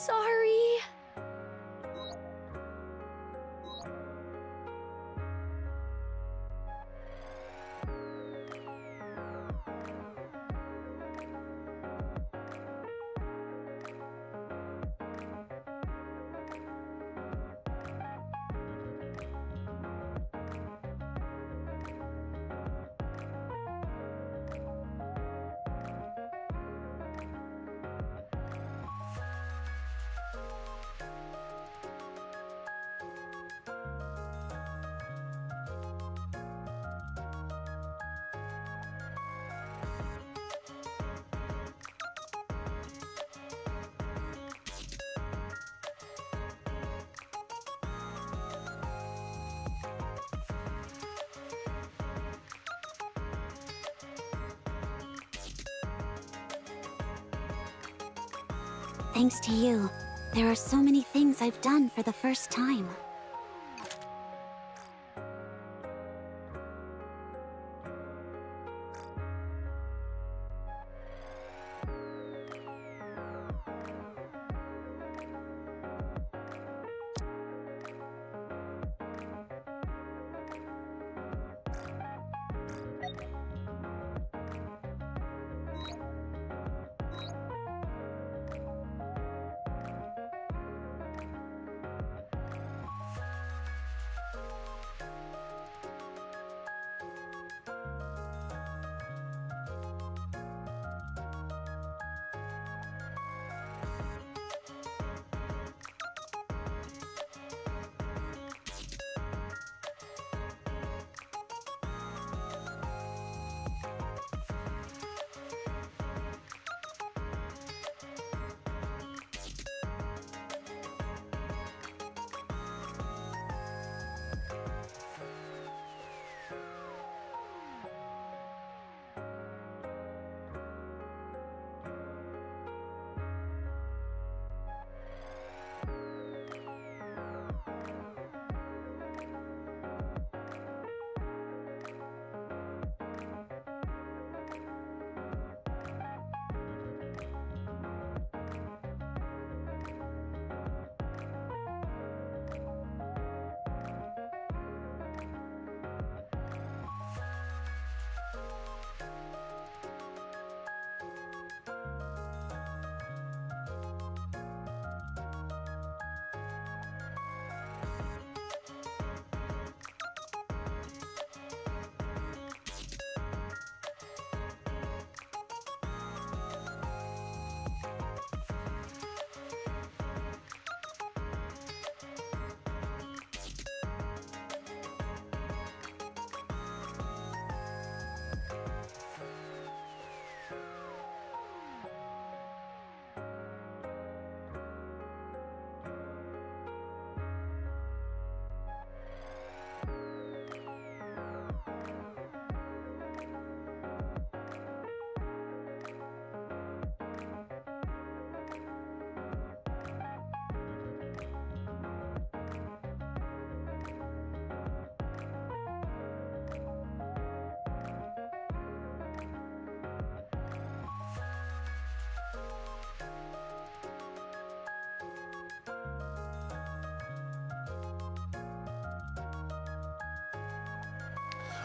sorry. Thanks to you, there are so many things I've done for the first time.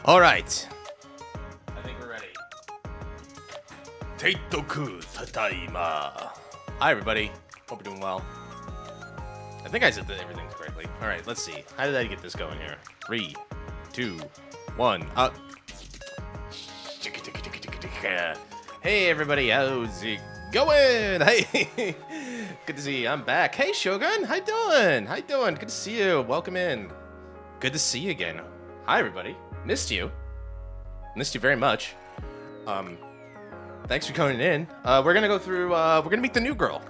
All right. I think we're ready. Teitoku tadaima. Hi, everybody. Hope you're doing well. I think I said that everything's correctly. All right, let's see. How did I get this going here? 3, 2, 1. Hey, everybody. How's it going? Hey. Good to see you. I'm back. Hey, Shogun. How you doing? How you doing? Good to see you. Welcome in. Good to see you again. Hi, everybody. Missed you. Missed you very much. Thanks for coming in. We're gonna go through. We're gonna meet the new girl.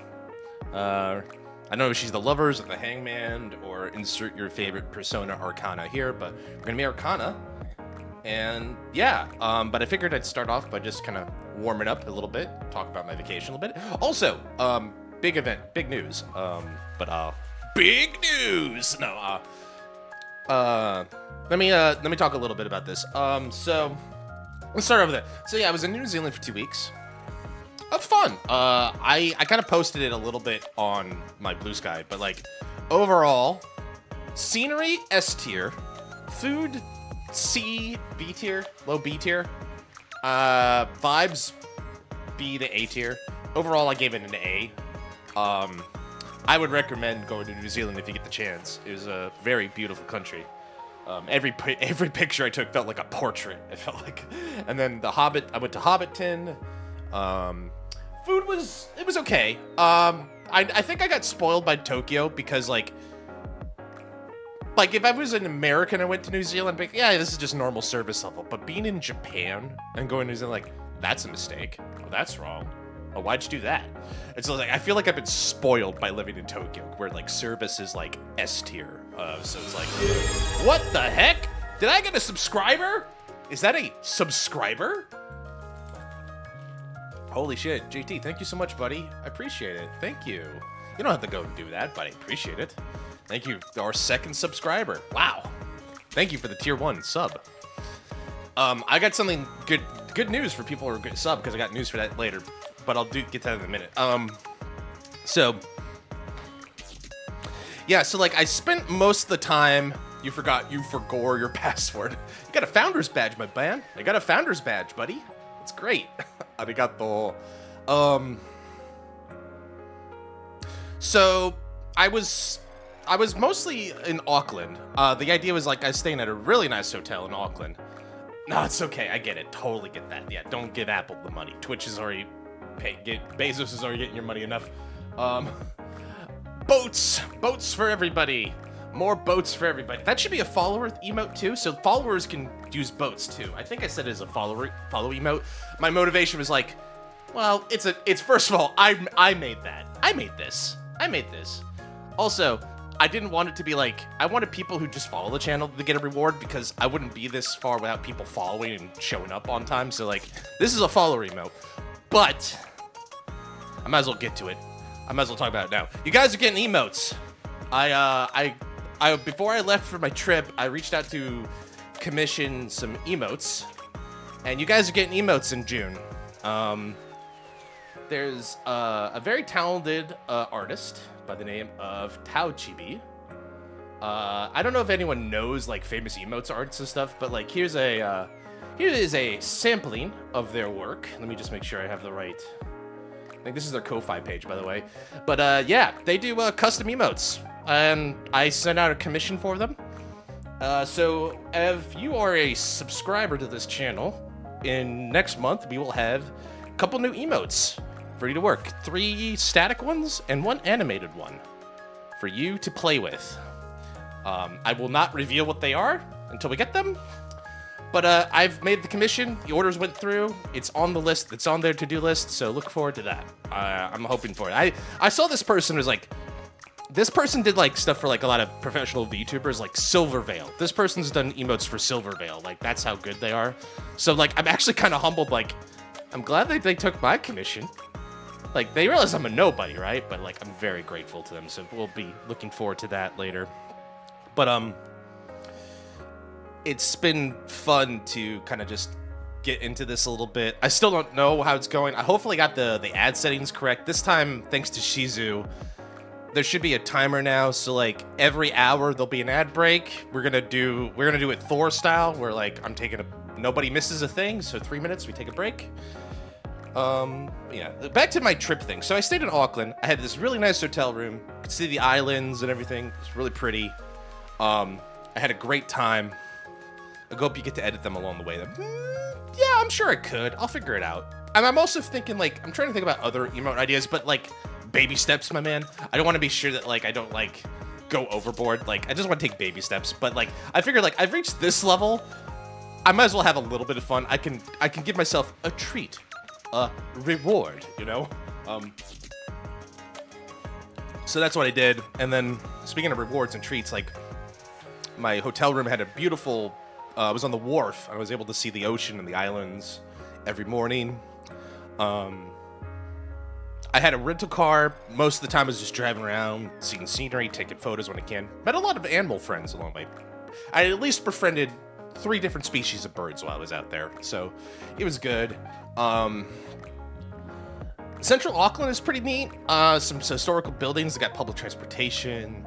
I don't know if she's the lovers of the hangman or insert your favorite persona Arcana here, but we're gonna meet Arcana. And yeah, but I figured I'd start off by just kind of warming up a little bit, talk about my vacation a little bit. Also, big event, big news. Big news. No, let me talk a little bit about this. So let's start over there. So yeah, I was in New Zealand for 2 weeks. Fun. I kind of posted it a little bit on my Blue Sky, but like overall, scenery S tier, food C, B tier, low B tier, vibes B to A tier. Overall, I gave it an A. I would recommend going to New Zealand if you get the chance. It was a very beautiful country. Every picture I took felt like a portrait. It felt like, and then the Hobbit. I went to Hobbiton. Food was okay. I think I got spoiled by Tokyo because like if I was an American and went to New Zealand, I'd be like, yeah, this is just normal service level. But being in Japan and going to New Zealand, like that's a mistake. Oh, that's wrong. Oh, why'd you do that? And so like I feel like I've been spoiled by living in Tokyo, where like service is like S tier. So it's like, what the heck? Did I get a subscriber? Is that a subscriber? Holy shit, JT, thank you so much, buddy. I appreciate it. Thank you. You don't have to go and do that, but I appreciate it. Thank you, our second subscriber. Wow. Thank you for the tier 1 sub. I got something good news for people who are good sub, because I got news for that later, but I'll get to that in a minute. So yeah, so like I spent most of the time. You forgot your password. You got a founder's badge, my man. I got a founder's badge, buddy. It's great. Arigato. So I was mostly in Auckland. The idea was like I was staying at a really nice hotel in Auckland. No, it's okay. I get it. Totally get that. Yeah, don't give Apple the money. Twitch is already Bezos is already getting your money enough. Boats for everybody. More boats for everybody. That should be a follower emote too, so followers can use boats too. I think I said it as a follow emote. My motivation was like, well, it's first of all, I made that. I made this. Also, I didn't want it to be like, I wanted people who just follow the channel to get a reward, because I wouldn't be this far without people following and showing up on time. So like, this is a follower emote, but I might as well get to it. I might as well talk about it now. You guys are getting emotes. I before I left for my trip, I reached out to commission some emotes, and you guys are getting emotes in June. There's a very talented artist by the name of Tao Chibi. I don't know if anyone knows like famous emotes artists and stuff, but like here is a sampling of their work. Let me just make sure I have the right. I think this is their Ko-Fi page, by the way. But yeah, they do custom emotes, and I sent out a commission for them. So if you are a subscriber to this channel, in next month we will have a couple new emotes for you to work. 3 static ones and 1 animated one for you to play with. I will not reveal what they are until we get them. But I've made the commission. The orders went through. It's on the list. It's on their to-do list. So look forward to that. I'm hoping for it. I saw this person was like, this person did like stuff for like a lot of professional VTubers, like Silvervale. This person's done emotes for Silvervale. Like that's how good they are. So like I'm actually kind of humbled. Like I'm glad that they took my commission. Like they realize I'm a nobody, right? But like I'm very grateful to them. So we'll be looking forward to that later. But it's been fun to kind of just get into this a little bit. I still don't know how it's going. I hopefully got the ad settings correct. This time, thanks to Shizu, there should be a timer now. So like every hour there'll be an ad break. We're gonna do it Thor style, where like I'm taking nobody misses a thing. So 3 minutes, we take a break. Yeah, back to my trip thing. So I stayed in Auckland. I had this really nice hotel room. Could see the islands and everything. It's really pretty. I had a great time. I hope you get to edit them along the way. Yeah, I'm sure I could. I'll figure it out. And I'm also thinking, like, I'm trying to think about other emote ideas, but, like, baby steps, my man. I don't want to be sure that, like, I don't, like, go overboard. Like, I just want to take baby steps. But, like, I figured, like, I've reached this level. I might as well have a little bit of fun. I can give myself a treat. A reward, you know? So that's what I did. And then, speaking of rewards and treats, like, my hotel room had a beautiful... I was on the wharf. I was able to see the ocean and the islands every morning. I had a rental car. Most of the time I was just driving around, seeing scenery, taking photos when I can. Met a lot of animal friends along the way. I at least befriended 3 different species of birds while I was out there. So it was good. Central Auckland is pretty neat. Some historical buildings that got public transportation.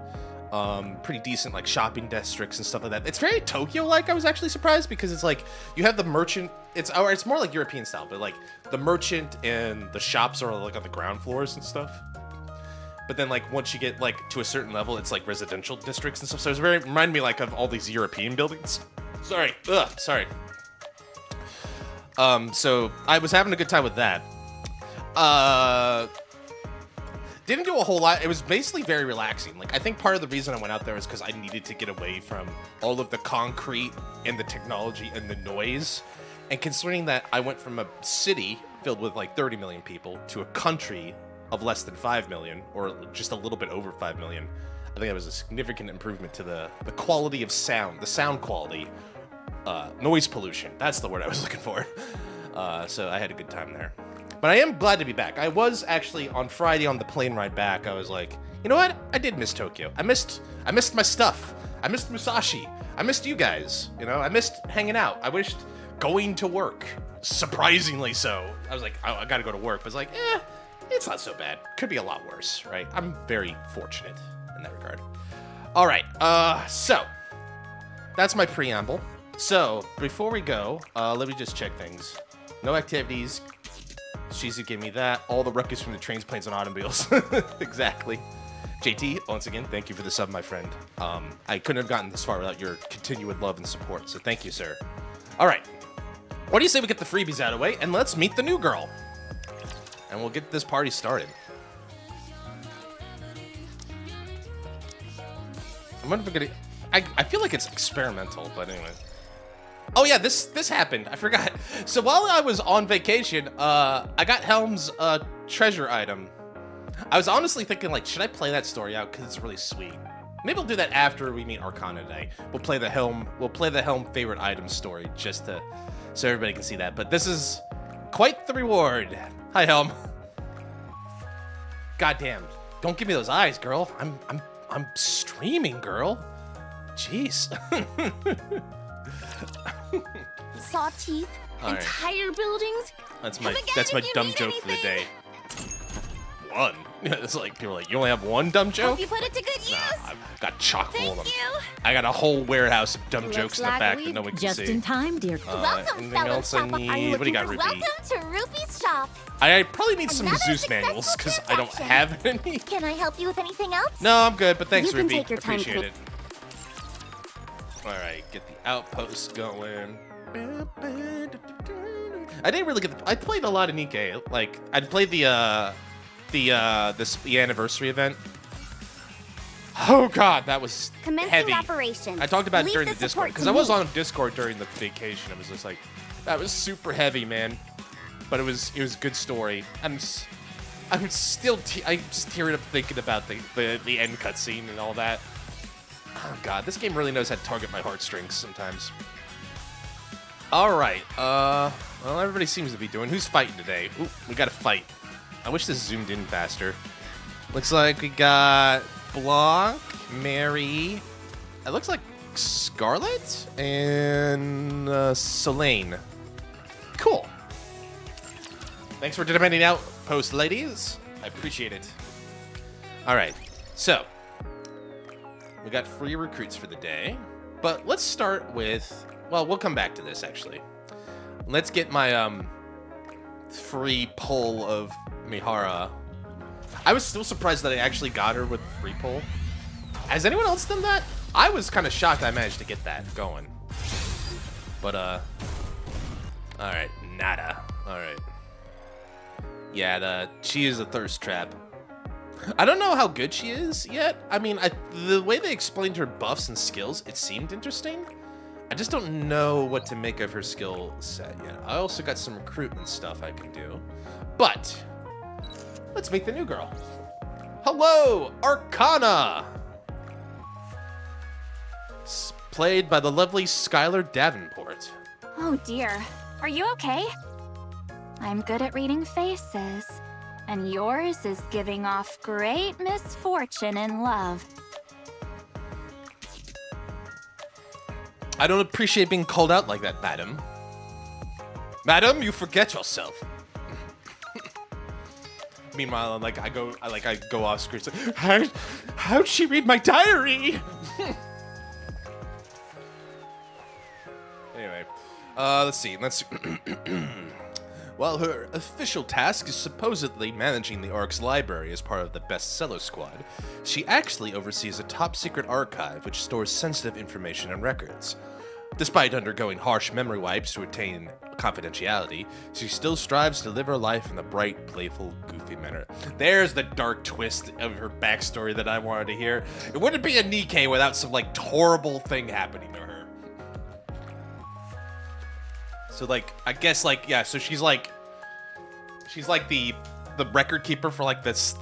Pretty decent like shopping districts and stuff like that. It's very Tokyo-like. I was actually surprised because it's like you have the merchant. It's more like European style, but like the merchant and the shops are like on the ground floors and stuff. But then like once you get like to a certain level, it's like residential districts and stuff. So it's very reminded me like of all these European buildings. Sorry. So I was having a good time with that. Didn't do a whole lot. It was basically very relaxing. Like, I think part of the reason I went out there is because I needed to get away from all of the concrete and the technology and the noise. And considering that I went from a city filled with like 30 million people to a country of less than 5 million, or just a little bit over 5 million, I think that was a significant improvement to the quality of sound, the sound quality, noise pollution. That's the word I was looking for. So I had a good time there. But I am glad to be back. I was actually on Friday on the plane ride back. I was like, you know what? I did miss Tokyo. I missed my stuff. I missed Musashi. I missed you guys. You know, I missed hanging out. I wished going to work. Surprisingly so. I was like, I gotta go to work. But it's like, it's not so bad. Could be a lot worse, right? I'm very fortunate in that regard. All right. So that's my preamble. So before we go, let me just check things. No activities. She's gave me that. All the ruckus from the trains, planes, and automobiles. Exactly. JT, once again, thank you for the sub, my friend. I couldn't have gotten this far without your continued love and support, so thank you, sir. All right. What do you say we get the freebies out of the way, and let's meet the new girl. And we'll get this party started. I'm wondering if we're gonna... I feel like it's experimental, but anyway. Oh yeah, this happened. I forgot. So while I was on vacation, I got Helm's treasure item. I was honestly thinking like, should I play that story out because it's really sweet? Maybe we'll do that after we meet Arcana today. We'll play the Helm favorite item story just to so everybody can see that. But this is quite the reward. Hi Helm. Goddamn! Don't give me those eyes, girl. I'm streaming, girl. Jeez. Saw teeth, entire buildings. That's my dumb joke for the day. One. It's like people are like, you only have one dumb joke? Hope you put it to good use. Nah, I've got chock full of them. Thank you. I got a whole warehouse of dumb jokes in the back that no one can just see. in time, dear. Welcome, anything fellow else I shop. Are need? you What do you got, looking Ruby? for welcome to Ruby's shop. I probably need some Another Zeus manuals because successful I don't have any. Can I help you with anything else? No, I'm good, but thanks, You can Ruby. take your time, Appreciate it. All right, get the outpost going. I didn't really get. I played a lot of NIKKE. Like I played the anniversary event. Oh god, that was Commencing heavy. operation. I talked about it Leave during the the Discord support because to I was me. on Discord during the vacation. It was just like that was super heavy, man. But it was a good story. I'm still I just tearing up thinking about the end cutscene and all that. Oh god, this game really knows how to target my heartstrings sometimes. All right, well everybody seems to be doing. Who's fighting today? Ooh, we got a fight. I wish this zoomed in faster. Looks like we got Blanc, Mary. It looks like Scarlet and Selene. Cool. Thanks for demanding outpost, ladies. I appreciate it. All right, so we got free recruits for the day, but let's start with. Well, we'll come back to this actually. Let's get my free pull of Mihara. I was still surprised that I actually got her with free pull. Has anyone else done that? I was kind of shocked I managed to get that going. But all right, nada. All right. Yeah, she is a thirst trap. I don't know how good she is yet. I mean, the way they explained her buffs and skills, it seemed interesting. I just don't know what to make of her skill set yet. I also got some recruitment stuff I can do. But let's meet the new girl. Hello, Arcana! Played by the lovely Skylar Davenport. Oh dear. Are you okay? I'm good at reading faces. And yours is giving off great misfortune in love. I don't appreciate being called out like that, madam. Madam, you forget yourself. Meanwhile, like I go off screen. Like, how'd she read my diary? Anyway, let's see. While her official task is supposedly managing the Ark's library as part of the bestseller squad, she actually oversees a top-secret archive which stores sensitive information and records. Despite undergoing harsh memory wipes to attain confidentiality, she still strives to live her life in a bright, playful, goofy manner. There's the dark twist of her backstory that I wanted to hear. It wouldn't be a NIKKE without some, like, horrible thing happening to her. So, like, I guess, like, yeah, so she's like the record keeper for, like, this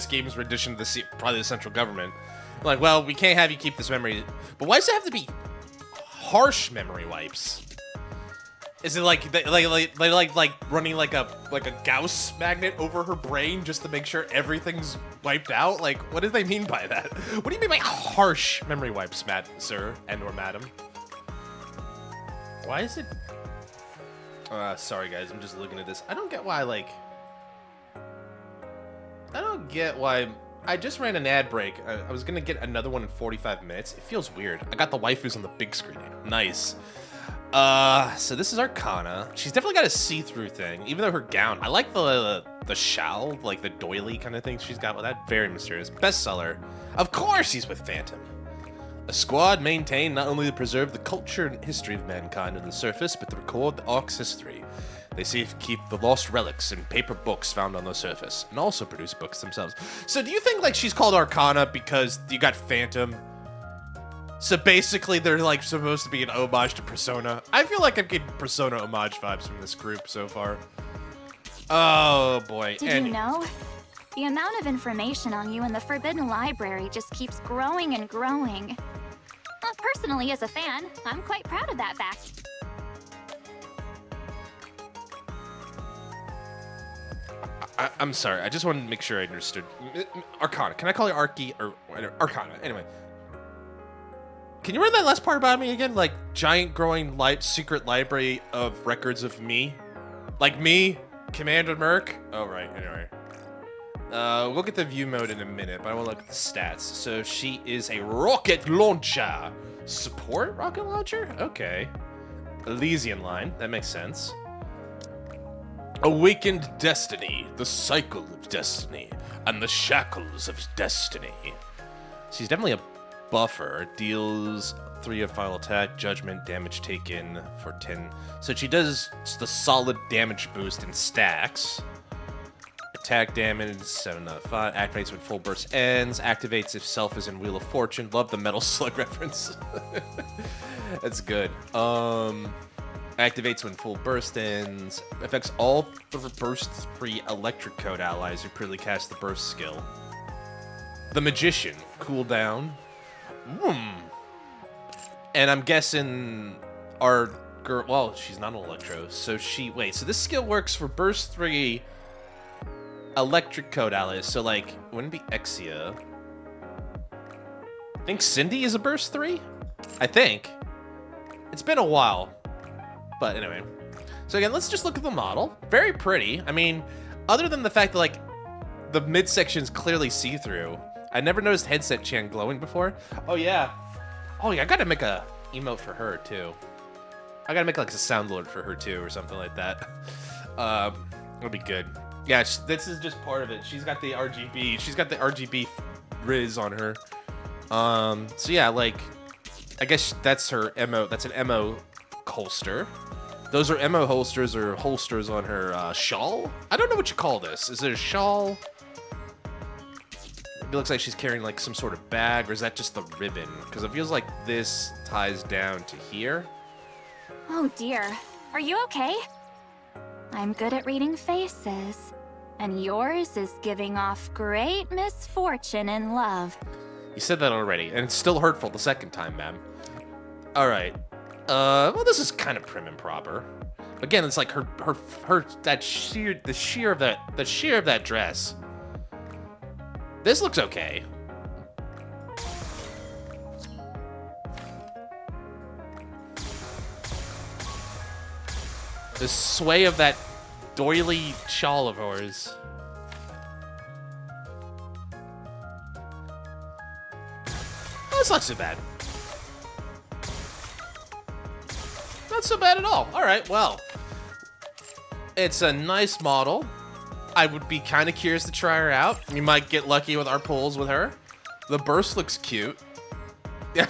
game's rendition of probably the central government. Like, well, we can't have you keep this memory, but why does it have to be harsh memory wipes? Is it like running like a Gauss magnet over her brain just to make sure everything's wiped out? Like, what do they mean by that? What do you mean by harsh memory wipes, sir and/or madam? Why is it? Sorry guys, I'm just looking at this. I don't get why, I just ran an ad break. I was gonna get another one in 45 minutes. It feels weird. I got the waifus on the big screen. Nice. So this is Arcana. She's definitely got a see-through thing, even though her gown. I like the shawl, like the doily kind of thing she's got with that. Very mysterious. Bestseller. Of course he's with Phantom. A squad maintained not only to preserve the culture and history of mankind on the surface, but to record the Ark's history. They keep the lost relics and paper books found on the surface, and also produce books themselves. So do you think, like, she's called Arcana because you got Phantom? So basically they're, like, supposed to be an homage to Persona? I feel like I'm getting Persona homage vibes from this group so far. Oh, boy. Did you know? The amount of information on you in the Forbidden Library just keeps growing and growing. Well, personally, as a fan, I'm quite proud of that fact. I'm sorry, I just wanted to make sure I understood. Arcana, can I call you Arky or Arcana? Anyway. Can you read that last part about me again? Like, giant growing secret library of records of me? Like me? Commander Merc? Oh, right, anyway. We'll get the view mode in a minute, but I want to look at the stats. So she is a rocket launcher. Support rocket launcher? Okay. Elysian line, that makes sense. Awakened Destiny, the cycle of destiny, and the shackles of destiny. She's definitely a buffer. Deals 3 of final attack, judgment, damage taken for 10. So she does the solid damage boost in stacks. Attack damage, 7 out of 5. Activates when full burst ends. Activates if self is in Wheel of Fortune. Love the Metal Slug reference. That's good. Activates when full burst ends. Affects all burst-free electric code allies who purely cast the burst skill. The Magician. Cooldown. And I'm guessing our girl... Well, she's not an Electro, so she... Wait, so this skill works for burst 3 electric code allies. So, like, wouldn't it be Exia? I think Cindy is a burst 3? I think. It's been a while. But anyway. So again, let's just look at the model. Very pretty. I mean, other than the fact that, like, the midsection's clearly see-through. I never noticed Headset Chan glowing before. Oh, yeah. Oh, yeah, I gotta make a emote for her, too. I gotta make, like, a sound alert for her, too, or something like that. It'll be good. Yeah, this is just part of it. She's got the RGB. She's got the RGB Riz on her. So yeah, like, I guess that's her MO. That's an MO holster. Those are MO holsters or holsters on her shawl. I don't know what you call this. Is it a shawl? It looks like she's carrying like some sort of bag, or is that just the ribbon? Because it feels like this ties down to here. Oh dear. Are you okay? I'm good at reading faces. And yours is giving off great misfortune in love. You said that already, and it's still hurtful the second time, ma'am. Alright. Well, this is kind of prim and proper. Again, it's like the sheer of that dress. This looks okay. The sway of that doily shawl of hers. that's not so bad. Not so bad at all. All right, well. It's a nice model. I would be kind of curious to try her out. We might get lucky with our pulls with her. The burst looks cute. Yeah,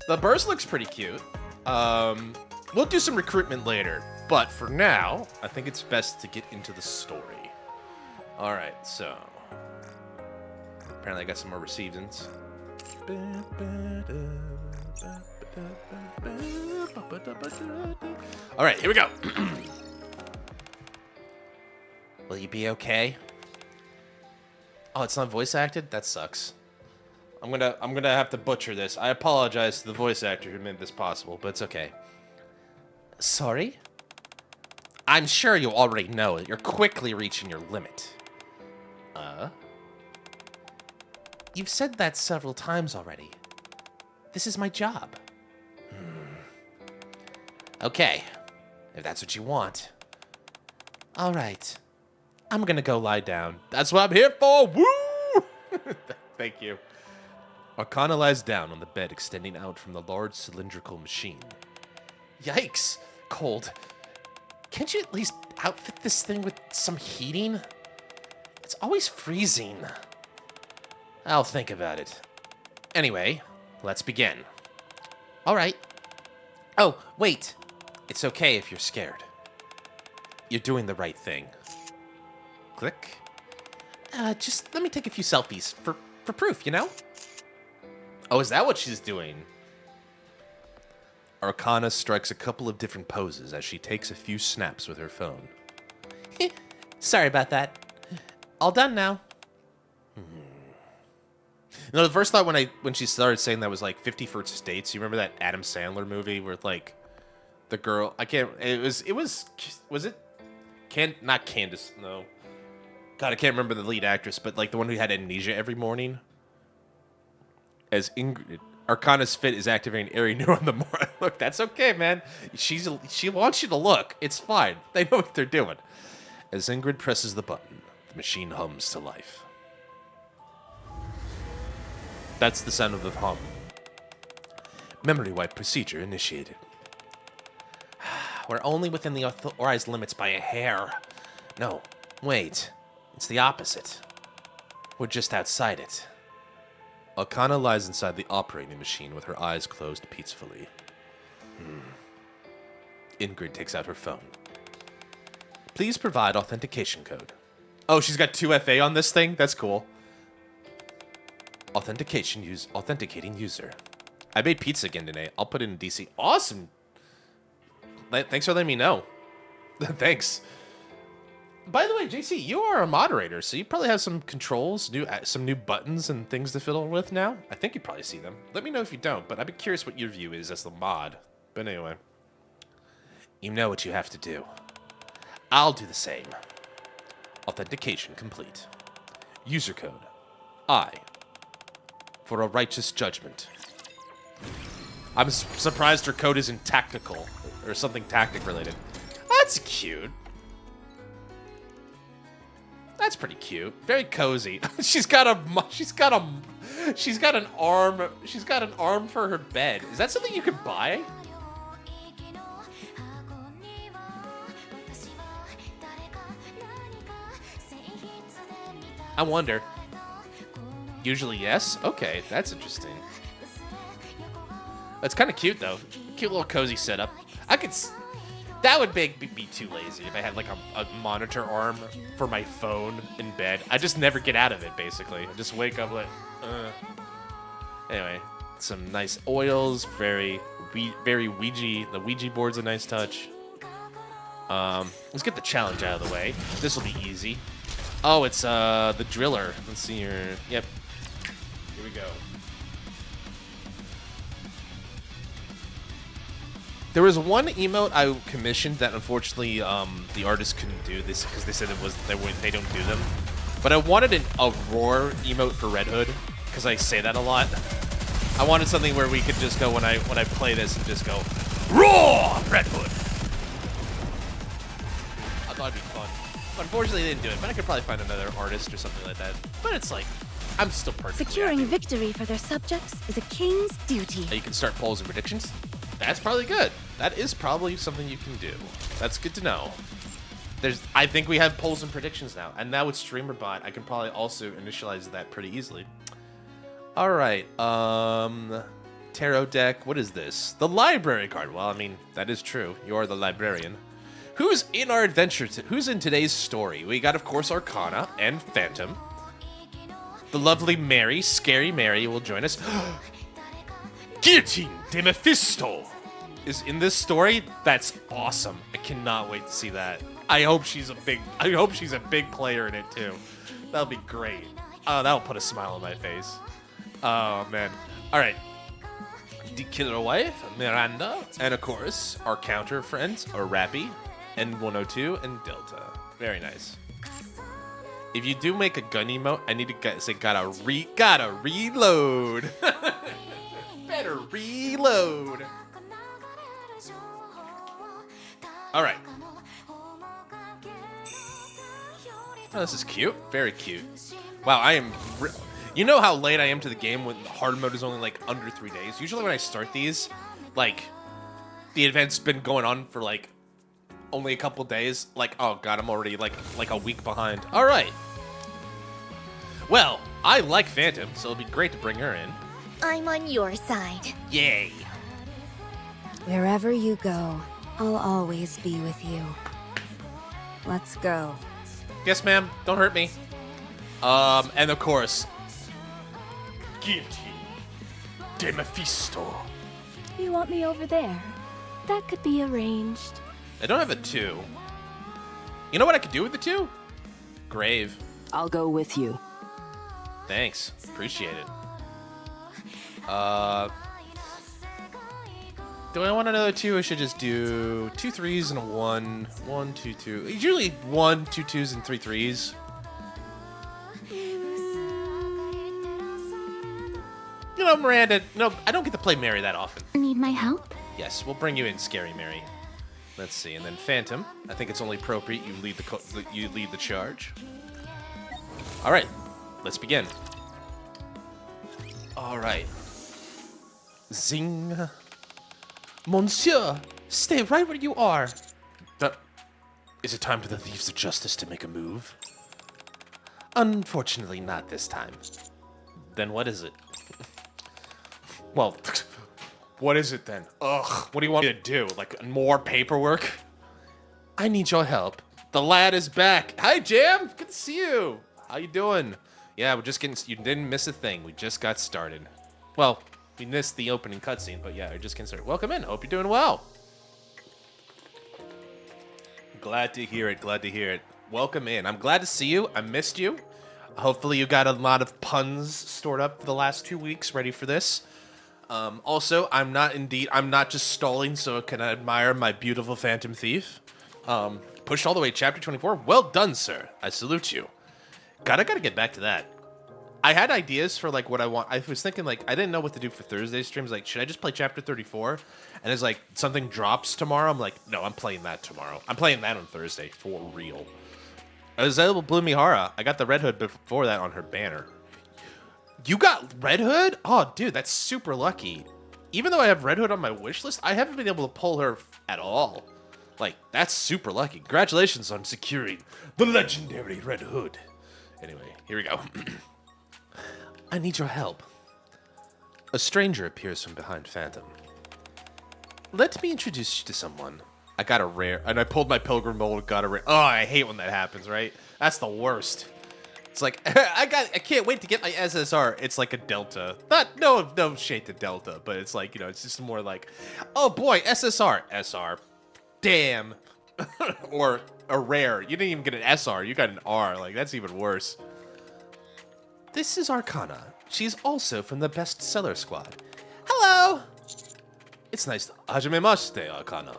the burst looks pretty cute. We'll do some recruitment later. But for now, I think it's best to get into the story. All right, so. Apparently I got some more received-ins. All right, here we go. Will you be okay? Oh, it's not voice acted? That sucks. I'm gonna have to butcher this. I apologize to the voice actor who made this possible, but it's okay. Sorry? I'm sure you already know it. You're quickly reaching your limit. You've said that several times already. This is my job. Okay, if that's what you want. All right, I'm gonna go lie down. That's what I'm here for. Woo! Thank you. Arcana lies down on the bed, extending out from the large cylindrical machine. Yikes, cold. Can't you at least outfit this thing with some heating? It's always freezing. I'll think about it. Anyway, let's begin. All right. Oh, wait. It's okay if you're scared. You're doing the right thing. Click. Just let me take a few selfies for proof, you know? Oh, is that what she's doing? Arcana strikes a couple of different poses as she takes a few snaps with her phone. Sorry about that. All done now. You know, the first thought when she started saying that was like 50 First Dates. You remember that Adam Sandler movie where like the girl, I can't, was it not Candace, no. God, I can't remember the lead actress, but like the one who had amnesia every morning. As Ingrid, Arcana's fit is activating area neuron the more I look. That's okay, man. She wants you to look. It's fine. They know what they're doing. As Ingrid presses the button, the machine hums to life. That's the sound of the hum. Memory wipe procedure initiated. We're only within the authorized limits by a hair. No, wait. It's the opposite. We're just outside it. Arcana lies inside the operating machine with her eyes closed peacefully. Ingrid takes out her phone. Please provide authentication code. Oh, she's got 2FA on this thing? That's cool. Authenticating user. I made pizza again today. I'll put it in DC. Awesome. Thanks for letting me know. Thanks. By the way, JC, you are a moderator, so you probably have some controls, some new buttons and things to fiddle with now. I think you probably see them. Let me know if you don't, but I'd be curious what your view is as the mod. But anyway. You know what you have to do. I'll do the same. Authentication complete. User code. I. For a righteous judgment. I'm surprised her code isn't tactical or something tactic related. That's cute. That's pretty cute. Very cozy. She's got an arm for her bed. Is that something you could buy? I wonder. Usually yes? Okay, that's interesting. That's kind of cute, though. Cute little cozy setup. That would be too lazy if I had, like, a monitor arm for my phone in bed. I just never get out of it, basically. I just wake up like, Anyway, some nice oils. Very Ouija. The Ouija board's a nice touch. Let's get the challenge out of the way. This will be easy. Oh, it's the driller. Let's see here. Yep. Here we go. There was one emote I commissioned that unfortunately the artist couldn't do this because they said they don't do them. But I wanted a roar emote for Red Hood because I say that a lot. I wanted something where we could just go when I play this and just go roar Red Hood. I thought it'd be fun. Unfortunately, they didn't do it, but I could probably find another artist or something like that. But it's like, I'm still perfectly Securing happy. victory for their subjects is a king's duty. You can start polls and predictions. That's probably good. That is probably something you can do. That's good to know. I think we have polls and predictions now, and now with StreamerBot, I can probably also initialize that pretty easily. All right, tarot deck. What is this? The library card. Well, I mean, that is true. You are the librarian. Who's in our adventure? Who's in today's story? We got, of course, Arcana and Phantom. The lovely Mary, Scary Mary, will join us. Guillotine de Mephisto is in this story. That's awesome. I cannot wait to see that. I hope she's a big player in it too. That'll be great. Oh, that'll put a smile on my face. Oh man. All right. The killer wife, Miranda, and of course our counter friends are Rappy, N102, and Delta. Very nice. If you do make a gun emote, I need to say gotta reload. Better reload. All right. Oh, this is cute. Very cute. Wow, I am... You know how late I am to the game when the hard mode is only like under 3 days? Usually when I start these, like, the event's been going on for like only a couple days. Like, oh god, I'm already like a week behind. All right. Well, I like Phantom, so it'll be great to bring her in. I'm on your side. Yay. Wherever you go, I'll always be with you. Let's go. Yes, ma'am. Don't hurt me. And of course, Guillotine de Mephisto. You want me over there? That could be arranged. I don't have a 2. You know what I could do with the 2? Grave. I'll go with you. Thanks. Appreciate it. Do I want another 2? I should just do 2 3s and a 1. 1, 2, 2. Usually 1, 2 2s and 3 3s. You know, Miranda, no, I don't get to play Mary that often. Need my help? Yes, we'll bring you in, Scary Mary. Let's see, and then Phantom. I think it's only appropriate you lead the charge. All right, let's begin. All right. Zing. Monsieur, stay right where you are. Is it time for the Thieves of Justice to make a move? Unfortunately, not this time. Then what is it? Well, what is it then? Ugh, what do you want me to do? Like, more paperwork? I need your help. The lad is back. Hi, Jam. Good to see you. How you doing? Yeah, we're just getting... You didn't miss a thing. We just got started. Well, we missed the opening cutscene, but yeah, we're just getting started. Welcome in. Hope you're doing well. Glad to hear it. Glad to hear it. Welcome in. I'm glad to see you. I missed you. Hopefully you got a lot of puns stored up for the last 2 weeks ready for this. Also, I'm not just stalling so I can admire my beautiful Phantom Thief. Pushed all the way to chapter 24. Well done, sir. I salute you. God, I gotta get back to that. I had ideas for like what I want. I was thinking like I didn't know what to do for Thursday streams. Like, should I just play chapter 34? And it's like something drops tomorrow. I'm like, no, I'm playing that tomorrow. I'm playing that on Thursday for real. Azale Blue Mihara. I got the Red Hood before that on her banner. You got Red Hood? Oh, dude, that's super lucky. Even though I have Red Hood on my wish list, I haven't been able to pull her at all. Like, that's super lucky. Congratulations on securing the legendary Red Hood. Anyway, here we go. I need your help. A stranger appears from behind Phantom. Let me introduce you to someone. I got a rare, and I pulled my Pilgrim Bolt, got a rare. Oh, I hate when that happens, right? That's the worst. It's like, I can't wait to get my SSR. It's like a Delta. No shade to Delta, but it's like, you know, it's just more like, oh boy, SSR. SR. Damn. Or a rare. You didn't even get an SR, you got an R. Like, that's even worse. This is Arcana. She's also from the bestseller squad. Hello! It's nice to... Hajimemashite, Arcana.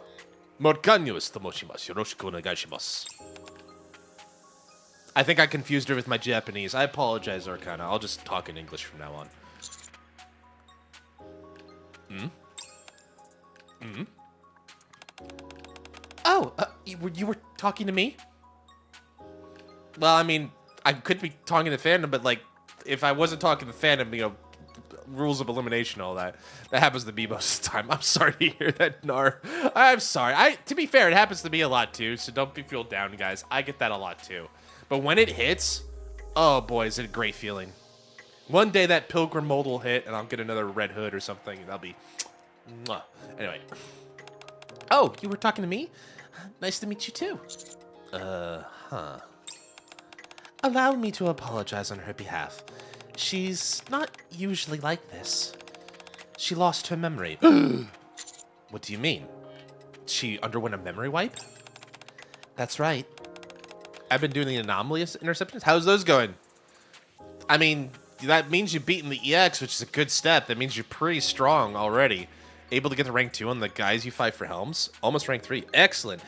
Morganyo to moshimasu. Yoroshiku onegaishimasu. I think I confused her with my Japanese. I apologize, Arcana. I'll just talk in English from now on. Oh, you were talking to me? Well, I mean, I could be talking to fandom, but like, if I wasn't talking the fandom, you know, rules of elimination, all that happens to me most of the time. I'm sorry to hear that, Nar. I'm sorry. To be fair, it happens to me a lot too, so don't feel down, guys. I get that a lot too. But when it hits, oh boy, is it a great feeling. One day that Pilgrim mold will hit, and I'll get another Red Hood or something, and that'll be... Mwah. Anyway. Oh, you were talking to me? Nice to meet you too. Huh. Allow me to apologize on her behalf. She's not usually like this. She lost her memory. What do you mean? She underwent a memory wipe? That's right. I've been doing the anomalous interceptions. How's those going? I mean, that means you've beaten the EX, which is a good step. That means you're pretty strong already. Able to get to rank 2 on the guys you fight for Helms. Almost rank 3. Excellent.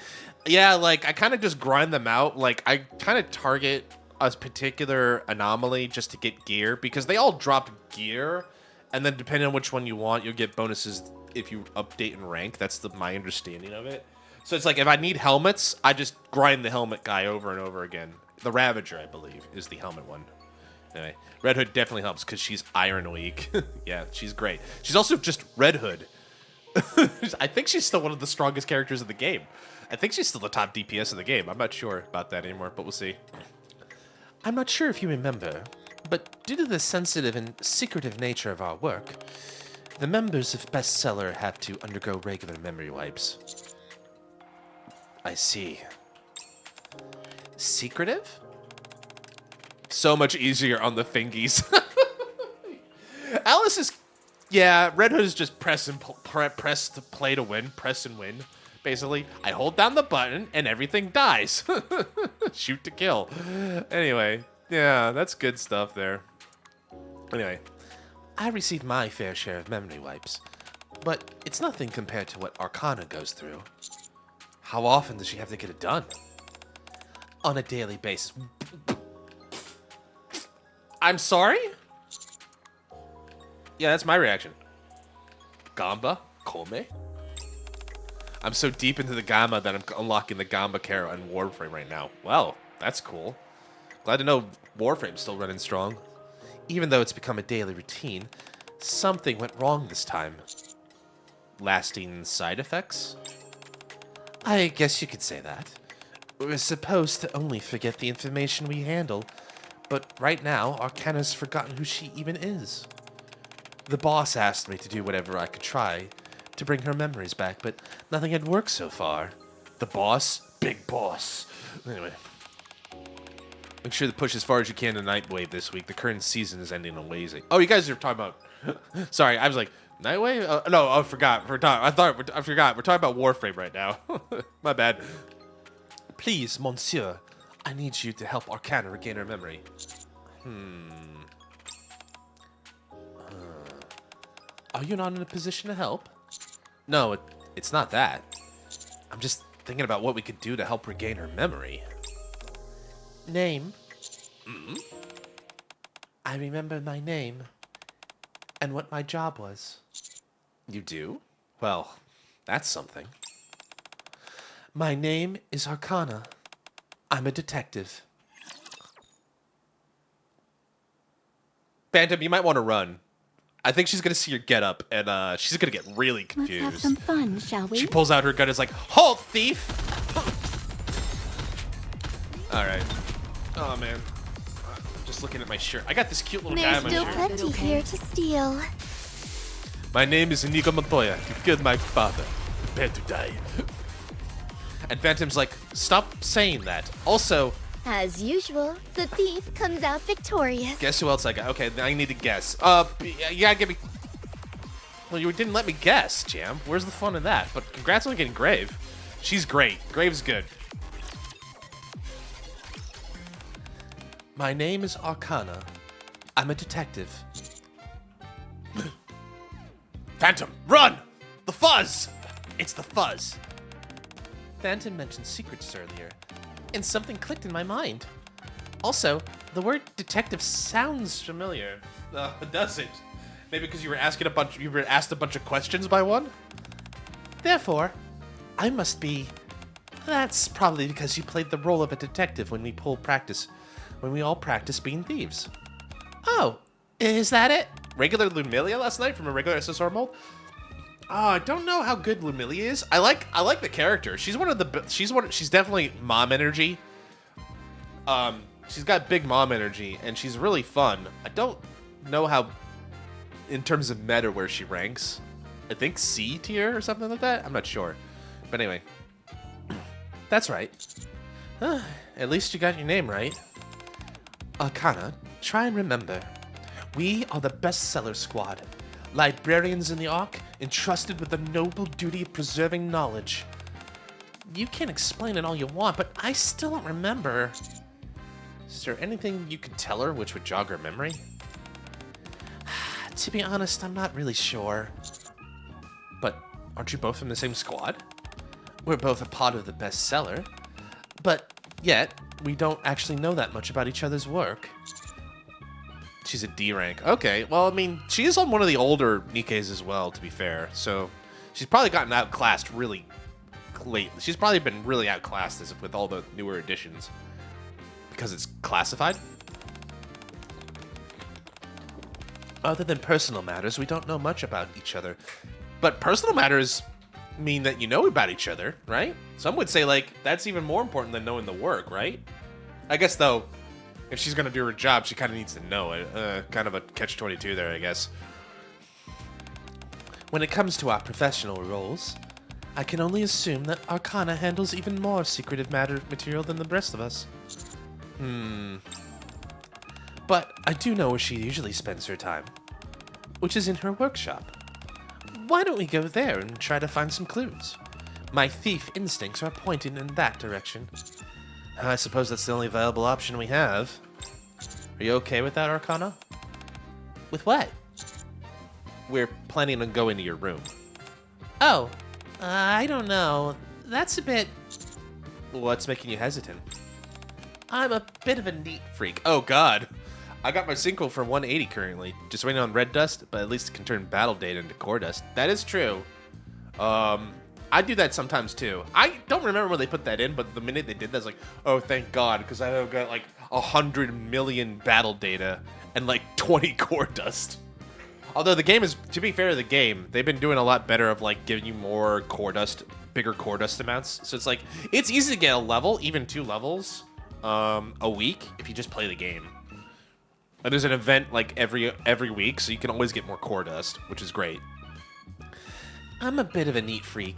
Yeah, like, I kind of just grind them out. Like, I kind of target a particular anomaly just to get gear, because they all drop gear, and then depending on which one you want, you'll get bonuses if you update and rank. That's my understanding of it. So it's like, if I need helmets, I just grind the helmet guy over and over again. The Ravager, I believe, is the helmet one. Anyway, Red Hood definitely helps because she's Iron Weak. Yeah, she's great. She's also just Red Hood. I think she's still one of the strongest characters in the game. I think she's still the top DPS in the game. I'm not sure about that anymore, but we'll see. I'm not sure if you remember, but due to the sensitive and secretive nature of our work, the members of Bestseller have to undergo regular memory wipes. I see. Secretive? So much easier on the fingies. Alice is... Yeah, Red Hood is just press to play to win. Press and win. Basically, I hold down the button and everything dies. Shoot to kill. Anyway, yeah, that's good stuff there. Anyway, I received my fair share of memory wipes, but it's nothing compared to what Arcana goes through. How often does she have to get it done? On a daily basis. I'm sorry? Yeah, that's my reaction. Gamba? Kome? I'm so deep into the Gamma that I'm unlocking the Gamba Kara and Warframe right now. Well, that's cool. Glad to know Warframe's still running strong. Even though it's become a daily routine, something went wrong this time. Lasting side effects? I guess you could say that. We're supposed to only forget the information we handle, but right now, Arcana's forgotten who she even is. The boss asked me to do whatever I could try to bring her memories back, but nothing had worked so far. The boss? Big boss. Anyway. Make sure to push as far as you can to Nightwave this week. The current season is ending amazing. Oh, you guys are talking about... Sorry, I was like, Nightwave? No, I forgot. I forgot. We're talking about Warframe right now. My bad. Please, monsieur, I need you to help Arcana regain her memory. Are you not in a position to help? No, it's not that. I'm just thinking about what we could do to help regain her memory. Name? I remember my name and what my job was. You do? Well, that's something. My name is Arcana. I'm a detective. Phantom, you might want to run. I think she's going to see your getup, and she's going to get really confused. Let's have some fun, shall we? She pulls out her gun and is like, halt, thief! Alright. Oh, man. I'm just looking at my shirt. I got this cute little guy on my There's shirt. still plenty here to steal. My name is Inigo Montoya. You killed my father. Prepare to die. And Phantom's like, stop saying that. Also... As usual, the thief comes out victorious. Guess who else I got? Okay, now I need to guess. You gotta give me... Well, you didn't let me guess, Jam. Where's the fun in that? But congrats on getting Grave. She's great. Grave's good. My name is Arcana. I'm a detective. Phantom, run! The fuzz! It's the fuzz. Phantom mentioned secrets earlier, and something clicked in my mind. Also, the word detective sounds familiar. Does it? Maybe because you were asked a bunch of questions by one? Therefore, I must be... That's probably because you played the role of a detective when we all practice being thieves. Oh, is that it? Regular Lumilia last night from a regular SSR mold? Oh, I don't know how good Lumilia is. I like the character. She's she's definitely mom energy. She's got big mom energy, and she's really fun. I don't know how, in terms of meta, where she ranks. I think C tier or something like that. I'm not sure. But anyway, that's right. At least you got your name right. Arcana, try and remember. We are the bestseller squad. Librarians in the Ark, entrusted with the noble duty of preserving knowledge. You can explain it all you want, but I still don't remember. Is there anything you could tell her which would jog her memory? To be honest, I'm not really sure. But aren't you both from the same squad? We're both a part of the bestseller, but yet we don't actually know that much about each other's work. She's a D rank. Okay, well, I mean, she is on one of the older NIKKEs as well, to be fair. So she's probably gotten outclassed really late. She's probably been really outclassed with all the newer additions because it's classified. Other than personal matters, we don't know much about each other. But personal matters mean that you know about each other, right? Some would say, like, that's even more important than knowing the work, right? I guess, though, if she's going to do her job, she kind of needs to know it. Kind of a catch-22 there, I guess. When it comes to our professional roles, I can only assume that Arcana handles even more secretive material than the rest of us. But I do know where she usually spends her time, which is in her workshop. Why don't we go there and try to find some clues? My thief instincts are pointing in that direction. I suppose that's the only viable option we have. Are you okay with that, Arcana? With what? We're planning on going to your room. Oh, I don't know. That's a bit... What's making you hesitant? I'm a bit of a neat freak. Oh, God. I got my synchro for 180 currently. Just waiting on red dust, but at least it can turn battle data into core dust. That is true. I do that sometimes too. I don't remember when they put that in, but the minute they did that, I was like, oh, thank God, because I've got like 100 million battle data and like 20 core dust. Although the game is, to be fair to the game, they've been doing a lot better of like giving you more core dust, bigger core dust amounts. So it's like, it's easy to get a level, even 2 levels, a week if you just play the game. And there's an event like every week, so you can always get more core dust, which is great. I'm a bit of a neat freak.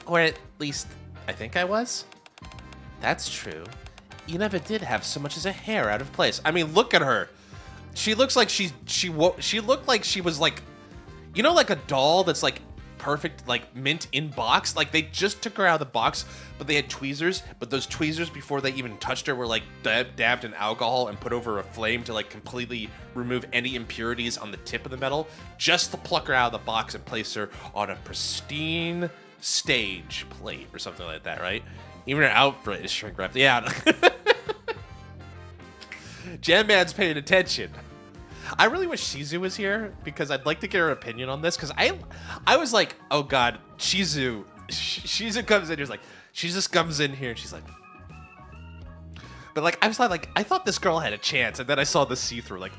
Or at least, I think I was. That's true. You never did have so much as a hair out of place. I mean, look at her. She looks like she looked like she was like, you know, like a doll that's like perfect, like mint in box. Like they just took her out of the box, but they had tweezers. But those tweezers, before they even touched her, were like dabbed in alcohol and put over a flame to like completely remove any impurities on the tip of the metal, just to pluck her out of the box and place her on a pristine stage plate or something like that, right? Even her outfit is shrink wrapped. Yeah. Jam Man's paying attention. I really wish Shizu was here because I'd like to get her opinion on this, because I was like, oh God, Shizu comes in, she just comes in here and she's like, but like I was like I thought this girl had a chance, and then I saw the see-through, like,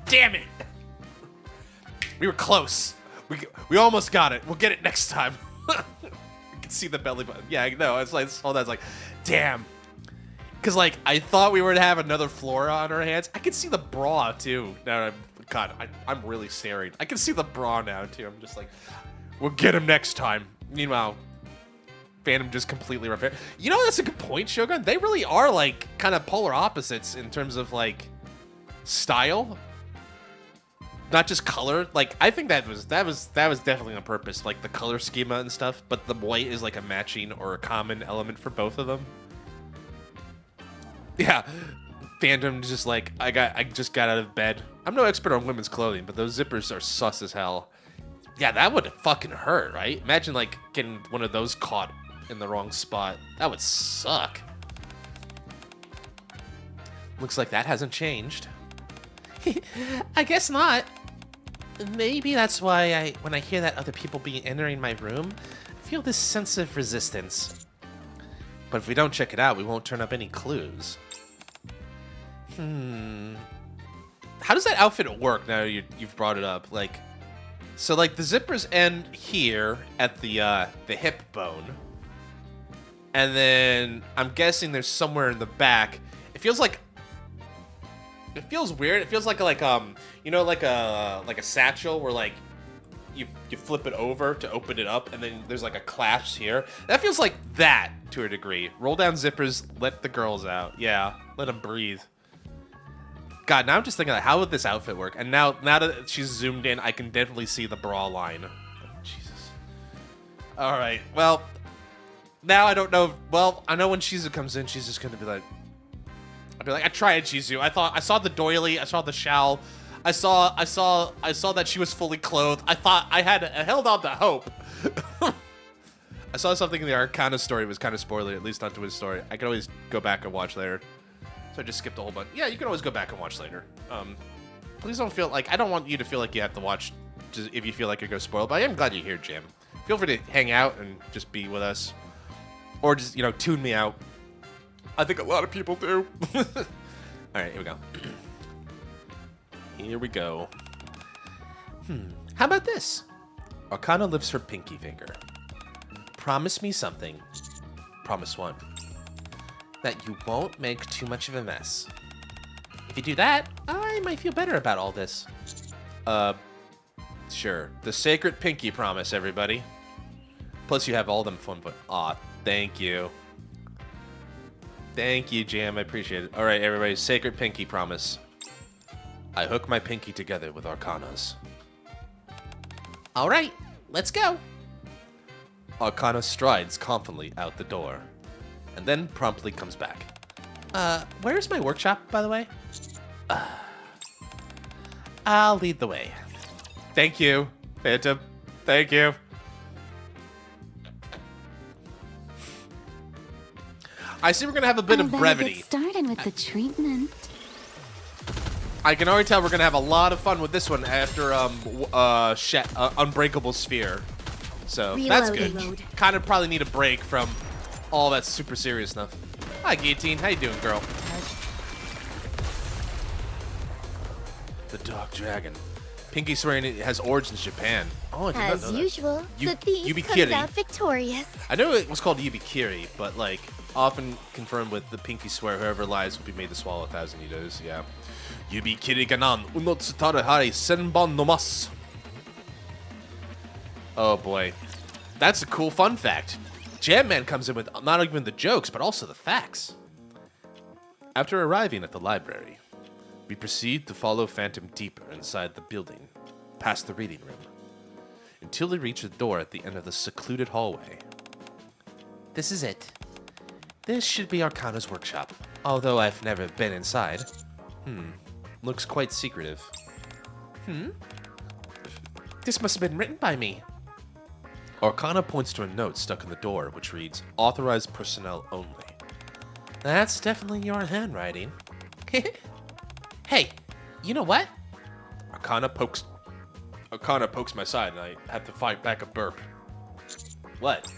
damn it, we were close, we almost got it, we'll get it next time. You can see the belly button. Yeah, no, it's like all that's like, damn. Because, like, I thought we were to have another Flora on our hands. I can see the bra, too. Now, God, I'm really staring. I can see the bra now, too. I'm just like, we'll get him next time. Meanwhile, Phantom just completely repaired. You know, that's a good point, Shogun. They really are, like, kind of polar opposites in terms of, like, style. Not just color. Like, I think that was definitely on purpose. Like, the color schema and stuff. But the white is, like, a matching or a common element for both of them. Yeah, Phantom just like, I just got out of bed. I'm no expert on women's clothing, but those zippers are sus as hell. Yeah, that would fucking hurt, right? Imagine like getting one of those caught in the wrong spot. That would suck. Looks like that hasn't changed. I guess not. Maybe that's why when I hear that other people be entering my room, I feel this sense of resistance. But if we don't check it out, we won't turn up any clues. How how does that outfit work now you've brought it up? Like, so like the zippers end here at the hip bone. And then I'm guessing there's somewhere in the back. It feels weird. It feels like you know, like a satchel where like you flip it over to open it up, and then there's like a clasp here. That feels like that to a degree. Roll down zippers, let the girls out. Yeah, let them breathe. God, now I'm just thinking, like, how would this outfit work? And now that she's zoomed in, I can definitely see the bra line. Oh, Jesus. All right, well, now I don't know. Well, I know when Shizu comes in, she's just gonna be like, I'll be like, I tried Shizu. I saw the doily. I saw the shawl. I saw that she was fully clothed. I held on to hope. I saw something in the Arcana story was kind of spoilery, at least onto his story. I can always go back and watch later. So I just skipped a whole bunch. Yeah, you can always go back and watch later. Please don't feel like, I don't want you to feel like you have to watch just if you feel like you're going to spoil, but I am glad you're here, Jam. Feel free to hang out and just be with us. Or just, you know, tune me out. I think a lot of people do. All right, here we go. Here we go. How about this? Arcana lifts her pinky finger. Promise me something. Promise one. That you won't make too much of a mess. If you do that, I might feel better about all this. Sure. The sacred pinky promise, everybody. Plus you have all them fun, but aw, thank you. Thank you, Jam. I appreciate it. All right, everybody, sacred pinky promise. I hook my pinky together with Arcana's. All right, let's go. Arcana strides confidently out the door, and then promptly comes back. Where's my workshop, by the way? I'll lead the way. Thank you, Phantom. Thank you. I see we're gonna have a bit of brevity. Get started with the treatment. I can already tell we're gonna have a lot of fun with this one after Unbreakable Sphere. So that's good. Kind of probably need a break from all that super serious stuff. Hi, Guillotine. How you doing, girl? The Dark Dragon. Pinky swearing it has origins in Japan. Oh, I did not know that. As usual, the thief comes out victorious. I know it was called Yubikiri, but like often confirmed with the pinky swear, whoever lies will be made to swallow 1,000 Idos. Yeah. Yubikiri ga nan uno tsutaru hari senban no masu. Oh boy. That's a cool fun fact. Jam Man comes in with not even the jokes, but also the facts. After arriving at the library, we proceed to follow Phantom deeper inside the building, past the reading room, until we reach the door at the end of the secluded hallway. This is it. This should be Arcana's workshop, although I've never been inside. Looks quite secretive. This must have been written by me. Arcana points to a note stuck in the door, which reads, Authorized personnel only. That's definitely your handwriting. Hey, you know what? Arcana pokes my side, and I have to fight back a burp. What?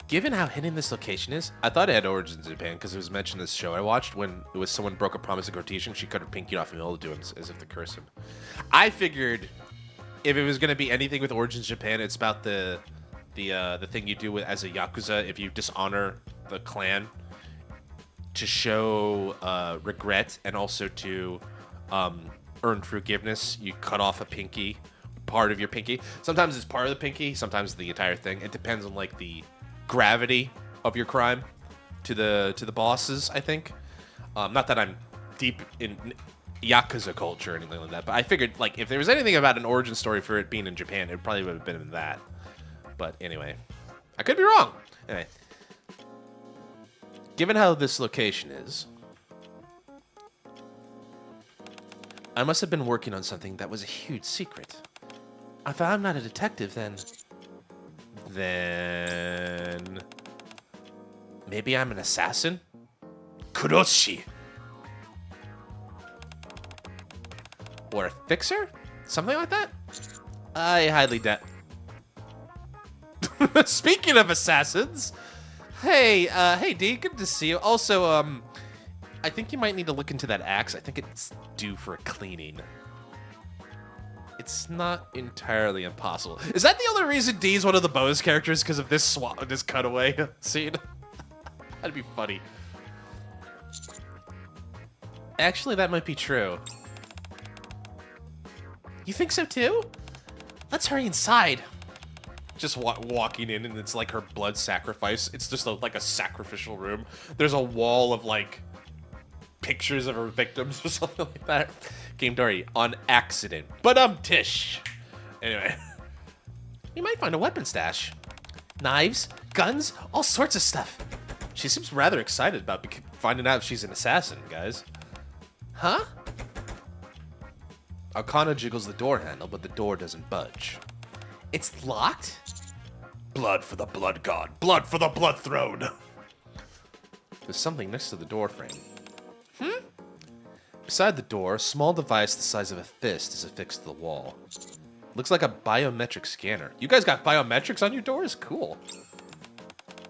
Given how hidden this location is, I thought it had origins in Japan because it was mentioned in this show I watched when it was someone broke a promise of Gortitian, she cut her pinky off in the middle of doing as if to curse him. I figured if it was going to be anything with origins in Japan, it's about the thing you do as a Yakuza if you dishonor the clan to show regret and also to earn forgiveness. You cut off a pinky, part of your pinky. Sometimes it's part of the pinky, sometimes the entire thing. It depends on like the gravity of your crime to the bosses, I think. Not that I'm deep in Yakuza culture or anything like that, but I figured like if there was anything about an origin story for it being in Japan, it probably would have been in that. But anyway, I could be wrong. Anyway, given how this location is, I must have been working on something that was a huge secret. If I'm not a detective, then maybe I'm an assassin? Kuroshi. Or a fixer? Something like that? I highly doubt. Speaking of assassins, hey D, good to see you. Also, I think you might need to look into that axe. I think it's due for a cleaning. It's not entirely impossible. Is that the only reason D's one of the bonus characters? Because of this this cutaway scene? That'd be funny. Actually, that might be true. You think so too? Let's hurry inside. Just walking in, and it's like her blood sacrifice. It's just like a sacrificial room. There's a wall of like pictures of her victims or something like that. Game Dory on accident, but tish. Anyway, you might find a weapon stash, knives, guns, all sorts of stuff. She seems rather excited about finding out if she's an assassin, guys. Huh? Arcana jiggles the door handle, but the door doesn't budge. It's locked? Blood for the blood god. Blood for the blood throne. There's something next to the door frame. Beside the door, a small device the size of a fist is affixed to the wall. Looks like a biometric scanner. You guys got biometrics on your doors? Cool.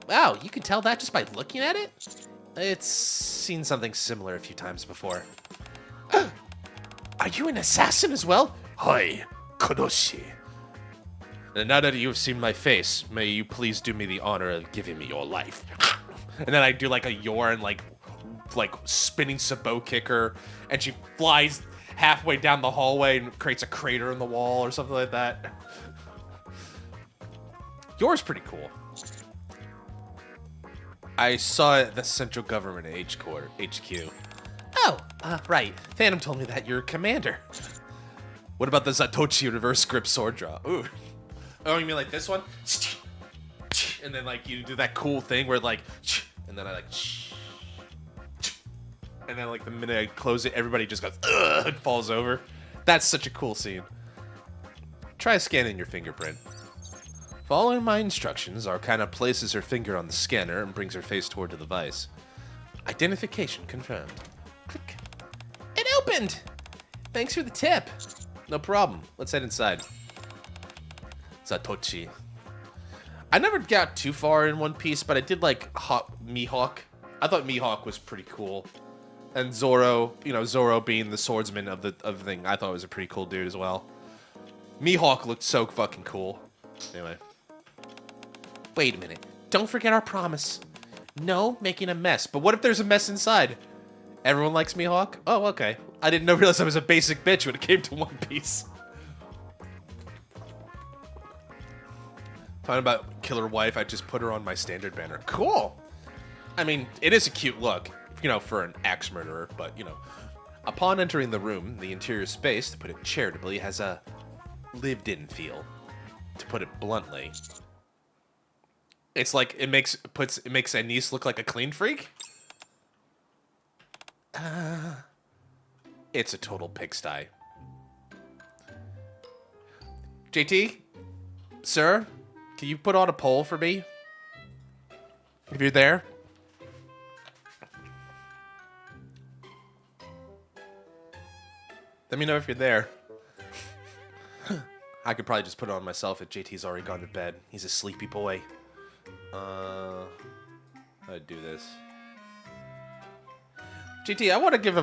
Wow, you can tell that just by looking at it? It's seen something similar a few times before. Are you an assassin as well? Hi, Kodoshi. And now that you have seen my face, may you please do me the honor of giving me your life. And then I do like a Yorn, like spinning sabot kicker, and she flies halfway down the hallway and creates a crater in the wall or something like that. Yours pretty cool. I saw it at the central government HQ. Oh, right. Phantom told me that you're a commander. What about the Zatoichi reverse grip sword draw? Ooh. Oh, you mean like this one? And then like you do that cool thing where like, and then I like, and then like the minute I close it, everybody just goes, ugh, and falls over. That's such a cool scene. Try scanning your fingerprint. Following my instructions, Arcana places her finger on the scanner and brings her face toward the device. Identification confirmed. Click. It opened! Thanks for the tip. No problem. Let's head inside. Zatoichi. I never got too far in One Piece, but I did like Mihawk. I thought Mihawk was pretty cool. And Zoro, you know, Zoro being the swordsman of the thing, I thought was a pretty cool dude as well. Mihawk looked so fucking cool. Anyway. Wait a minute. Don't forget our promise. No making a mess. But what if there's a mess inside? Everyone likes Mihawk? Oh, okay. I didn't realize I was a basic bitch when it came to One Piece. Talking about killer wife, I just put her on my standard banner. Cool. I mean, it is a cute look, you know, for an axe murderer, but, you know. Upon entering the room, the interior space, to put it charitably, has a lived-in feel. To put it bluntly. It's like, it makes Anise look like a clean freak? It's a total pigsty. JT? Sir? Can you put on a poll for me? If you're there? Let me know if you're there. I could probably just put it on myself if JT's already gone to bed. He's a sleepy boy. I'd do this. JT, I want to give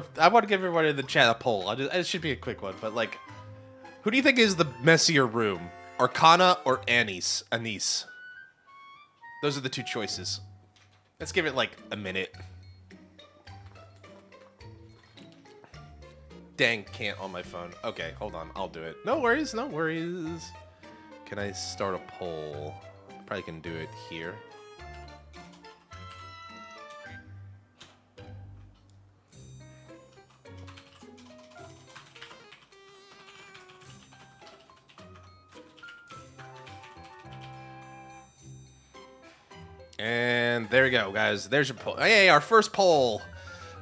everybody in the chat a poll. It should be a quick one, but like, who do you think is the messier room? Arcana or Anise? Those are the two choices. Let's give it like a minute. Dang, can't on my phone. Okay, hold on. I'll do it. No worries, no worries. Can I start a poll? Probably can do it here. And there we go, guys. There's your poll. Hey, our first poll.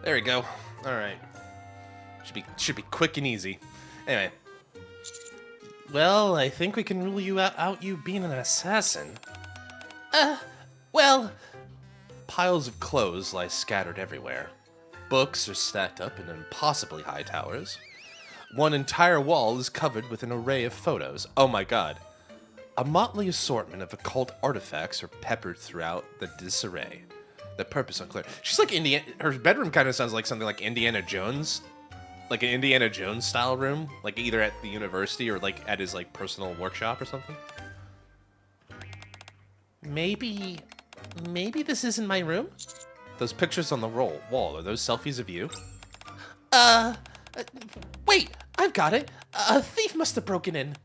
There we go. All right. Should be quick and easy. Anyway. Well, I think we can rule you out you being an assassin. Well, piles of clothes lie scattered everywhere. Books are stacked up in impossibly high towers. One entire wall is covered with an array of photos. Oh my god. A motley assortment of occult artifacts are peppered throughout the disarray. The purpose unclear. She's like Indiana. Her bedroom kind of sounds like something like Indiana Jones, like an Indiana Jones style room, like either at the university or like at his like personal workshop or something. Maybe this isn't my room. Those pictures on the wall, are those selfies of you? Wait, I've got it. A thief must have broken in.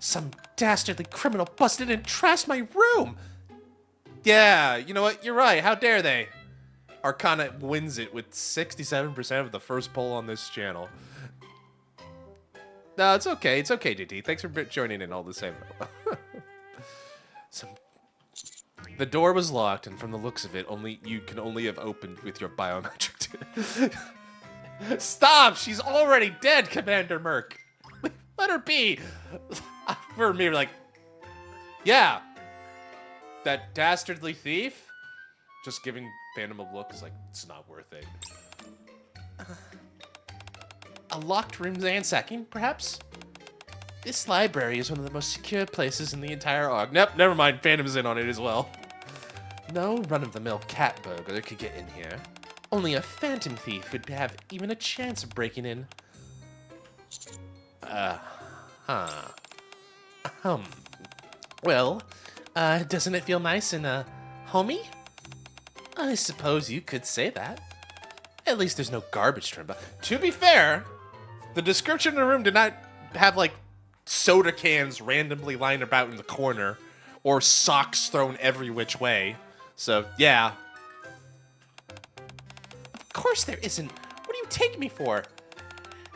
Some dastardly criminal busted in and trashed my room. Yeah, you know what? You're right. How dare they? Arcana wins it with 67% of the first poll on this channel. No, it's okay. It's okay, DT. Thanks for joining in all the same. The door was locked, and from the looks of it, you can only have opened with your biometric. Stop! She's already dead, Commander Merc. Let her be. For me, like, yeah, that dastardly thief. Just giving Phantom a look is like, it's not worth it. A locked room ransacking, perhaps? This library is one of the most secure places in the entire ARG. Nope, never mind. Phantom's in on it as well. No run-of-the-mill cat burglar could get in here. Only a phantom thief would have even a chance of breaking in. Well, doesn't it feel nice and, homey? I suppose you could say that. At least there's no garbage turned by. To be fair, the description of the room did not have, like, soda cans randomly lying about in the corner or socks thrown every which way. So, yeah. Of course there isn't. What do you take me for?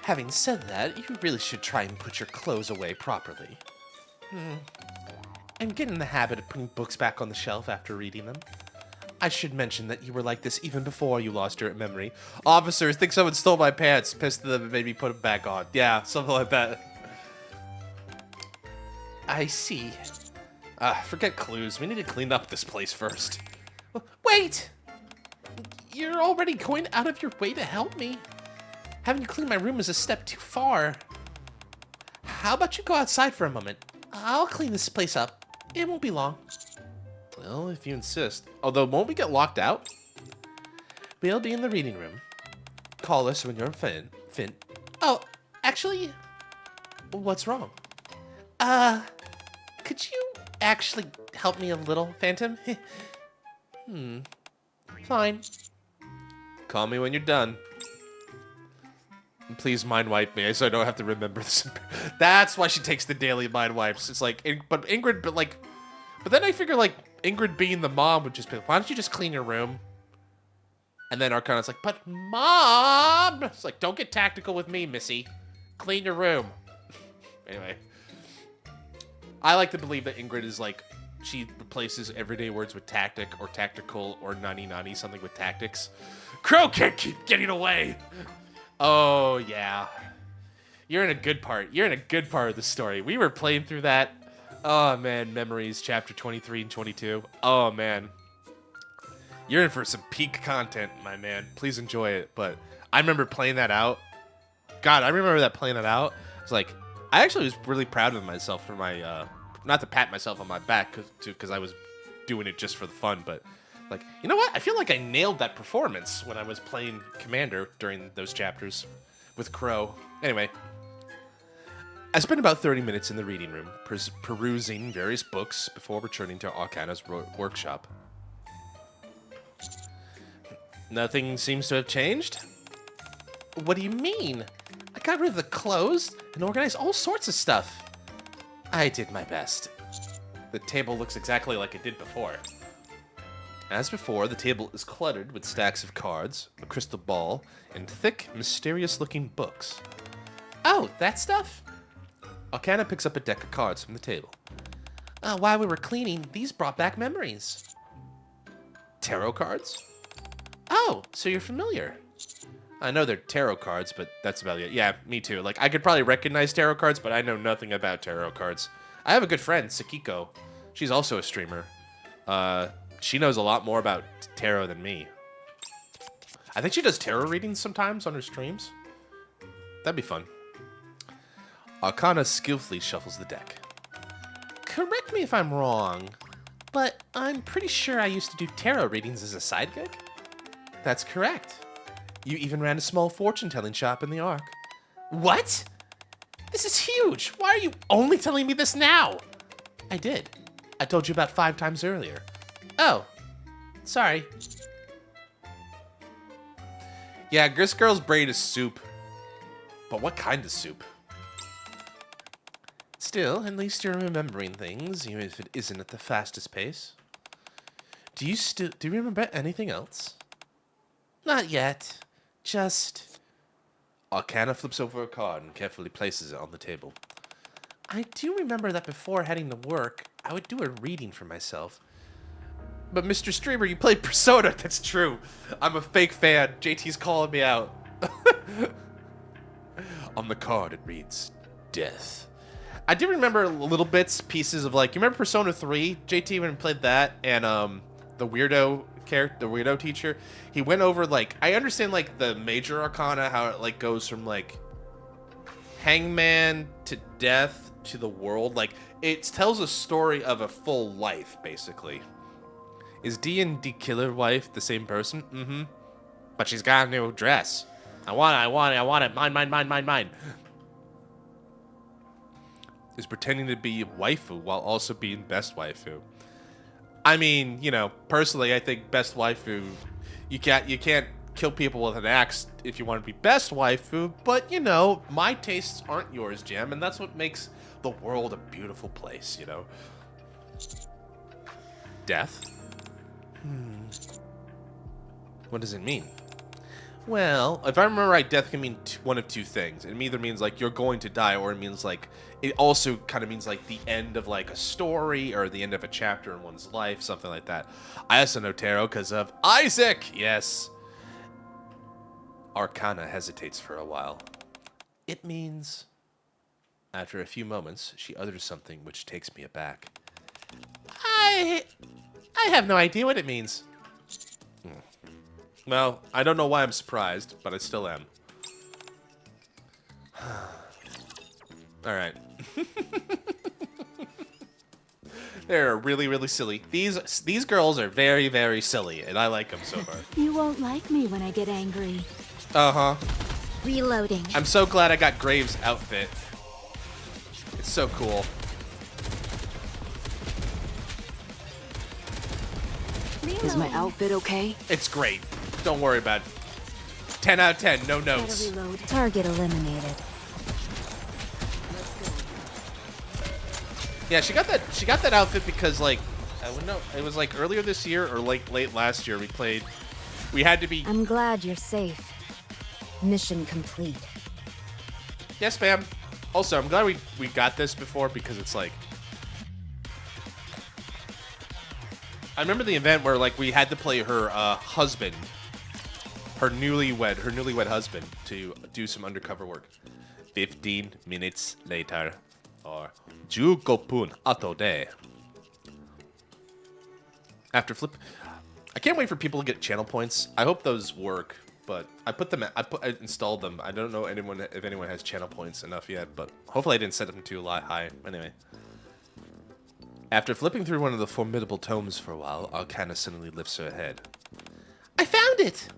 Having said that, you really should try and put your clothes away properly. And get in the habit of putting books back on the shelf after reading them. I should mention that you were like this even before you lost your memory. Officers think someone stole my pants, pissed at them and made me put them back on. Yeah, something like that. I see. Forget clues. We need to clean up this place first. Wait! You're already going out of your way to help me. Having you clean my room is a step too far. How about you go outside for a moment? I'll clean this place up. It won't be long. Well, if you insist. Although, won't we get locked out? We'll be in the reading room. Call us when you're fin. Oh, actually, what's wrong? Could you actually help me a little, Phantom? Fine. Call me when you're done. And please mind wipe me so I don't have to remember this. That's why she takes the daily mind wipes. It's like, but Ingrid, but then I figure, like, Ingrid being the mom would just be like, why don't you just clean your room? And then Arcana's like, but Mom! It's like, don't get tactical with me, Missy. Clean your room. Anyway. I like to believe that Ingrid is like, she replaces everyday words with tactic or tactical or nani something with tactics. Crow can't keep getting away! Oh, yeah. You're in a good part. You're in a good part of the story. We were playing through that. Oh, man. Memories, chapter 23 and 22. Oh, man. You're in for some peak content, my man. Please enjoy it. But I remember playing that out. God, I remember that playing that out. It's like, I actually was really proud of myself for my, not to pat myself on my back, because I was doing it just for the fun, but like, you know what? I feel like I nailed that performance when I was playing Commander during those chapters with Crow. Anyway, I spent about 30 minutes in the reading room, perusing various books before returning to Arcana's workshop. Nothing seems to have changed. What do you mean? I got rid of the clothes and organized all sorts of stuff. I did my best. The table looks exactly like it did before. As before, the table is cluttered with stacks of cards, a crystal ball, and thick, mysterious-looking books. Oh, that stuff? Arcana picks up a deck of cards from the table. While we were cleaning, these brought back memories. Tarot cards? Oh, so you're familiar. I know they're tarot cards, but that's about it. Yeah, me too. Like, I could probably recognize tarot cards, but I know nothing about tarot cards. I have a good friend, Sakiko. She's also a streamer. She knows a lot more about tarot than me. I think she does tarot readings sometimes on her streams. That'd be fun. Arcana skillfully shuffles the deck. Correct me if I'm wrong. But I'm pretty sure I used to do tarot readings as a side gig. That's correct. You even ran a small fortune-telling shop in the Ark. What? This is huge. Why are you only telling me this now? I did. I told you about 5 times earlier. Oh, sorry. Yeah, this girl's brain is soup. But what kind of soup? Still, at least you're remembering things, even if it isn't at the fastest pace. Do you remember anything else? Not yet. Just... Arcana flips over a card and carefully places it on the table. I do remember that before heading to work, I would do a reading for myself. But Mr. Streamer, you played Persona. That's true. I'm a fake fan. JT's calling me out. On the card, it reads, Death. I do remember little bits, pieces of like, you remember Persona 3? JT, when he played that, and the weirdo character, the weirdo teacher, he went over like, I understand like the major arcana, how it like goes from like hangman to death to the world. Like, it tells a story of a full life, basically. Is D&D Killer Wife the same person? Mm-hmm. But she's got a new dress. I want it. Mine. Is pretending to be waifu while also being best waifu. I mean, you know, personally, I think best waifu, you can't kill people with an axe if you want to be best waifu, but, you know, my tastes aren't yours, Jam, and that's what makes the world a beautiful place, you know? Death? What does it mean? Well, if I remember right, death can mean one of two things. It either means like you're going to die, or it means like, it also kind of means like the end of like a story or the end of a chapter in one's life, something like that. I also know tarot because of Isaac. Yes. Arcana hesitates for a while. It means... After a few moments, she utters something which takes me aback. I have no idea what it means. Well, I don't know why I'm surprised, but I still am. Alright. They're really, really silly. These girls are very, very silly, and I like them so far. You won't like me when I get angry. Uh-huh. Reloading. I'm so glad I got Graves' outfit. It's so cool. Is my outfit okay? It's great. Don't worry about it. 10 out of 10, no notes. Target eliminated. Yeah, she got that outfit because like I wouldn't know, it was like earlier this year or like late last year we had to be. I'm glad you're safe. Mission complete. Yes, ma'am. Also, I'm glad we got this before because it's like I remember the event where like we had to play her husband, her newlywed husband, to do some undercover work. 15 minutes later, or 15 分後で. After flip, I can't wait for people to get channel points. I hope those work, but I installed them. I don't know if anyone has channel points enough yet, but hopefully I didn't set them too high. Anyway. After flipping through one of the formidable tomes for a while, Arcana suddenly lifts her head. I found it!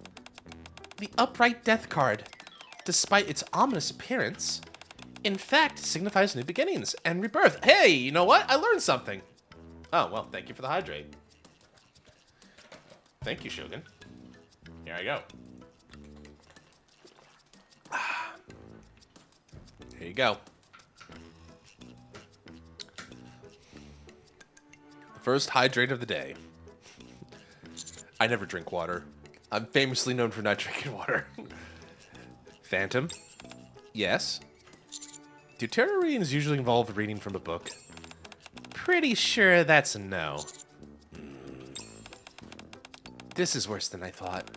The upright death card. Despite its ominous appearance, in fact, signifies new beginnings and rebirth. Hey, you know what? I learned something. Oh, well, thank you for the hydrate. Thank you, Shogun. Here I go. Here you go. First hydrate of the day. I never drink water. I'm famously known for not drinking water. Phantom? Yes. Do tarot readings usually involve reading from a book? Pretty sure that's a no. This is worse than I thought.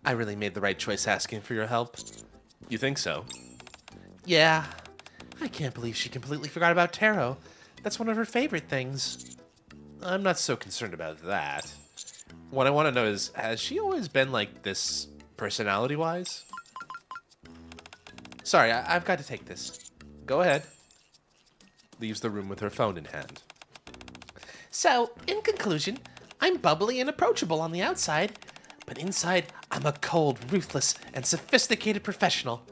I really made the right choice asking for your help. You think so? Yeah. I can't believe she completely forgot about tarot. That's one of her favorite things. I'm not so concerned about that. What I want to know is, has she always been like this personality-wise? Sorry, I've got to take this. Go ahead. Leaves the room with her phone in hand. So, in conclusion, I'm bubbly and approachable on the outside, but inside, I'm a cold, ruthless, and sophisticated professional.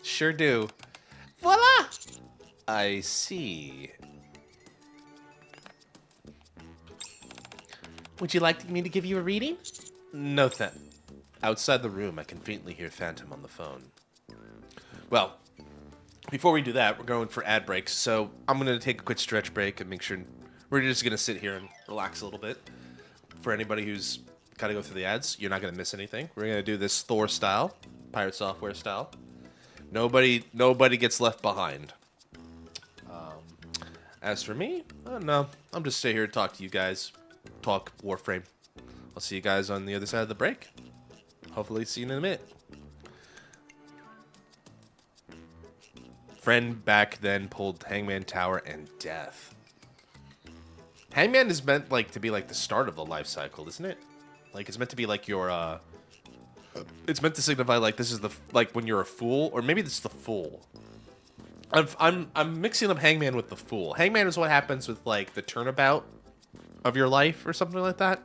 Sure do. Voila! I see. Would you like me to give you a reading? No, outside the room, I can faintly hear Phantom on the phone. Well, before we do that, we're going for ad breaks, so I'm going to take a quick stretch break and make sure we're just going to sit here and relax a little bit. For anybody who's got to go through the ads, you're not going to miss anything. We're going to do this Thor style, Pirate Software style. Nobody gets left behind. As for me, no, I'm just stay here to talk to you guys, talk Warframe. I'll see you guys on the other side of the break. Hopefully see you in a minute. Friend back then pulled Hangman Tower and death. Hangman is meant like to be like the start of the life cycle, isn't it? Like it's meant to be like your it's meant to signify like this is the like when you're a fool, or maybe this is the fool. I'm mixing up Hangman with the Fool. Hangman is what happens with like the turnabout of your life or something like that.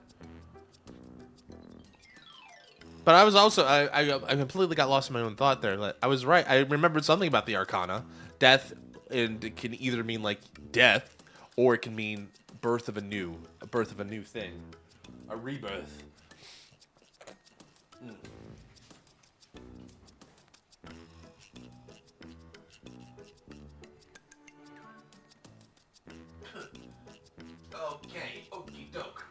But I was also I completely got lost in my own thought there. Like, I was right. I remembered something about the Arcana. Death, and it can either mean like death, or it can mean birth of a new thing, a rebirth. Okay, okie doke.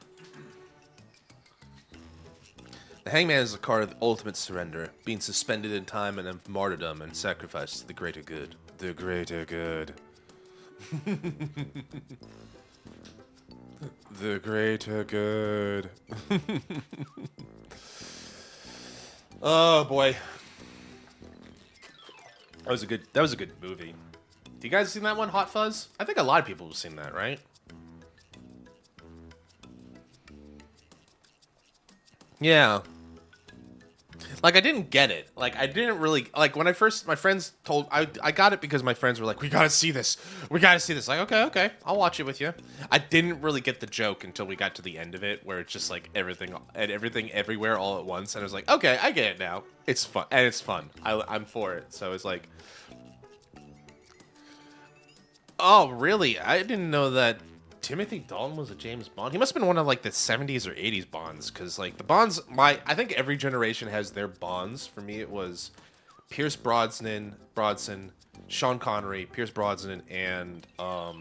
The Hangman is the card of the ultimate surrender, being suspended in time and of martyrdom and sacrifice to the greater good. The greater good. The greater good. Oh boy. That was a good movie. Do you guys seen that one, Hot Fuzz? I think a lot of people have seen that, right? Yeah. Like, I didn't get it. Like, I didn't really... Like, when my friends told... I got it because my friends were like, we gotta see this. We gotta see this. Like, okay. I'll watch it with you. I didn't really get the joke until we got to the end of it, where it's just, like, everything everywhere all at once. And I was like, okay, I get it now. It's fun. And it's fun. I'm for it. So it's like... Oh, really? I didn't know that Timothy Dalton was a James Bond. He must have been one of like the 70s or 80s Bonds, because like the Bonds, I think every generation has their Bonds. For me, it was Pierce Brosnan, Sean Connery, Pierce Brosnan, and God,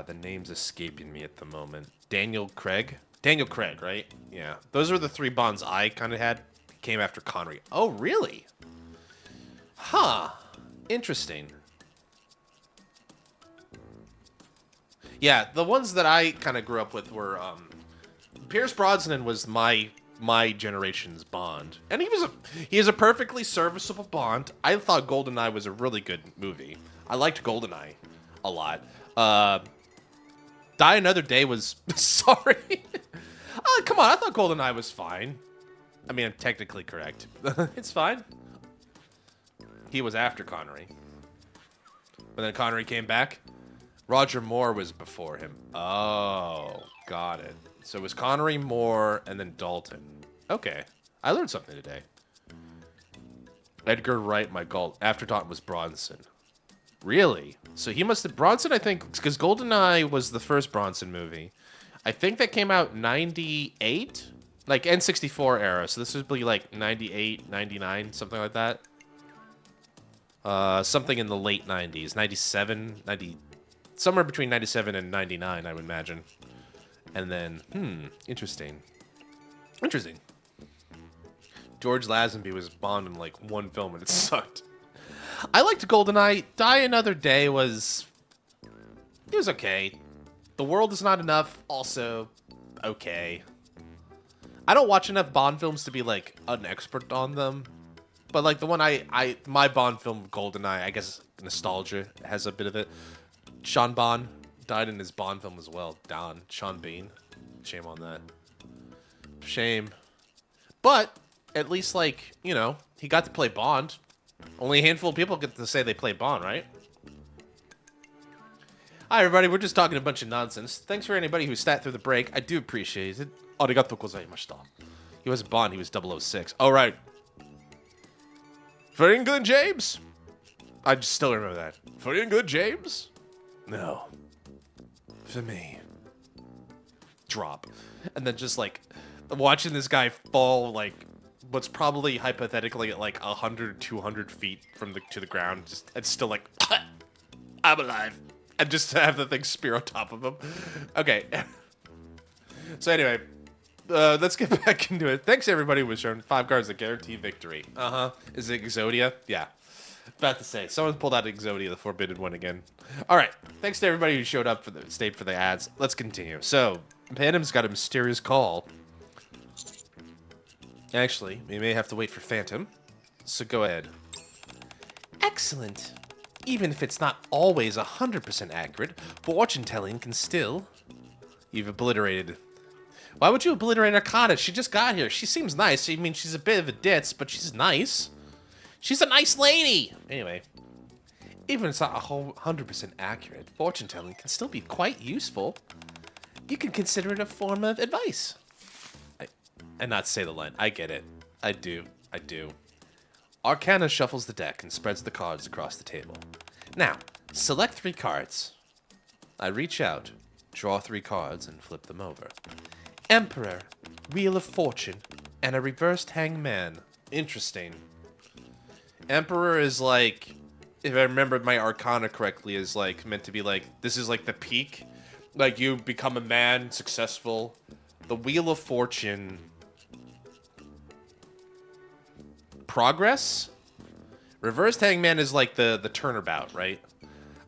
the name's escaping me at the moment. Daniel Craig, right? Yeah, those are the three Bonds I kind of had. Came after Connery. Oh, really? Huh. Interesting. Yeah, the ones that I kind of grew up with were Pierce Brosnan was my generation's Bond, and he is a perfectly serviceable Bond. I thought GoldenEye was a really good movie. I liked GoldenEye a lot. Die Another Day was sorry. Oh, come on, I thought GoldenEye was fine. I mean, I'm technically correct. It's fine. He was after Connery, but then Connery came back. Roger Moore was before him. Oh, got it. So it was Connery, Moore, and then Dalton. Okay. I learned something today. Edgar Wright, my afterthought was Bronson. Really? So he must have... Bronson, I think... Because GoldenEye was the first Bronson movie. I think that came out 98? Like, N64 era. So this would be like 98, 99, something like that. Something in the late 90s. 97, 90... Somewhere between 97 and 99, I would imagine. And then, interesting. Interesting. George Lazenby was Bond in like one film and it sucked. I liked GoldenEye. Die Another Day was... It was okay. The World Is Not Enough, also okay. I don't watch enough Bond films to be like an expert on them. But like the one my Bond film, GoldenEye, I guess nostalgia has a bit of it. Sean Bond died in his Bond film as well. Sean Bean. Shame on that. Shame. But at least, like, you know, he got to play Bond. Only a handful of people get to say they play Bond, right? Hi, everybody. We're just talking a bunch of nonsense. Thanks for anybody who sat through the break. I do appreciate it. Arigatou gozaimashita. He wasn't Bond. He was 006. All right. For England, James? I just still remember that. For England, James? No. For me. Drop. And then just, like, watching this guy fall, like, what's probably hypothetically at, like, 100, 200 feet from to the ground. Just, it's still like, I'm alive. And just to have the thing spear on top of him. Okay. So anyway, let's get back into it. Thanks everybody who was shown 5 cards that guarantee victory. Is it Exodia? Yeah. About to say, someone pulled out Exodia, the forbidden one again. All right. Thanks to everybody who showed up stayed for the ads. Let's continue. So, Phantom's got a mysterious call. Actually, we may have to wait for Phantom. So go ahead. Excellent. Even if it's not always 100% accurate, fortune telling can still... You've obliterated. Why would you obliterate Arcana? She just got here. She seems nice. I mean, she's a bit of a ditz, but she's nice. She's a nice lady. Anyway, even if it's not 100% accurate, fortune telling can still be quite useful. You can consider it a form of advice. And not say the line. I get it. I do. Arcana shuffles the deck and spreads the cards across the table. Now, select 3 cards. I reach out, draw 3 cards, and flip them over. Emperor, Wheel of Fortune, and a reversed Hangman. Interesting. Emperor is like, if I remember my Arcana correctly, is like meant to be like, this is like the peak. Like you become a man, successful. The Wheel of Fortune... Progress? Reversed Hangman is like the turnabout, right?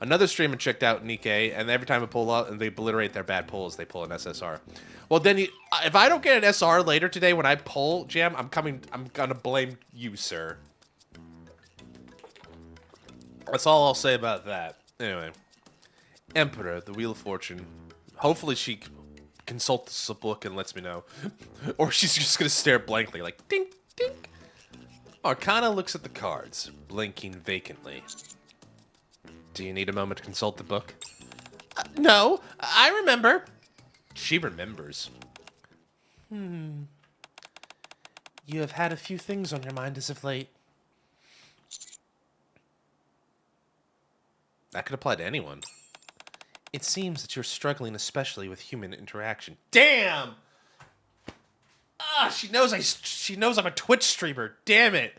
Another streamer checked out NIKKE, and every time I pull out and they obliterate their bad pulls, they pull an SSR. Well, then if I don't get an SR later today when I pull, Jam, I'm gonna blame you, sir. That's all I'll say about that. Anyway. Emperor, the Wheel of Fortune. Hopefully she consults the book and lets me know. Or she's just gonna stare blankly like, dink, dink. Arcana looks at the cards, blinking vacantly. Do you need a moment to consult the book? No, I remember. She remembers. You have had a few things on your mind as of late. That could apply to anyone. It seems that you're struggling especially with human interaction. Damn! She knows I'm a Twitch streamer. Damn it.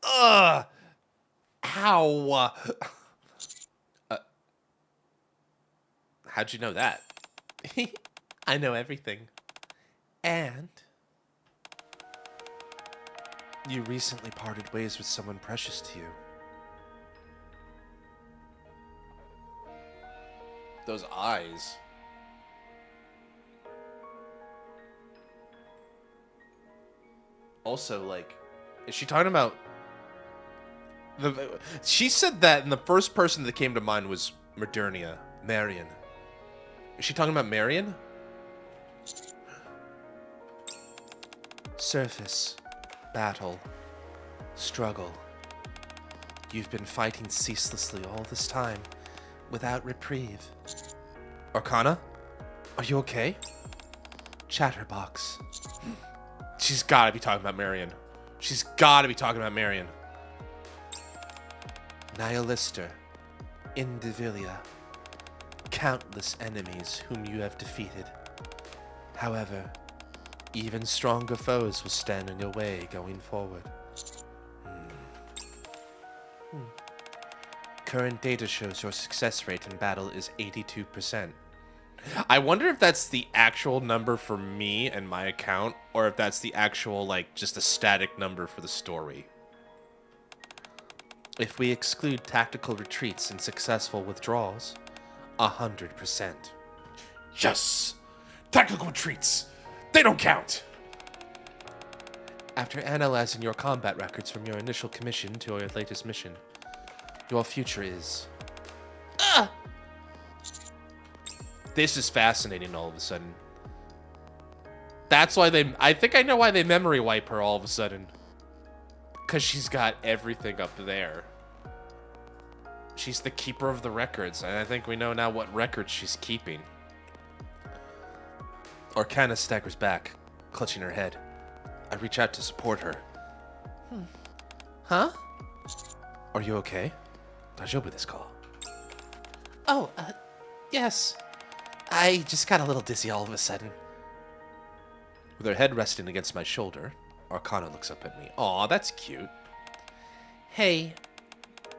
Ow. How'd you know that? I know everything. And you recently parted ways with someone precious to you. Those eyes. Also, like, is she talking about she said that, and the first person that came to mind was Modernia, Marion. Is she talking about Marion? Surface, battle, struggle. You've been fighting ceaselessly all this time, without reprieve. Arcana? Are you okay? Chatterbox. She's gotta be talking about Marion. She's gotta be talking about Marion. Nihilister. Indivilia. Countless enemies whom you have defeated. However, even stronger foes will stand in your way going forward. Current data shows your success rate in battle is 82%. I wonder if that's the actual number for me and my account, or if that's the actual, like, just a static number for the story. If we exclude tactical retreats and successful withdrawals, 100%. Yes! Tactical retreats! They don't count! After analyzing your combat records from your initial commission to your latest mission, your future is... This is fascinating all of a sudden. That's why I think I know why they memory wipe her all of a sudden. Because she's got everything up there. She's the keeper of the records, and I think we know now what records she's keeping. Arcana staggers back, clutching her head. I reach out to support her. Huh? Are you okay? Daijoubu desu ka? Oh, yes. I just got a little dizzy all of a sudden. With her head resting against my shoulder, Arcana looks up at me. Aw, that's cute. Hey,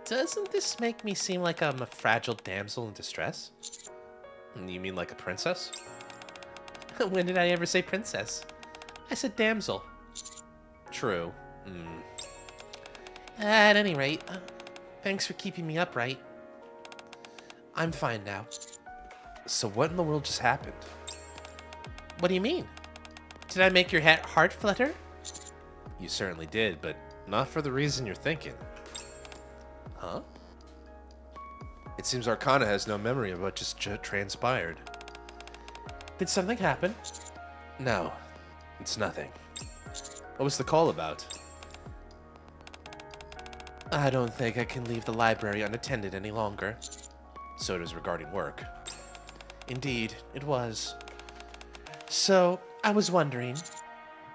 doesn't this make me seem like I'm a fragile damsel in distress? You mean like a princess? When did I ever say princess? I said damsel. True. At any rate, thanks for keeping me upright. I'm fine now. So what in the world just happened? What do you mean? Did I make your heart flutter? You certainly did, but not for the reason you're thinking. Huh? It seems Arcana has no memory of what just transpired. Did something happen? No, it's nothing. What was the call about? I don't think I can leave the library unattended any longer. So it is regarding work. Indeed, it was. So, I was wondering...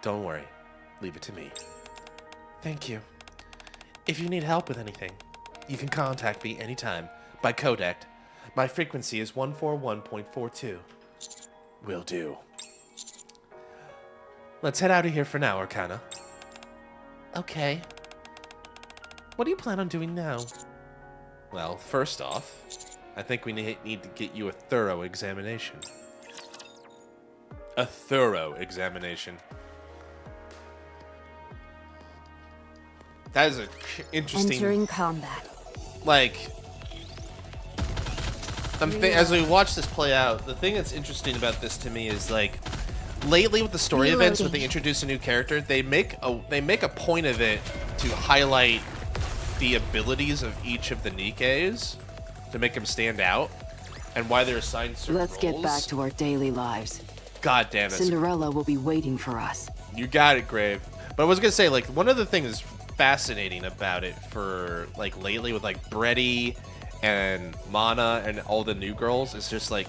Don't worry. Leave it to me. Thank you. If you need help with anything, you can contact me anytime by codec. My frequency is 141.42. Will do. Let's head out of here for now, Arcana. Okay. What do you plan on doing now? Well, first off, I think we need to get you a thorough examination. A thorough examination. That is an interesting... Entering combat. Like... as we watch this play out, the thing that's interesting about this to me is, like... Lately with the story events, when they introduce a new character, they make a point of it to highlight the abilities of each of the NIKKEs to make them stand out and why they're assigned certain Let's get roles. back to our daily lives. God damn it. Cinderella will be waiting for us. You got it, Grave. But I was gonna say, like, one of the things fascinating about it for, like, lately with, like, Breddy and Mana and all the new girls is just, like,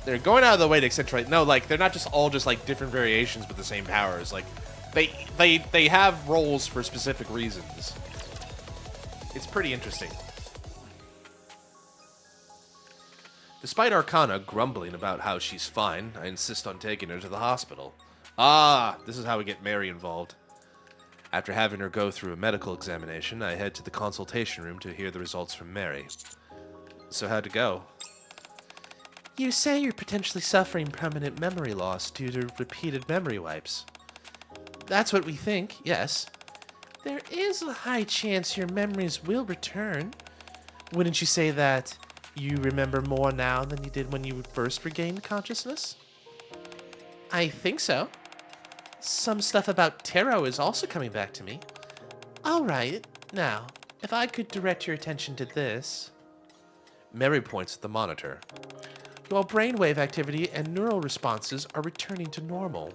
they're going out of the way to accentuate. No, like, they're not just all just, like, different variations with the same powers. Like, they have roles for specific reasons. It's pretty interesting. Despite Arcana grumbling about how she's fine, I insist on taking her to the hospital. Ah, this is how we get Mary involved. After having her go through a medical examination, I head to the consultation room to hear the results from Mary. So how'd it go? You say you're potentially suffering permanent memory loss due to repeated memory wipes. That's what we think, yes. There is a high chance your memories will return. Wouldn't you say that you remember more now than you did when you first regained consciousness? I think so. Some stuff about tarot is also coming back to me. All right, now, if I could direct your attention to this. Mary points at the monitor. Your brainwave activity and neural responses are returning to normal.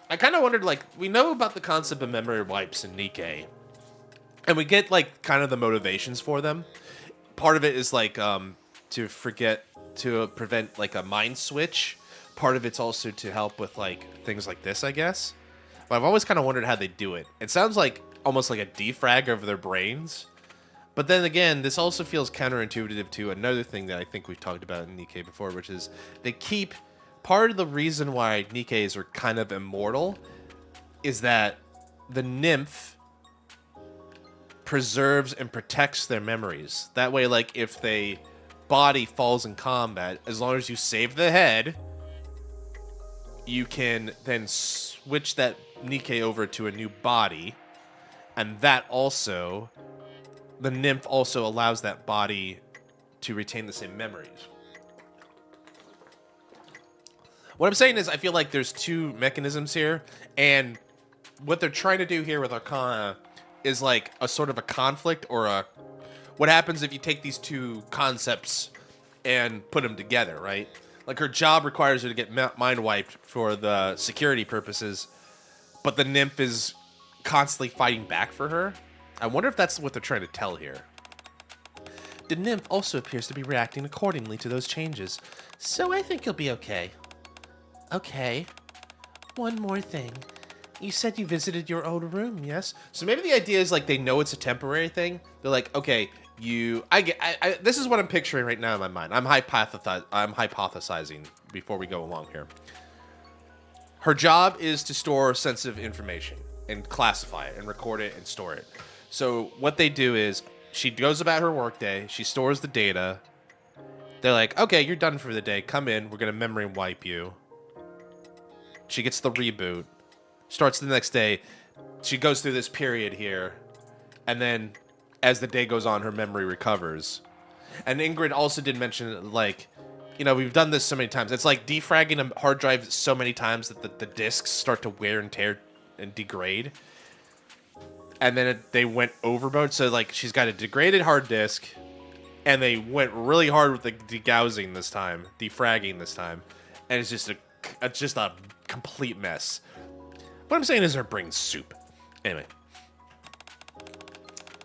I kind of wondered, like, we know about the concept of memory wipes in NIKKE, and we get, like, kind of the motivations for them. Part of it is, like, to prevent, like, a mind switch. Part of it's also to help with, like, things like this, I guess. But I've always kind of wondered how they do it. It sounds like almost like a defrag of their brains. But then again, this also feels counterintuitive to another thing that I think we've talked about in NIKKE before, which is they keep... Part of the reason why NIKKEs are kind of immortal is that the nymph preserves and protects their memories. That way, like, if the body falls in combat, as long as you save the head, you can then switch that NIKKE over to a new body, and that also... The nymph also allows that body to retain the same memories. What I'm saying is I feel like there's two mechanisms here, and what they're trying to do here with Arcana is like a sort of a conflict or a... What happens if you take these two concepts and put them together, right? Like her job requires her to get mind wiped for the security purposes, but the nymph is constantly fighting back for her. I wonder if that's what they're trying to tell here. The nymph also appears to be reacting accordingly to those changes, so I think you'll be okay. Okay. One more thing. You said you visited your old room, yes? So maybe the idea is like they know it's a temporary thing. They're like, okay, this is what I'm picturing right now in my mind. I'm hypothesizing before we go along here. Her job is to store sensitive information and classify it and record it and store it. So what they do is she goes about her workday. She stores the data. They're like, okay, you're done for the day. Come in. We're going to memory wipe you. She gets the reboot. Starts the next day. She goes through this period here. And then as the day goes on, her memory recovers. And Ingrid also did mention, like, you know, we've done this so many times. It's like defragging a hard drive so many times that the disks start to wear and tear and degrade. And then they went overboard. So, like, she's got a degraded hard disk. And they went really hard with the degaussing this time. Defragging this time. And it's just a complete mess. What I'm saying is her brain's soup. Anyway.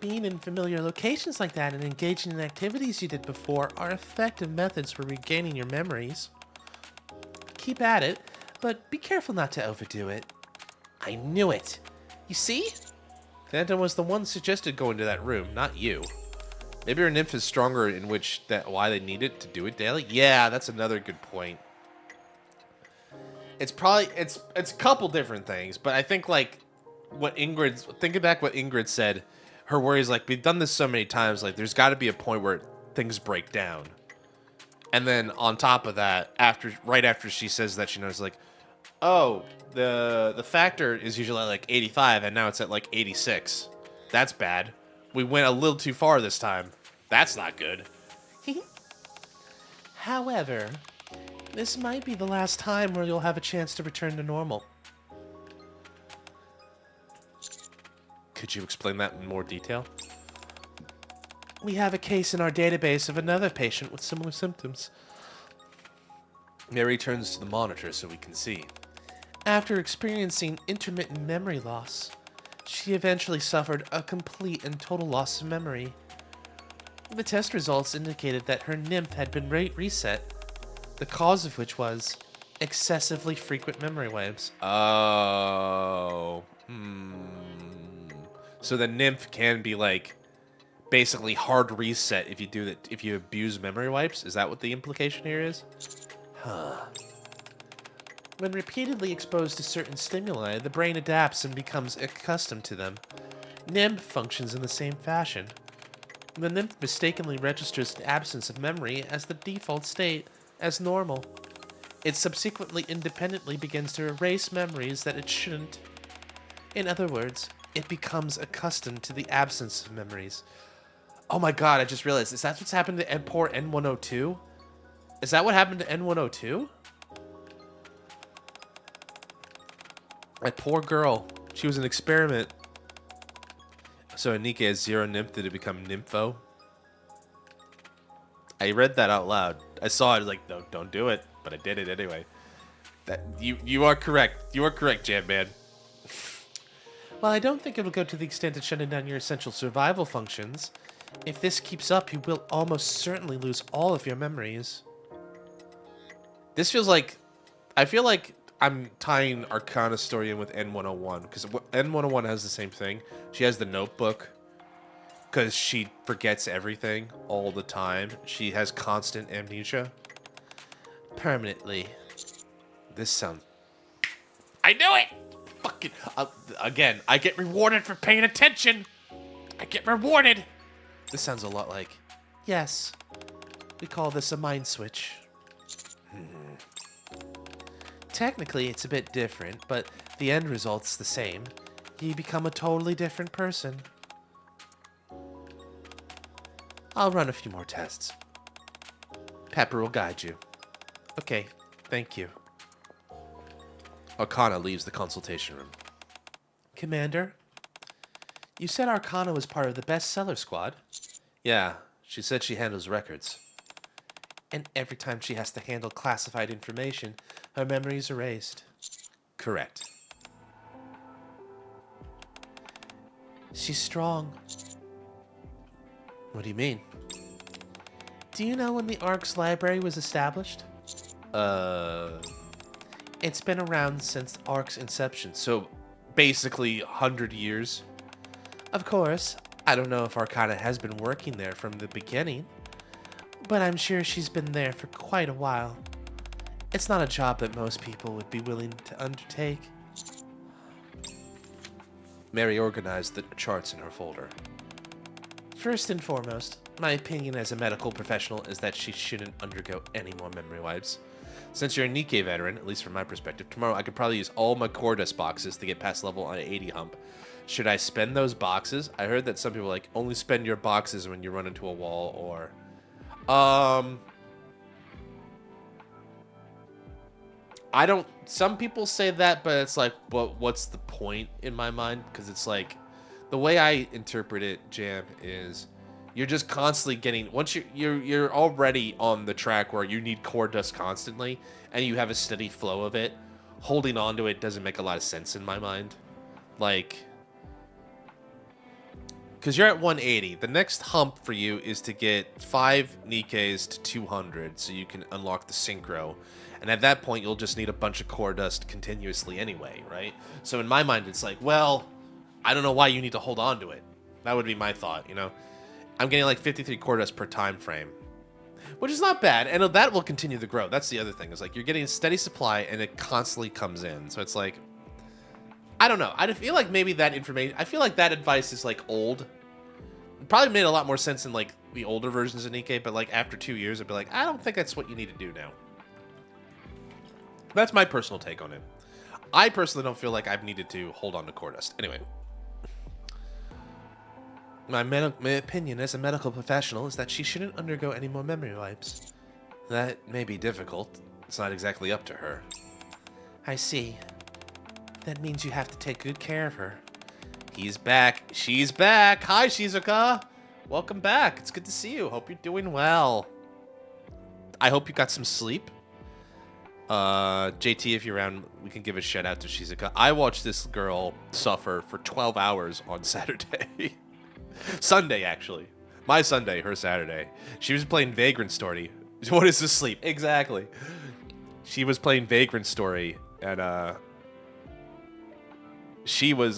Being in familiar locations like that and engaging in activities you did before are effective methods for regaining your memories. Keep at it, but be careful not to overdo it. I knew it. You see? Phantom was the one who suggested going to that room, not you. Maybe her nymph is stronger in why they need it to do it daily? Yeah, that's another good point. It's a couple different things, but I think like thinking back what Ingrid said, her worry is like, we've done this so many times, like there's got to be a point where things break down. And then on top of that, right after she says that, she knows like, oh, the factor is usually at like 85 and now it's at like 86. That's bad. We went a little too far this time. That's not good. However, this might be the last time where you'll have a chance to return to normal. Could you explain that in more detail? We have a case in our database of another patient with similar symptoms. Mary turns to the monitor so we can see. After experiencing intermittent memory loss, she eventually suffered a complete and total loss of memory. The test results indicated that her nymph had been reset, the cause of which was excessively frequent memory wipes. Oh. So the nymph can be like basically hard reset if you abuse memory wipes. Is that what the implication here is? Huh. When repeatedly exposed to certain stimuli, the brain adapts and becomes accustomed to them. Nymph functions in the same fashion. The nymph mistakenly registers the absence of memory as the default state, as normal. It subsequently independently begins to erase memories that it shouldn't. In other words, it becomes accustomed to the absence of memories. Oh my god, I just realized, is that what's happened to poor N102? Is that what happened to N102? That poor girl. She was an experiment. So NIKKE has 0 nymph. Did it become nympho? I read that out loud. I saw it like, no, don't do it. But I did it anyway. You are correct. You are correct, Jam Man. While I don't think it'll go to the extent of shutting down your essential survival functions, if this keeps up, you will almost certainly lose all of your memories. This feels like... I feel like I'm tying Arcana's story in with N101, because N101 has the same thing. She has the notebook, because she forgets everything all the time. She has constant amnesia. Permanently. This sounds... I knew it! Fucking... again, I get rewarded for paying attention! I get rewarded! This sounds a lot like... Yes. We call this a mind switch. Technically, it's a bit different, but the end result's the same. You become a totally different person. I'll run a few more tests. Pepper will guide you. Okay, thank you. Arcana leaves the consultation room. Commander, you said Arcana was part of the bestseller squad? Yeah, she said she handles records. And every time she has to handle classified information, her memory's erased. Correct. She's strong. What do you mean? Do you know when the Ark's library was established? It's been around since Ark's inception, so basically 100 years. Of course, I don't know if Arcana has been working there from the beginning, but I'm sure she's been there for quite a while. It's not a job that most people would be willing to undertake. Mary organized the charts in her folder. First and foremost, my opinion as a medical professional is that she shouldn't undergo any more memory wipes. Since you're a NIKKE veteran, at least from my perspective, tomorrow I could probably use all my core dust boxes to get past level on 80 hump. Should I spend those boxes? I heard that some people like only spend your boxes when you run into a wall or... I don't... Some people say that, but it's like, what's the point in my mind? Because it's like... The way I interpret it, Jam, is... You're just constantly getting... Once you're already on the track where you need core dust constantly, and you have a steady flow of it, holding on to it doesn't make a lot of sense in my mind. Like... Because you're at 180. The next hump for you is to get 5 NIKKEs to 200, so you can unlock the Synchro. And at that point, you'll just need a bunch of core dust continuously anyway, right? So in my mind, it's like, well, I don't know why you need to hold on to it. That would be my thought, you know? I'm getting like 53 core dust per time frame, which is not bad, and that will continue to grow. That's the other thing, is like you're getting a steady supply, and it constantly comes in. So it's like, I don't know. I feel like maybe that information, I feel like that advice is like old. It probably made a lot more sense in like the older versions of NIKKE, but like after 2 years, I'd be like, I don't think that's what you need to do now. That's my personal take on it. I personally don't feel like I've needed to hold on to core dust. Anyway. My opinion as a medical professional is that she shouldn't undergo any more memory wipes. That may be difficult. It's not exactly up to her. I see. That means you have to take good care of her. He's back. She's back. Hi, Shizuka. Welcome back. It's good to see you. Hope you're doing well. I hope you got some sleep. JT, if you're around, we can give a shout out to Shizuka. I watched this girl suffer for 12 hours on Saturday. Sunday, actually. My Sunday, her Saturday. She was playing Vagrant Story. What is this sleep? Exactly. She was playing Vagrant Story, and she was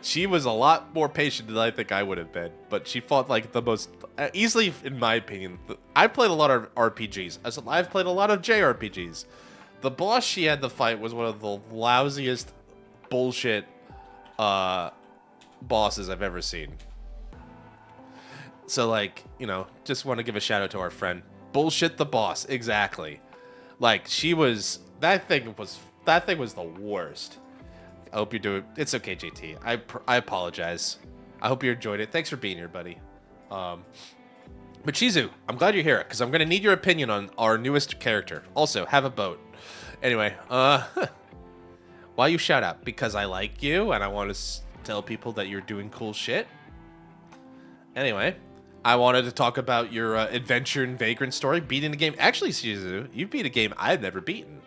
she was a lot more patient than I think I would have been. But she fought like the most easily, in my opinion. I've played a lot of RPGs. I've played a lot of JRPGs. The boss she had to fight was one of the lousiest bullshit bosses I've ever seen. So like, you know, just want to give a shout out to our friend. Bullshit the boss, exactly. Like she was, that thing was the worst. I hope you're doing, it's okay, JT. I apologize. I hope you enjoyed it. Thanks for being here, buddy. But Shizu, I'm glad you're here because I'm gonna need your opinion on our newest character. Also, have a boat. Anyway, why you shout out? Because I like you and I want to tell people that you're doing cool shit. Anyway, I wanted to talk about your adventure in Vagrant Story, beating the game. Actually, Shizu, you beat a game I've never beaten.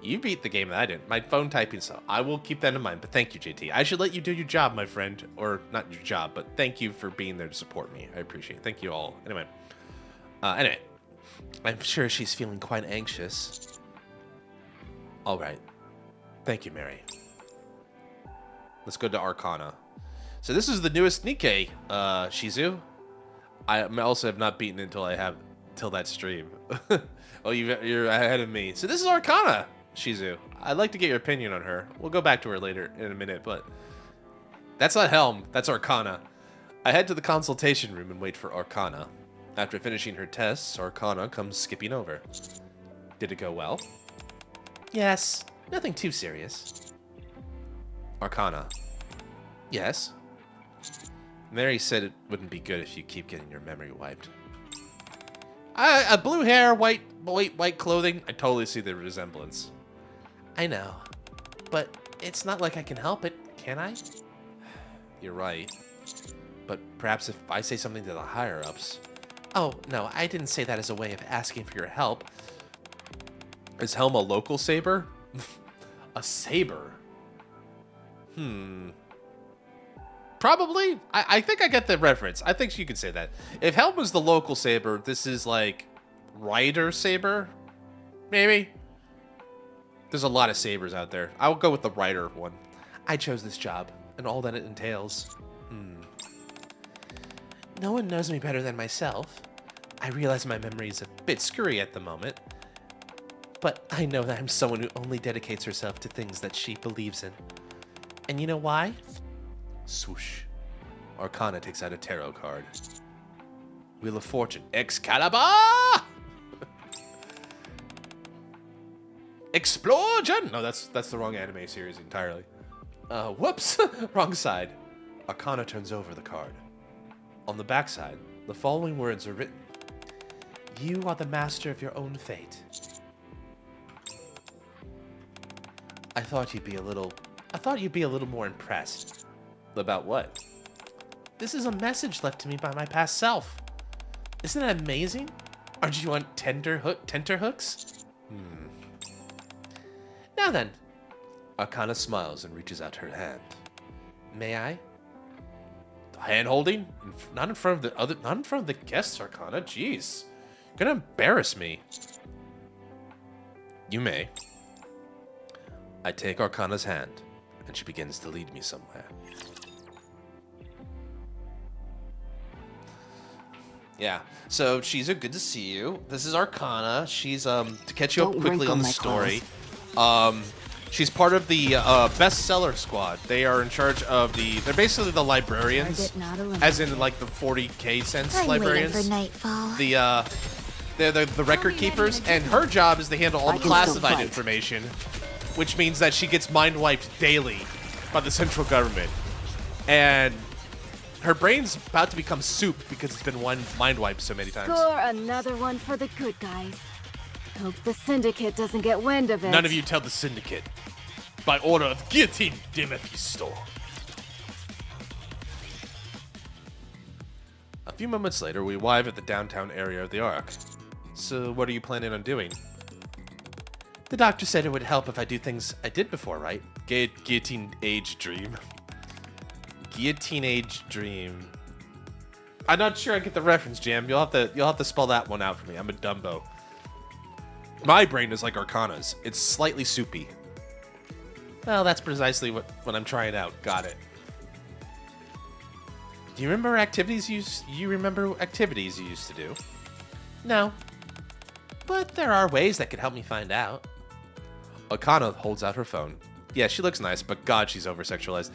You beat the game that I didn't. My phone typing, so I will keep that in mind. But thank you, JT. I should let you do your job, my friend. Or not your job, but thank you for being there to support me. I appreciate it. Thank you all. Anyway, I'm sure she's feeling quite anxious. All right. Thank you, Mary. Let's go to Arcana. So this is the newest NIKKE, Shizu. I also have not beaten until that stream. Oh, you're ahead of me. So this is Arcana, Shizu. I'd like to get your opinion on her. We'll go back to her later in a minute, but that's not Helm. That's Arcana. I head to the consultation room and wait for Arcana. After finishing her tests, Arcana comes skipping over. Did it go well? Yes. Nothing too serious. Arcana. Yes. Mary said it wouldn't be good if you keep getting your memory wiped. Blue hair, white clothing. I totally see the resemblance. I know, but it's not like I can help it, can I? You're right. But perhaps if I say something to the higher-ups... Oh, no, I didn't say that as a way of asking for your help. Is Helm a local saber? A saber? Probably. I think I get the reference. I think you could say that. If Helm was the local saber, this is like Rider saber, maybe. There's a lot of sabers out there. I will go with the Rider one. I chose this job and all that it entails. No one knows me better than myself. I realize my memory is a bit screwy at the moment, but I know that I'm someone who only dedicates herself to things that she believes in. And you know why? Swoosh. Arcana takes out a tarot card. Wheel of Fortune. Excalibur! Explosion! No, that's the wrong anime series entirely. Whoops! Wrong side. Arcana turns over the card. On the backside, the following words are written. You are the master of your own fate. I thought you'd be a little more impressed. About what? This is a message left to me by my past self. Isn't that amazing? Aren't you on tenterhooks? Now then. Arcana smiles and reaches out her hand. May I? Hand holding? Not in front of the guests, Arcana. Jeez. You're gonna embarrass me. You may. I take Arcana's hand, and she begins to lead me somewhere. Yeah. So, Shizu, good to see you. This is Arcana. She's to catch you up quickly on the story. She's part of the bestseller squad. They are in charge of they're basically the librarians, as in like the 40K cents librarians. For nightfall. They're the record keepers, and her job is to handle all the classified information, which means that she gets mind wiped daily by the central government. And her brain's about to become soup because it's been mind wiped so many times. Score another one for the good guys. Hope the Syndicate doesn't get wind of it. None of you tell the Syndicate. By order of Guillotine de Mephisto. A few moments later, we arrive at the downtown area of the Ark. So, what are you planning on doing? The doctor said it would help if I do things I did before, right? Guillotine age dream. Guillotine age dream. I'm not sure I get the reference, Jam. You'll have to spell that one out for me. I'm a Dumbo. My brain is like Arcana's. It's slightly soupy. Well, that's precisely what I'm trying out. Got it. Do you remember activities you used to do? No. But there are ways that could help me find out. Arcana holds out her phone. Yeah, she looks nice, but God, she's over-sexualized.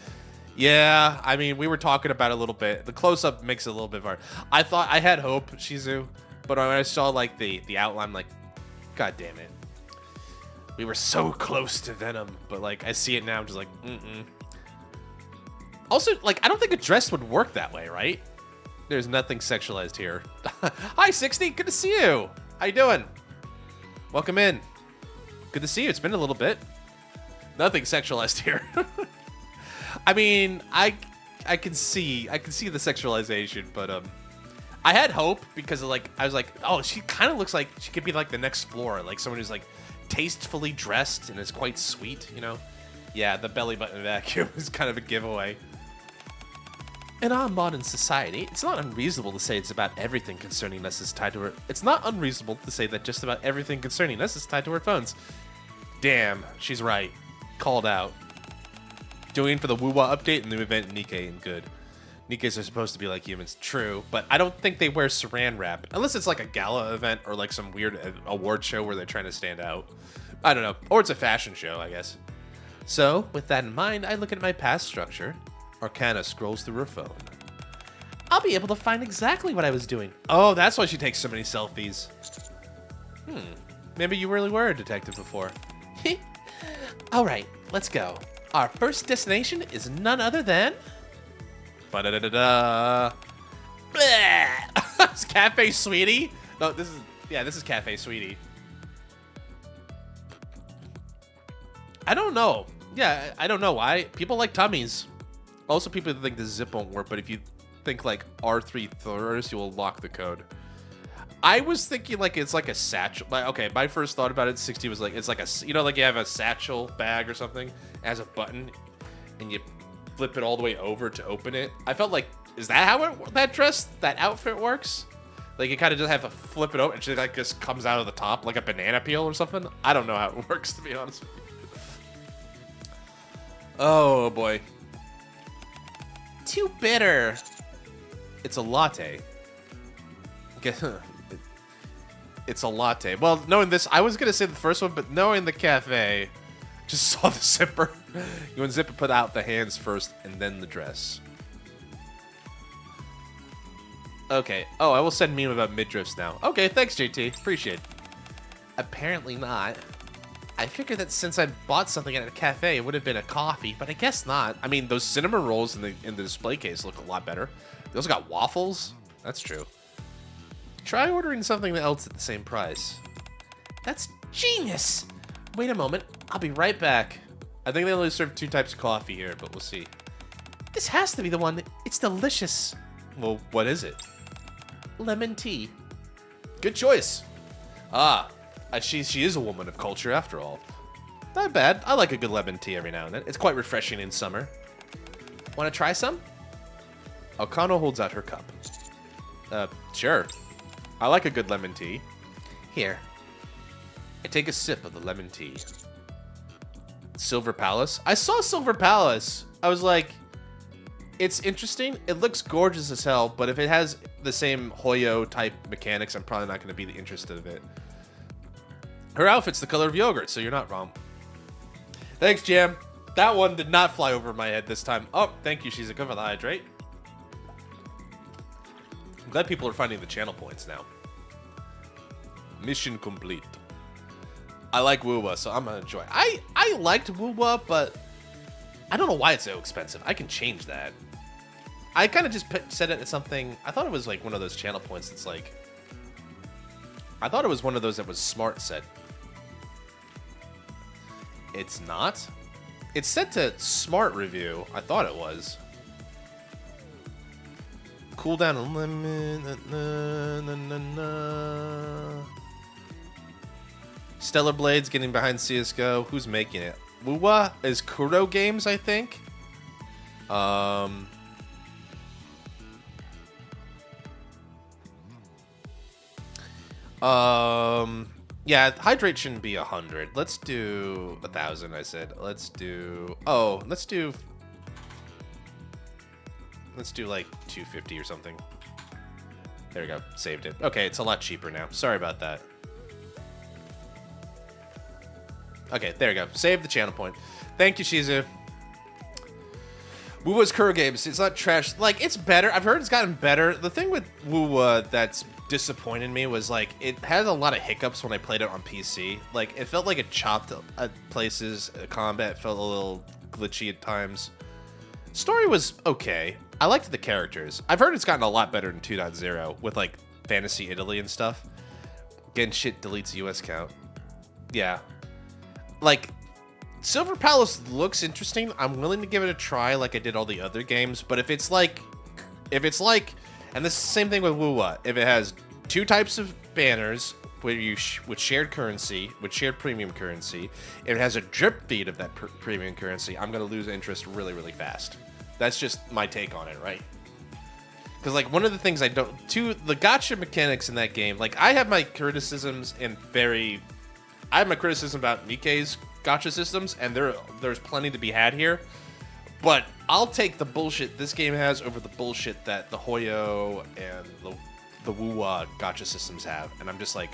Yeah, I mean, we were talking about it a little bit. The close-up makes it a little bit hard. I had hope, Shizu, but when I saw, like, the outline, like, God damn it. We were so close to Venom, but, like, I see it now, I'm just like, Also, like, I don't think a dress would work that way, right? There's nothing sexualized here. Hi, 60, good to see you. How you doing? Welcome in. Good to see you, it's been a little bit. Nothing sexualized here. I mean, I can see the sexualization, but I had hope because of, like, I was like, oh, she kind of looks like she could be like the next Flora, like someone who's like tastefully dressed and is quite sweet, you know? Yeah, the belly button vacuum is kind of a giveaway. In our modern society, it's not unreasonable to say that just about everything concerning us is tied to our phones. Damn, she's right. Called out. Doing for the Woo-Wah update and the event NIKKE and good. NIKKEs are supposed to be like humans, true, but I don't think they wear saran wrap. Unless it's like a gala event or like some weird award show where they're trying to stand out. I don't know. Or it's a fashion show, I guess. So, with that in mind, I look at my past structure. Arcana scrolls through her phone. I'll be able to find exactly what I was doing. Oh, that's why she takes so many selfies. Maybe you really were a detective before. Alright, let's go. Our first destination is none other than... Ba-da-da-da-da. It's Cafe Sweetie? No, this is Cafe Sweetie. I don't know. Yeah, I don't know why. People like tummies. Also, people think the zip won't work, but if you think like R3 first, you will lock the code. I was thinking like it's like a satchel. Okay, my first thought about it, 60 was like it's like a, you know, like you have a satchel bag or something, it has a button, and you flip it all the way over to open it. I felt like, is that how that outfit works? Like, you kind of just have to flip it over and she like just comes out of the top like a banana peel or something. I don't know how it works, to be honest with you. Oh boy. Too bitter. It's a latte. It's a latte. Well, knowing this, I was gonna say the first one, but knowing the cafe, just saw the zipper. You unzip and put out the hands first, and then the dress. Okay. Oh, I will send meme about midriffs now. Okay, thanks, JT. Appreciate it. Apparently not. I figured that since I bought something at a cafe, it would have been a coffee, but I guess not. I mean, those cinnamon rolls in the display case look a lot better. They also got waffles. That's true. Try ordering something else at the same price. That's genius. Wait a moment. I'll be right back. I think they only serve 2 types of coffee here, but we'll see. This has to be the one. It's delicious. Well, what is it? Lemon tea. Good choice. Ah, she is a woman of culture after all. Not bad. I like a good lemon tea every now and then. It's quite refreshing in summer. Want to try some? Arcana holds out her cup. Sure. I like a good lemon tea. Here. I take a sip of the lemon tea. Silver Palace. I saw Silver Palace. I was like, it's interesting. It looks gorgeous as hell, but if it has the same Hoyo type mechanics, I'm probably not going to be interested in it. Her outfit's the color of yogurt, so you're not wrong. Thanks, Jam. That one did not fly over my head this time. Oh, thank you. She's a good for the hydrate. I'm glad people are finding the channel points now. Mission complete. I like Woowa, so I'm gonna enjoy it. I liked Woowa, but I don't know why it's so expensive. I can change that. I kind of just set it at something. I thought it was like one of those channel points that's like. I thought it was one of those that was smart set. It's not. It's set to smart review. I thought it was. Cooldown limit. Stellar Blades getting behind CSGO. Who's making it? Woowa is Kuro Games, I think. Yeah, hydrate shouldn't be 100. Let's do 1,000, I said. Let's do like 250 or something. There we go. Saved it. Okay, it's a lot cheaper now. Sorry about that. Okay, there we go. Save the channel point. Thank you, Shizu. Woowa's Kuro Games. It's not trash. Like, it's better. I've heard it's gotten better. The thing with Woowa that's disappointed me was, like, it had a lot of hiccups when I played it on PC. Like, it felt like it chopped at places. Combat felt a little glitchy at times. Story was okay. I liked the characters. I've heard it's gotten a lot better in 2.0 with, like, Fantasy Italy and stuff. Again, shit deletes US count. Yeah. Like, Silver Palace looks interesting. I'm willing to give it a try like I did all the other games, but if it's like, and this is the same thing with Woowa, if it has 2 types of banners where you with shared currency, with shared premium currency, if it has a drip feed of that premium currency, I'm going to lose interest really, really fast. That's just my take on it, right? Because, like, one of the things the gacha mechanics in that game, like, I have my criticisms about NIKKE's gacha systems, and there's plenty to be had here. But I'll take the bullshit this game has over the bullshit that the Hoyo and the Woowa gacha systems have. And I'm just like,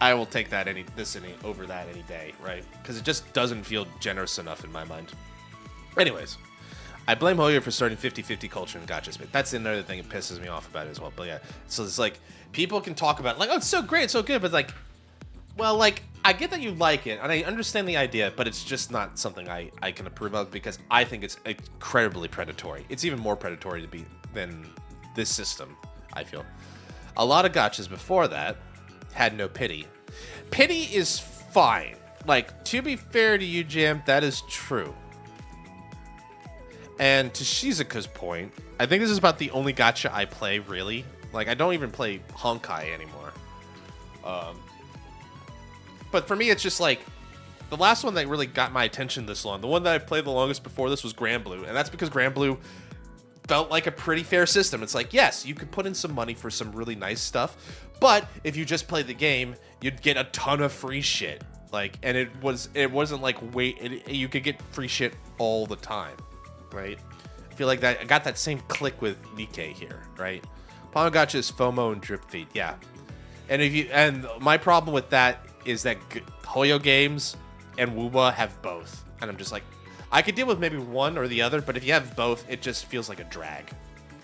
I will take that over that any day, right? Because it just doesn't feel generous enough in my mind. Anyways, I blame Hoyo for starting 50-50 culture in gachas, but that's another thing that pisses me off about it as well. But yeah, so it's like, people can talk about, like, oh, it's so great, it's so good, but like, well, like, I get that you like it, and I understand the idea, but it's just not something I can approve of because I think it's incredibly predatory. It's even more predatory than this system, I feel. A lot of gachas before that had no pity. Pity is fine. Like, to be fair to you, Jam, that is true. And to Shizuka's point, I think this is about the only gacha I play, really. Like, I don't even play Honkai anymore. But for me, it's just like, the last one that really got my attention this long, the one that I played the longest before this was Grand Blue, and that's because Grand Blue felt like a pretty fair system. It's like, yes, you could put in some money for some really nice stuff, but if you just played the game, you'd get a ton of free shit. Like, and it wasn't like you could get free shit all the time, right? I feel like that I got that same click with NIKKE here, right? Gacha is FOMO and drip feed, yeah. And my problem with that is that Hoyo games and Wooba have both, and I'm just like, I could deal with maybe one or the other, but if you have both, it just feels like a drag.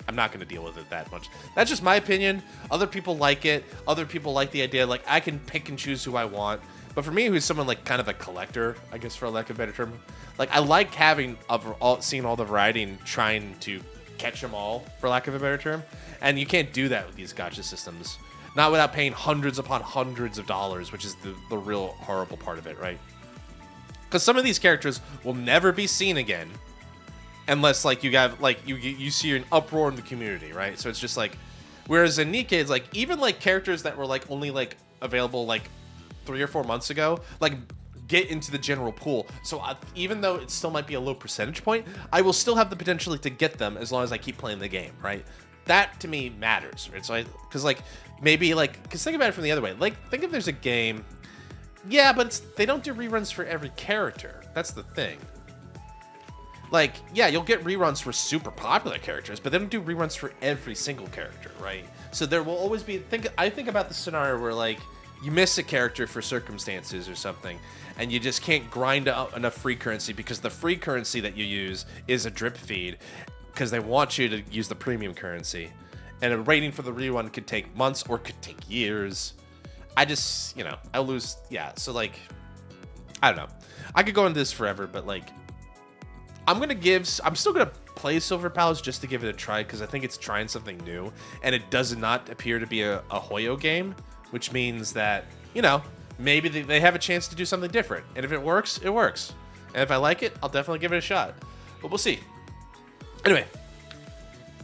I'm not going to deal with it that much. That's just my opinion. Other people like it. Other people like the idea, like, I can pick and choose who I want. But for me, who's someone like kind of a collector, I guess for lack of a better term, like, I like having seeing all the variety and trying to catch them all, for lack of a better term. And you can't do that with these gacha systems. Not without paying hundreds upon hundreds of dollars, which is the real horrible part of it, right? Because some of these characters will never be seen again unless, like, you got, like, you see an uproar in the community, right? So it's just like, whereas in NIKKE, it's like, even like characters that were like only like available like 3 or 4 months ago, like, get into the general pool. So even though it still might be a low percentage point, I will still have the potential to get them as long as I keep playing the game, right? That to me matters, right? So because like maybe like, because think about it from the other way. Like, think if there's a game, yeah, but they don't do reruns for every character. That's the thing. Like, yeah, you'll get reruns for super popular characters, but they don't do reruns for every single character, right? So there will always be, I think about the scenario where, like, you miss a character for circumstances or something, and you just can't grind out enough free currency because the free currency that you use is a drip feed because they want you to use the premium currency. And a rating for the rerun could take months or could take years. I just, you know, I lose, yeah. So, like, I don't know. I could go into this forever, but, like, I'm still gonna play Silver Palace just to give it a try because I think it's trying something new, and it does not appear to be a Hoyo game, which means that, you know, maybe they have a chance to do something different, and if it works, it works, and if I like it, I'll definitely give it a shot, but we'll see. Anyway,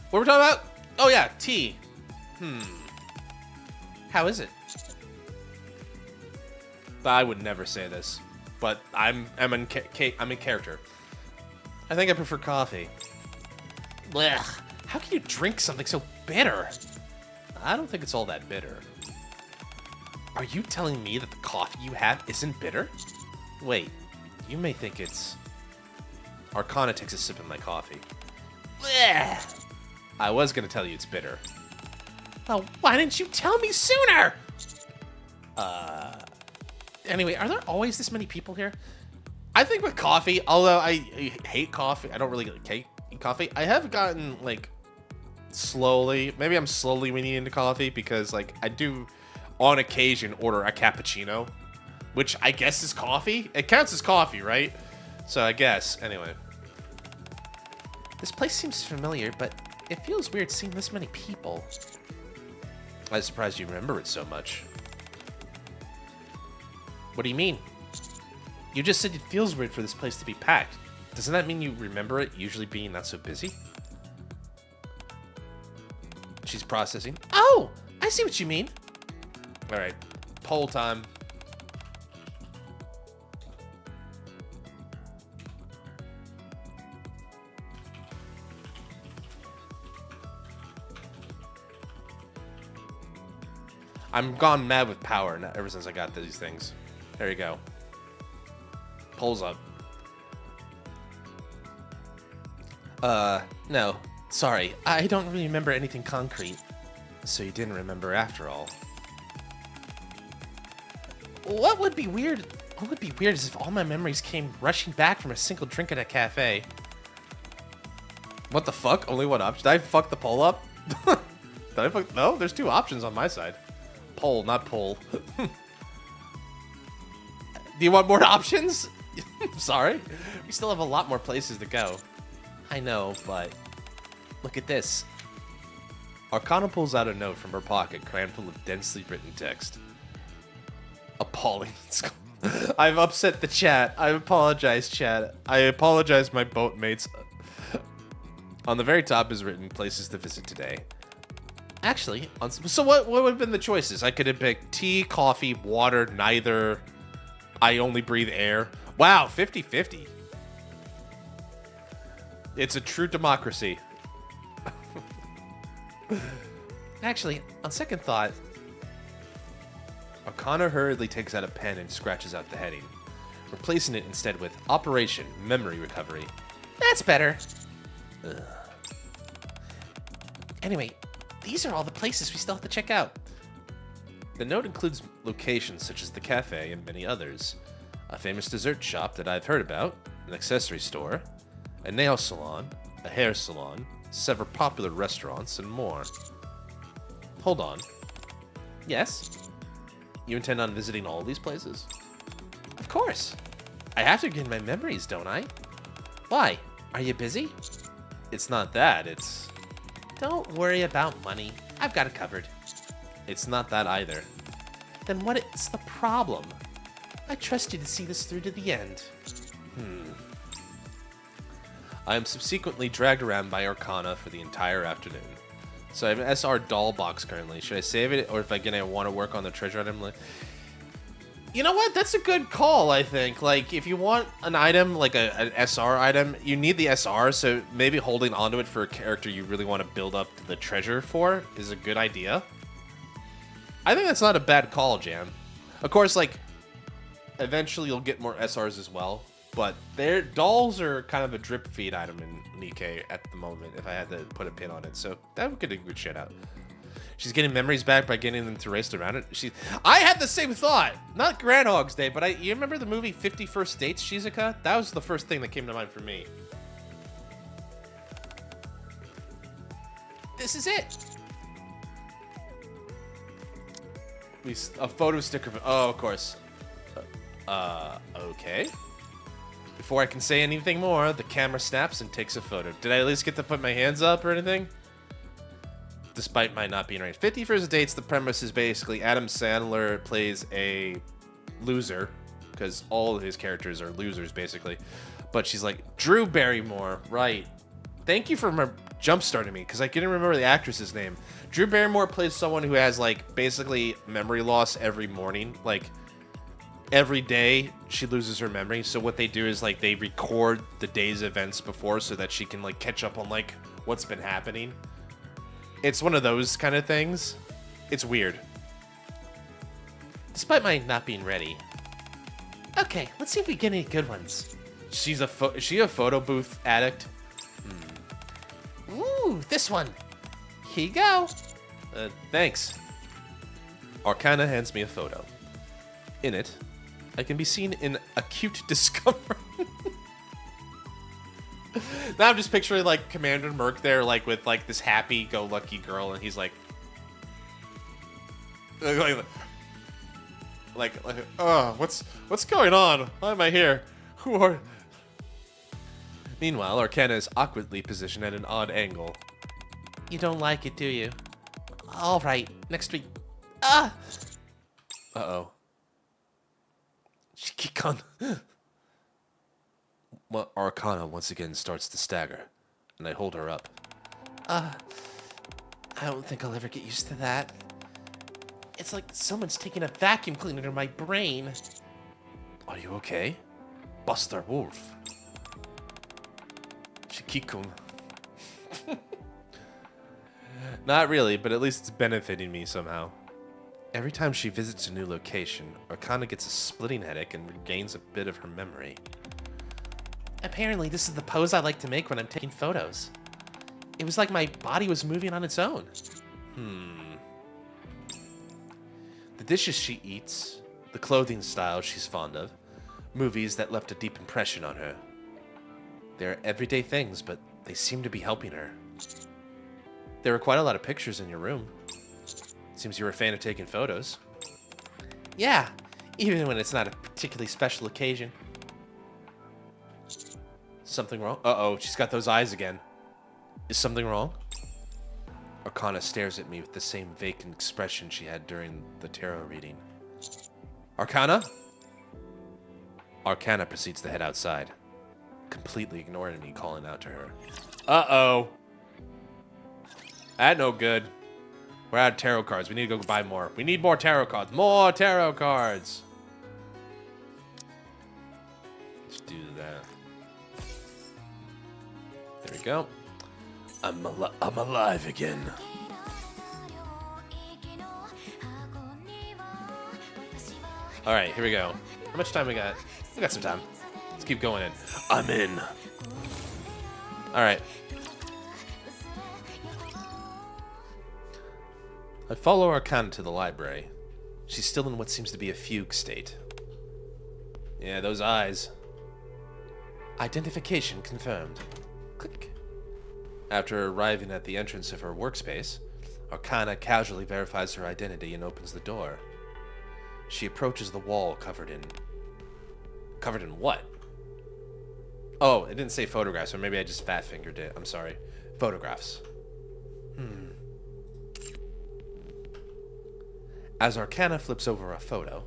what we're talking about? Oh yeah, tea. How is it? I would never say this, but I'm in character. I think I prefer coffee. Blech. How can you drink something so bitter? I don't think it's all that bitter. Are you telling me that the coffee you have isn't bitter? Wait, you may think it's... Arcana takes a sip of my coffee. Blech. I was gonna tell you it's bitter. Oh, why didn't you tell me sooner? Anyway, are there always this many people here? I think with coffee, although I hate coffee, I don't really eat coffee. I have gotten, like, slowly, maybe I'm slowly weaning into coffee because, like, I do on occasion order a cappuccino, which I guess is coffee. It counts as coffee, right? So I guess, anyway. This place seems familiar, but it feels weird seeing this many people. I'm surprised you remember it so much. What do you mean? You just said it feels weird for this place to be packed. Doesn't that mean you remember it usually being not so busy? She's processing. Oh, I see what you mean. All right, poll time. I'm gone mad with power ever since I got these things. There you go. Polls up. No. Sorry. I don't really remember anything concrete. So you didn't remember after all. What would be weird is if all my memories came rushing back from a single drink at a cafe. What the fuck? Only one option? Did I fuck the poll up? Did I fuck? No, there's 2 options on my side. Poll, not poll. Do you want more options? Sorry. We still have a lot more places to go. I know, but look at this. Arcana pulls out a note from her pocket, crammed full of densely written text. Appalling. I've upset the chat. I apologize, chat. I apologize, my boat mates. On the very top is written, places to visit today. Actually, so what would have been the choices? I could have picked tea, coffee, water, neither. I only breathe air. Wow, 50-50. It's a true democracy. Actually, on second thought, Arcana hurriedly takes out a pen and scratches out the heading, replacing it instead with Operation Memory Recovery. That's better. Ugh. Anyway, these are all the places we still have to check out. The note includes locations such as the cafe and many others, a famous dessert shop that I've heard about, an accessory store, a nail salon, a hair salon, several popular restaurants, and more. Hold on. Yes? You intend on visiting all these places? Of course. I have to get my memories, don't I? Why? Are you busy? It's not that, it's... Don't worry about money. I've got it covered. It's not that either. Then what is the problem? I trust you to see this through to the end. I am subsequently dragged around by Arcana for the entire afternoon. So I have an SR doll box currently. Should I save it, or if I want to work on the treasure item? You know what? That's a good call, I think. Like, if you want an item, like an SR item, you need the SR, so maybe holding onto it for a character you really want to build up the treasure for is a good idea. I think that's not a bad call, Jan. Of course, like, eventually you'll get more SRs as well, but their dolls are kind of a drip feed item in NIKKE at the moment, if I had to put a pin on it, so that would get a good shit out. She's getting memories back by getting them to race around it. I had the same thought! Not Groundhog's Day, but you remember the movie 50 First Dates, Shizuka? That was the first thing that came to mind for me. This is it! A photo sticker. Oh, of course. Okay. Before I can say anything more, the camera snaps and takes a photo. Did I at least get to put my hands up or anything? Despite my not being right. 50 First Dates, the premise is basically Adam Sandler plays a loser, because all of his characters are losers, basically. But she's like, Drew Barrymore, right. Thank you for jump-starting me, because I couldn't remember the actress's name. Drew Barrymore plays someone who has, like, basically memory loss every morning. Like, every day she loses her memory. So what they do is, like, they record the day's events before so that she can, like, catch up on, like, what's been happening. It's one of those kind of things. It's weird. Despite my not being ready. Okay, let's see if we get any good ones. Is she a photo booth addict? Ooh, this one. Here you go. Thanks. Arcana hands me a photo. In it, I can be seen in acute discomfort. Now I'm just picturing, like, Commander Merc there, like, with, like, this happy-go-lucky girl, and he's like, oh, what's going on? Why am I here? Who are... Meanwhile, Arcana is awkwardly positioned at an odd angle. You don't like it, do you? All right, next week. Ah! Uh-oh. Shikikon. Well, Arcana once again starts to stagger, and I hold her up. I don't think I'll ever get used to that. It's like someone's taking a vacuum cleaner to my brain. Are you okay? Buster Wolf. Shikikun. Not really, but at least it's benefiting me somehow. Every time she visits a new location, Arcana gets a splitting headache and regains a bit of her memory. Apparently, this is the pose I like to make when I'm taking photos. It was like my body was moving on its own. The dishes she eats, the clothing style she's fond of, movies that left a deep impression on her. They're everyday things, but they seem to be helping her. There were quite a lot of pictures in your room. Seems you're a fan of taking photos. Yeah, even when it's not a particularly special occasion. Something wrong? Uh-oh, she's got those eyes again. Is something wrong? Arcana stares at me with the same vacant expression she had during the tarot reading. Arcana? Arcana proceeds to head outside, completely ignoring me calling out to her. Uh-oh. That no good. We're out of tarot cards. We need to go buy more. We need more tarot cards. More tarot cards. do that. There we go. I'm alive again. All right, here we go. How much time we got? We got some time. Let's keep going in. I'm in. All right. I follow Arcana to the library. She's still in what seems to be a fugue state. Yeah, those eyes. Identification confirmed. Click. After arriving at the entrance of her workspace, Arcana casually verifies her identity and opens the door. She approaches the wall covered in what? Oh, it didn't say photographs, or maybe I just fat fingered it. I'm sorry. Photographs. As Arcana flips over a photo.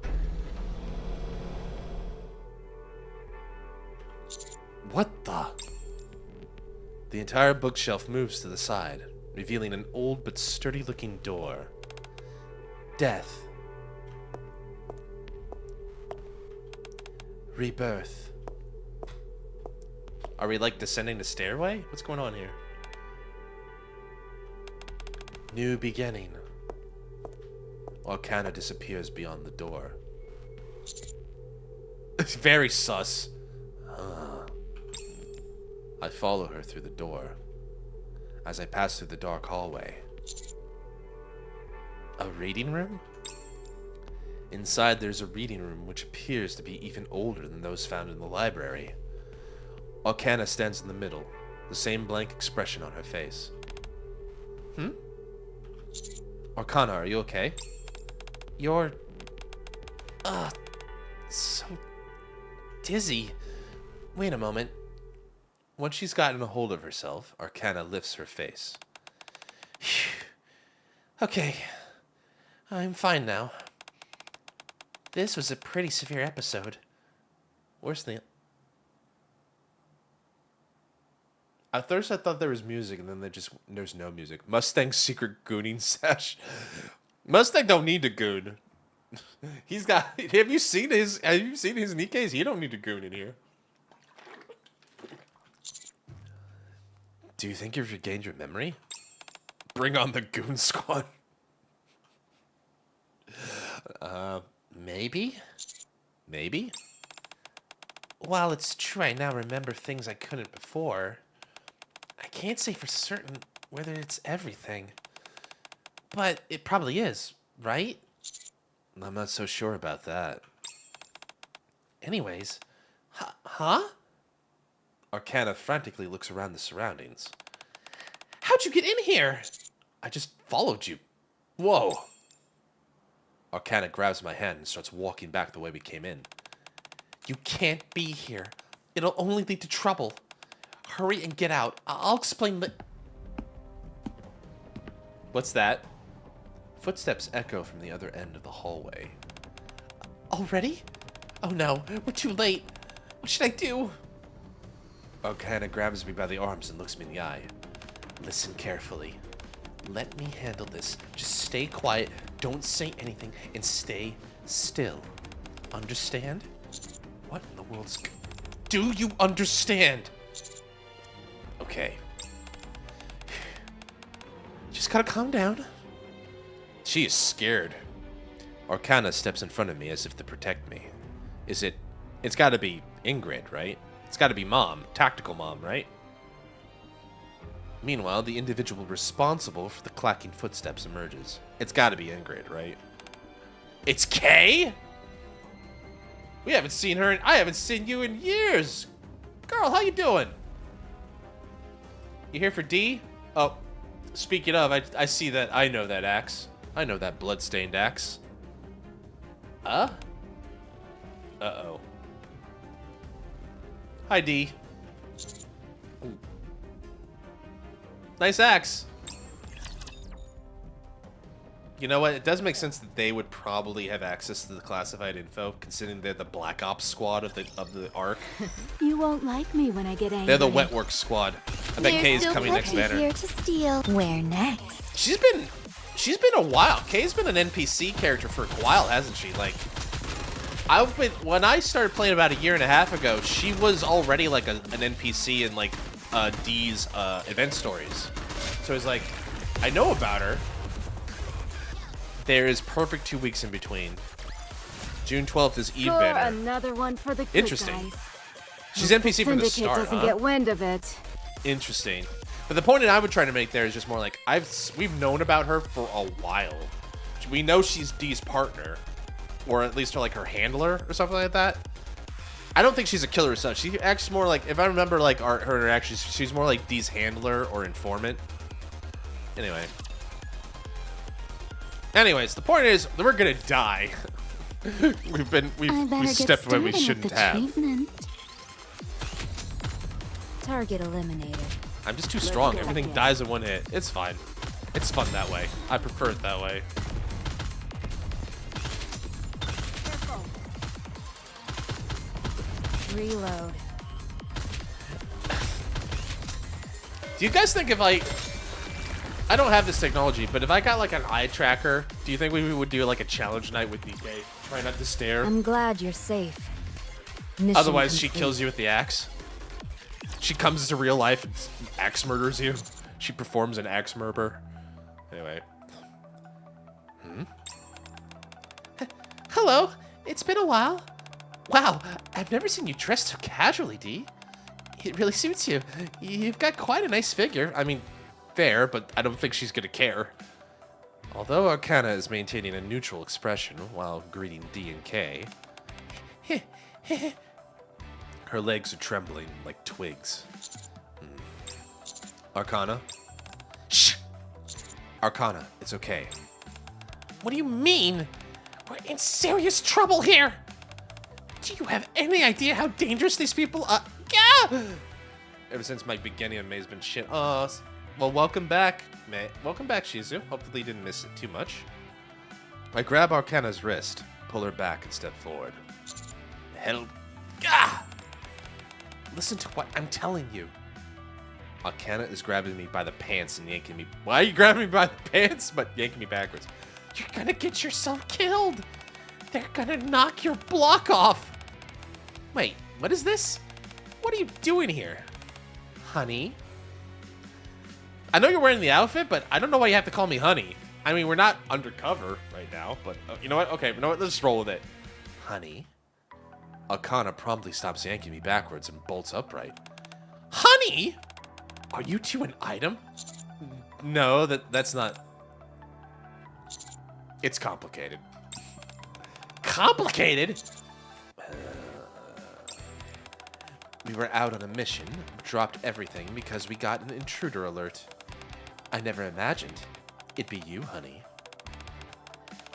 What the? The entire bookshelf moves to the side, revealing an old but sturdy looking door. Death. Rebirth. Are we like descending the stairway? What's going on here? New beginning. Arcana disappears beyond the door. It's very sus. I follow her through the door. As I pass through the dark hallway. A reading room? Inside there's a reading room which appears to be even older than those found in the library. Arcana stands in the middle, the same blank expression on her face. Arcana, are you okay? You're... so... dizzy. Wait a moment. Once she's gotten a hold of herself, Arcana lifts her face. Okay. I'm fine now. This was a pretty severe episode. Worse than... At first I thought there was music, and then there's no music. Mustang's secret gooning sesh. Mustang don't need to goon. He's got... Have you seen his NIKKEs? He don't need to goon in here. Do you think you've regained your memory? Bring on the goon squad. Maybe? Maybe? While it's true I now remember things I couldn't before, I can't say for certain whether it's everything. But it probably is, right? I'm not so sure about that. Anyways, huh? Arcana frantically looks around the surroundings. How'd you get in here? I just followed you. Whoa. Arcana grabs my hand and starts walking back the way we came in. You can't be here. It'll only lead to trouble. Hurry and get out. I'll explain the... What's that? Footsteps echo from the other end of the hallway. Already? Oh no, we're too late. What should I do? Arcana grabs me by the arms and looks me in the eye. Listen carefully. Let me handle this. Just stay quiet, don't say anything, and stay still. Understand? What in the world's... Do you understand? Okay. Just gotta calm down. She is scared. Arcana steps in front of me as if to protect me. Is it... It's gotta be Ingrid, right? It's gotta be Mom. Tactical Mom, right? Meanwhile, the individual responsible for the clacking footsteps emerges. It's gotta be Ingrid, right? It's Kay? We haven't seen her I haven't seen you in years! Girl, how you doing? You here for D? Oh, speaking of, I see that. I know that axe. I know that bloodstained axe. Uh-oh. Hi, D. Ooh. Nice axe. You know what? It does make sense that they would probably have access to the classified info, considering they're the Black Ops squad of the Ark. You won't like me when I get angry. They're the Wet Works squad. I bet Kay's coming next banner. Here to steal. Where next? She's been a while. Kay's been an NPC character for a while, hasn't she? Like, When I started playing about a year and a half ago, she was already like an NPC in like D's event stories. So it's like, I know about her. There is perfect 2 weeks in between. June 12th is Eve Score banner. another one for the good Interesting. guys. She's Hope NPC from the Syndicate start, doesn't huh? get wind of it. Interesting. But the point that I would try to make there is just more like we've known about her for a while. We know she's D's partner, or at least like her handler or something like that. I don't think she's a killer as such. She acts more like, if I remember like her interactions, she's more like D's handler or informant. Anyways, the point is we're gonna die. we stepped when we shouldn't have. Target eliminated. I'm just too strong. Everything dies in one hit. It's fine. It's fun that way. I prefer it that way. Reload. Do you guys think if I don't have this technology, but if I got like an eye tracker, do you think we would do like a challenge night with NIKKE? Try not to stare. I'm glad you're safe. Mission Otherwise, she complete. kills you with the axe. She comes into real life and axe murders you. She performs an axe murder. Anyway. Hello. It's been a while. Wow, I've never seen you dressed so casually, Dee. It really suits you. You've got quite a nice figure. I mean, fair, but I don't think she's gonna care. Although Arcana is maintaining a neutral expression while greeting D and K, her legs are trembling like twigs. Arcana? Shh! Arcana, it's okay. What do you mean? We're in serious trouble here! Do you have any idea how dangerous these people are? Gah! Ever since my beginning of May's been shit. Well, welcome back, May. Welcome back, Shizu. Hopefully you didn't miss it too much. I grab Arcana's wrist, pull her back, and step forward. Help. Gah! Listen to what I'm telling you. Arcana is grabbing me by the pants and yanking me. Why are you grabbing me by the pants but yanking me backwards? You're gonna get yourself killed. They're gonna knock your block off. Wait, what is this? What are you doing here? Honey? I know you're wearing the outfit, but I don't know why you have to call me honey. I mean, we're not undercover right now, but you know what? Okay, you know what? Let's just roll with it. Honey? Arcana promptly stops yanking me backwards and bolts upright. Honey? Are you two an item? No, that's not. It's complicated. Complicated? We were out on a mission, dropped everything because we got an intruder alert. I never imagined it'd be you, honey.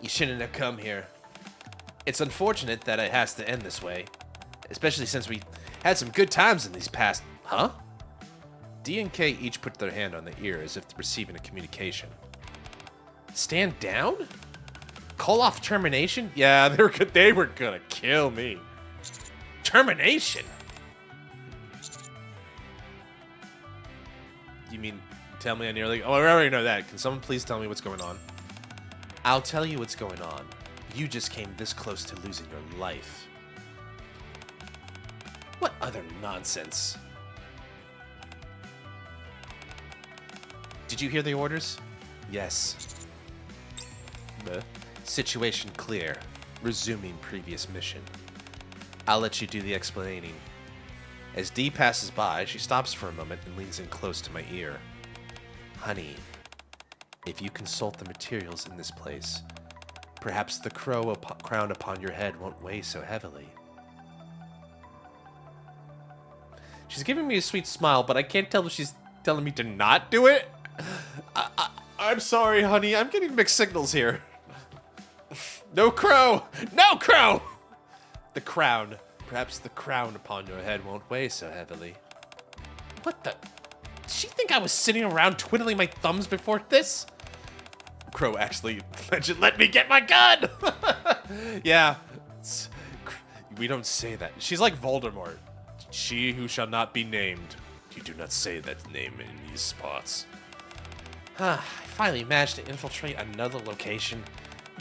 You shouldn't have come here. It's unfortunate that it has to end this way, especially since we had some good times in these past... Huh? D and K each put their hand on the ear as if receiving a communication. Stand down? Call off termination? Yeah, they were gonna kill me. Termination? You mean tell me I nearly... Oh, I already know that. Can someone please tell me what's going on? I'll tell you what's going on. You just came this close to losing your life. What other nonsense? Did you hear the orders? Yes. Situation clear. Resuming previous mission. I'll let you do the explaining. As Dee passes by, she stops for a moment and leans in close to my ear. Honey, if you consult the materials in this place, perhaps the crown upon your head won't weigh so heavily. She's giving me a sweet smile, but I can't tell if she's telling me to not do it. I'm sorry, honey. I'm getting mixed signals here. No crow! No crow! The crown. Perhaps the crown upon your head won't weigh so heavily. What the? Did she think I was sitting around twiddling my thumbs before this? Crow actually let me get my gun! Yeah. We don't say that. She's like Voldemort. She who shall not be named. You do not say that name in these spots. I finally managed to infiltrate another location.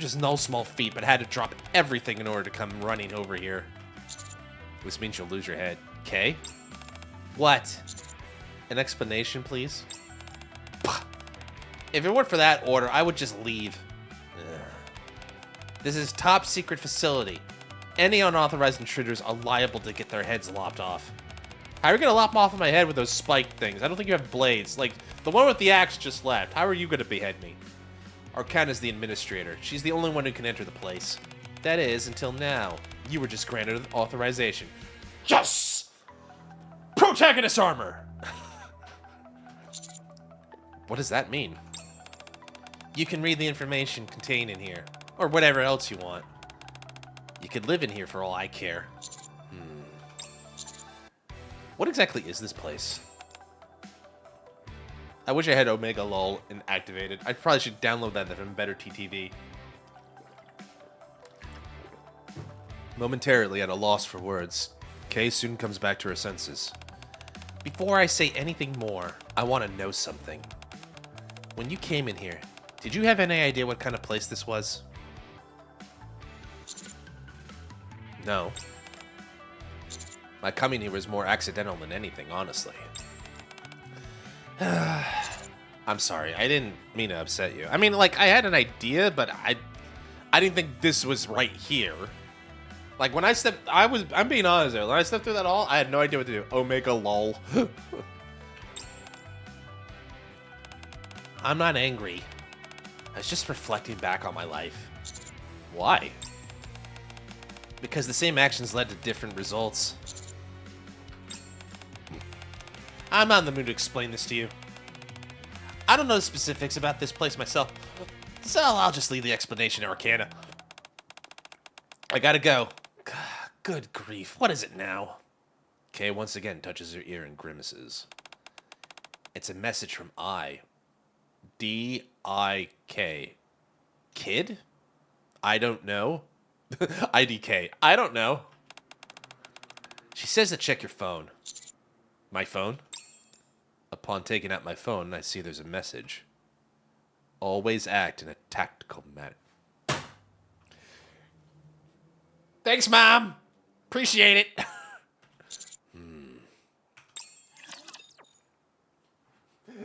Just no small feat, but had to drop everything in order to come running over here. This means you'll lose your head. Okay? What? An explanation, please? If it weren't for that order, I would just leave. Ugh. This is top secret facility. Any unauthorized intruders are liable to get their heads lopped off. How are you gonna lop off of my head with those spiked things? I don't think you have blades. Like, the one with the axe just left. How are you gonna behead me? Arcana is the administrator. She's the only one who can enter the place. That is, until now. You were just granted authorization. Yes! Protagonist armor! What does that mean? You can read the information contained in here. Or whatever else you want. You could live in here for all I care. What exactly is this place? I wish I had Omega LOL and activated. I probably should download that from Better TTV. Momentarily at a loss for words, Kay soon comes back to her senses. Before I say anything more, I want to know something. When you came in here, did you have any idea what kind of place this was? No. My coming here was more accidental than anything, honestly. I'm sorry, I didn't mean to upset you. I mean, like, I had an idea, but I didn't think this was right here. Like, when I'm being honest there, when I stepped through that hall, I had no idea what to do. Omega lol. I'm not angry. I was just reflecting back on my life. Why? Because the same actions led to different results. I'm not in the mood to explain this to you. I don't know the specifics about this place myself, so I'll just leave the explanation to Arcana. I gotta go. Good grief, what is it now? Kay once again touches her ear and grimaces. It's a message from D-I-K. Kid? I don't know. IDK. I don't know. She says to check your phone. My phone? Upon taking out my phone, I see there's a message. Always act in a tactical manner. Thanks, Mom. Appreciate it.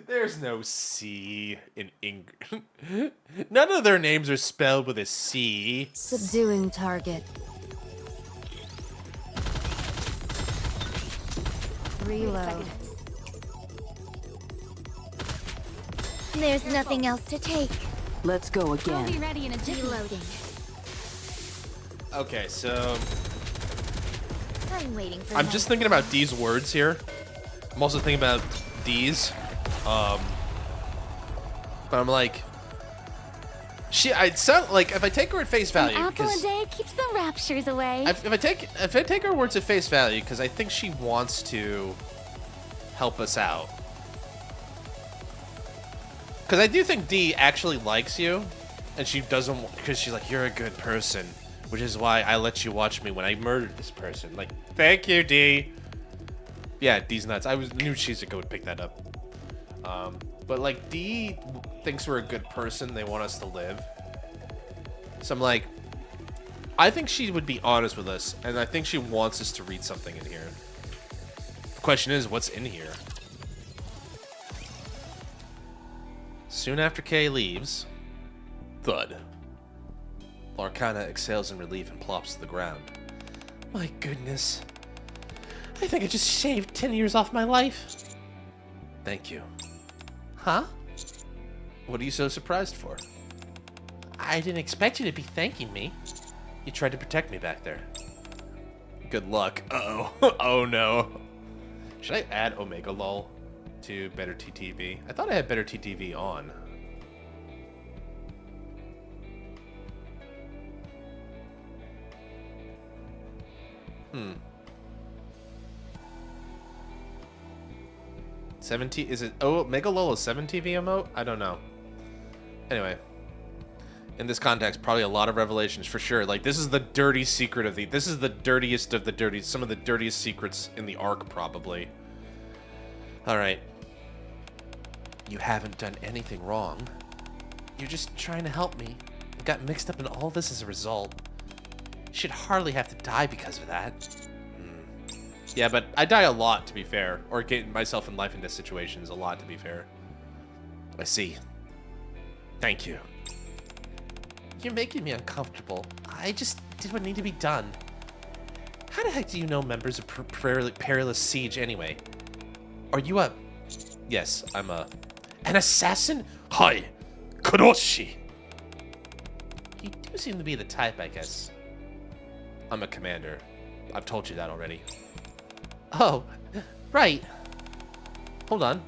There's no C in English. None of their names are spelled with a C. Subduing target. Reload. There's nothing else to take. Let's go I'll be again. ready in a jiffy. Reloading. Okay, so I'm waiting for I'm my just thinking about D's words here. I'm also thinking about D's. But I'm like, I'd sound like if I take her at face value, An apple a because day keeps the raptures away. if I take her words at face value, because I think she wants to help us out. Because I do think D actually likes you, and she doesn't, because she's like, you're a good person, which is why I let you watch me when I murdered this person. Like, thank you, D. Yeah, D's nuts. I knew Shizuka would pick that up. But like, D thinks we're a good person. They want us to live. So I'm like, I think she would be honest with us, and I think she wants us to read something in here. The question is, what's in here? Soon after Kay leaves, thud. Arcana exhales in relief and plops to the ground. My goodness. I think I just shaved 10 years off my life. Thank you. Huh? What are you so surprised for? I didn't expect you to be thanking me. You tried to protect me back there. Good luck. Uh-oh. Oh no. Should I add Omega LOL to Better TTV? I thought I had Better TTV on. 17, is it, oh, Mega LOL is 7 TV emote? I don't know. Anyway. In this context, probably a lot of revelations for sure. Like, this is the dirty secret of this is the dirtiest of the dirty, some of the dirtiest secrets in the arc, probably. Alright. You haven't done anything wrong. You're just trying to help me got mixed up in all this as a result. Should hardly have to die because of that. Yeah, but I die a lot, to be fair. Or get myself in life and death situations a lot, to be fair. I see. Thank you. You're making me uncomfortable. I just did what needed to be done. How the heck do you know members of Perilous Siege anyway? Are you a... Yes, I'm a... An assassin? Hi, Kuroshi. You do seem to be the type, I guess. I'm a commander. I've told you that already. Oh, right. Hold on.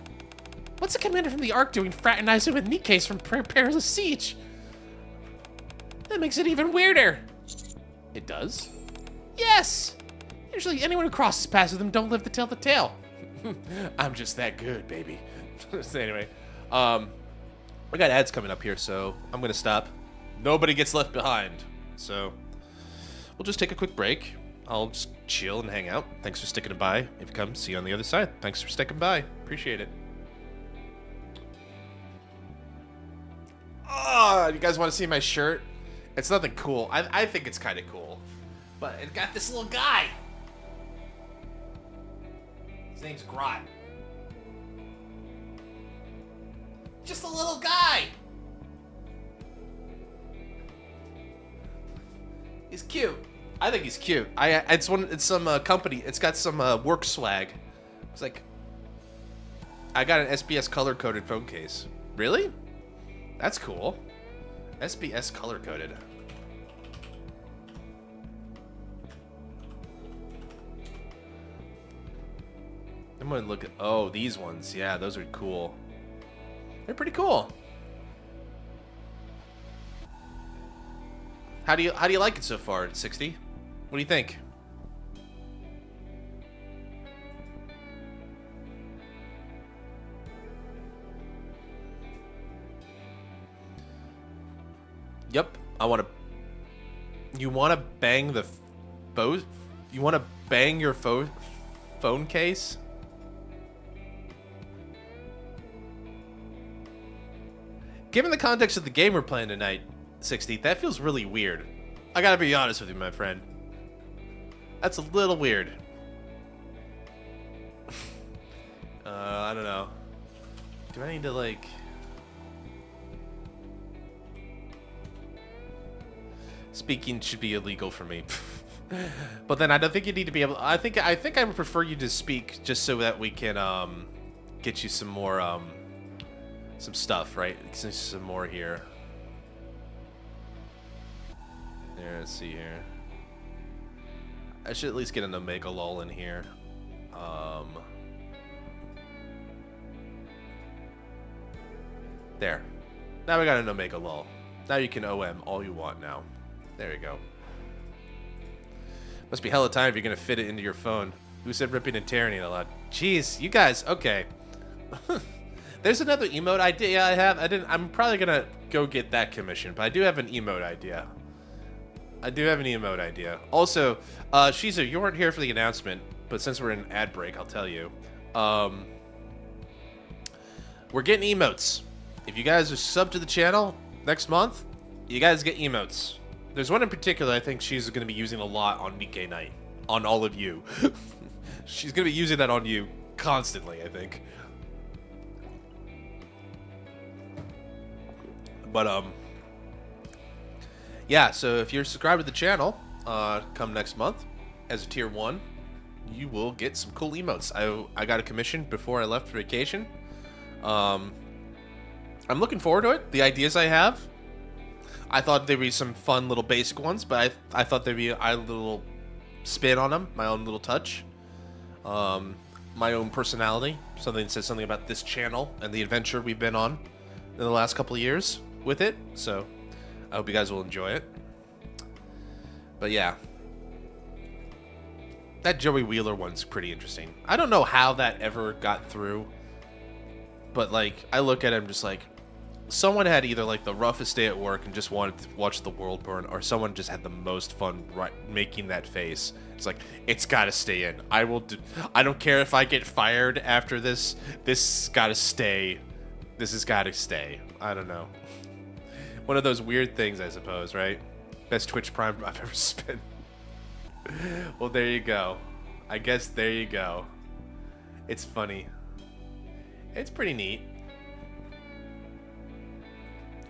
What's the commander from the Ark doing fraternizing with NIKKE's from Perilous Siege? That makes it even weirder. It does? Yes! Usually anyone who crosses paths with them don't live to tell the tale. I'm just that good, baby. So anyway, we got ads coming up here, so I'm gonna stop. Nobody gets left behind. So we'll just take a quick break. I'll just chill and hang out. Thanks for sticking by. If you come, see you on the other side. Thanks for sticking by. Appreciate it. Oh, you guys want to see my shirt? It's nothing cool. I think it's kind of cool. But it got this little guy. His name's Grot. Just a little guy. He's cute. I think he's cute. It's some company. It's got some work swag. It's like, I got an SBS color coded phone case. Really? That's cool. SBS color coded. I'm gonna look at, oh, these ones. Yeah, those are cool. They're pretty cool. How do you like it so far, 60? What do you think? Yep, I want to. You want to bang the phone? You want to bang your phone case? Given the context of the game we're playing tonight, 60, that feels really weird. I gotta be honest with you, my friend. That's a little weird. I don't know. Do I need to, like... Speaking should be illegal for me. But then I don't think you need to be able... I think I would prefer you to speak just so that we can, get you some more, some stuff, right? Some more here. There, let's see here. I should at least get an Omega Lol in here. There. Now we got an Omega Lol. Now you can OM all you want now. There you go. Must be hella time if you're gonna fit it into your phone. Who said ripping and tearing it a lot? Jeez, you guys, okay. There's another emote idea I have. I'm probably gonna go get that commission, but I do have an emote idea. Also, Shizu, you weren't here for the announcement, but since we're in ad break, I'll tell you. We're getting emotes. If you guys are subbed to the channel next month, you guys get emotes. There's one in particular I think she's going to be using a lot on Nikke night. On all of you. She's going to be using that on you constantly, I think. But, yeah, so if you're subscribed to the channel, come next month, as a tier 1, you will get some cool emotes. I got a commission before I left for vacation. I'm looking forward to it. The ideas I have, I thought there'd be some fun little basic ones, but I thought there'd be a little spin on them, my own little touch, my own personality, something that says something about this channel and the adventure we've been on in the last couple of years with it. So I hope you guys will enjoy it. But yeah, that Joey Wheeler one's pretty interesting. I don't know how that ever got through, but like I look at him just like, someone had either like the roughest day at work and just wanted to watch the world burn, or someone just had the most fun making that face. It's like, it's gotta stay in. I don't care if I get fired after this. This gotta stay. This has gotta stay. I don't know. One of those weird things, I suppose, right? Best Twitch Prime I've ever spent. Well, there you go. I guess there you go. It's funny. It's pretty neat.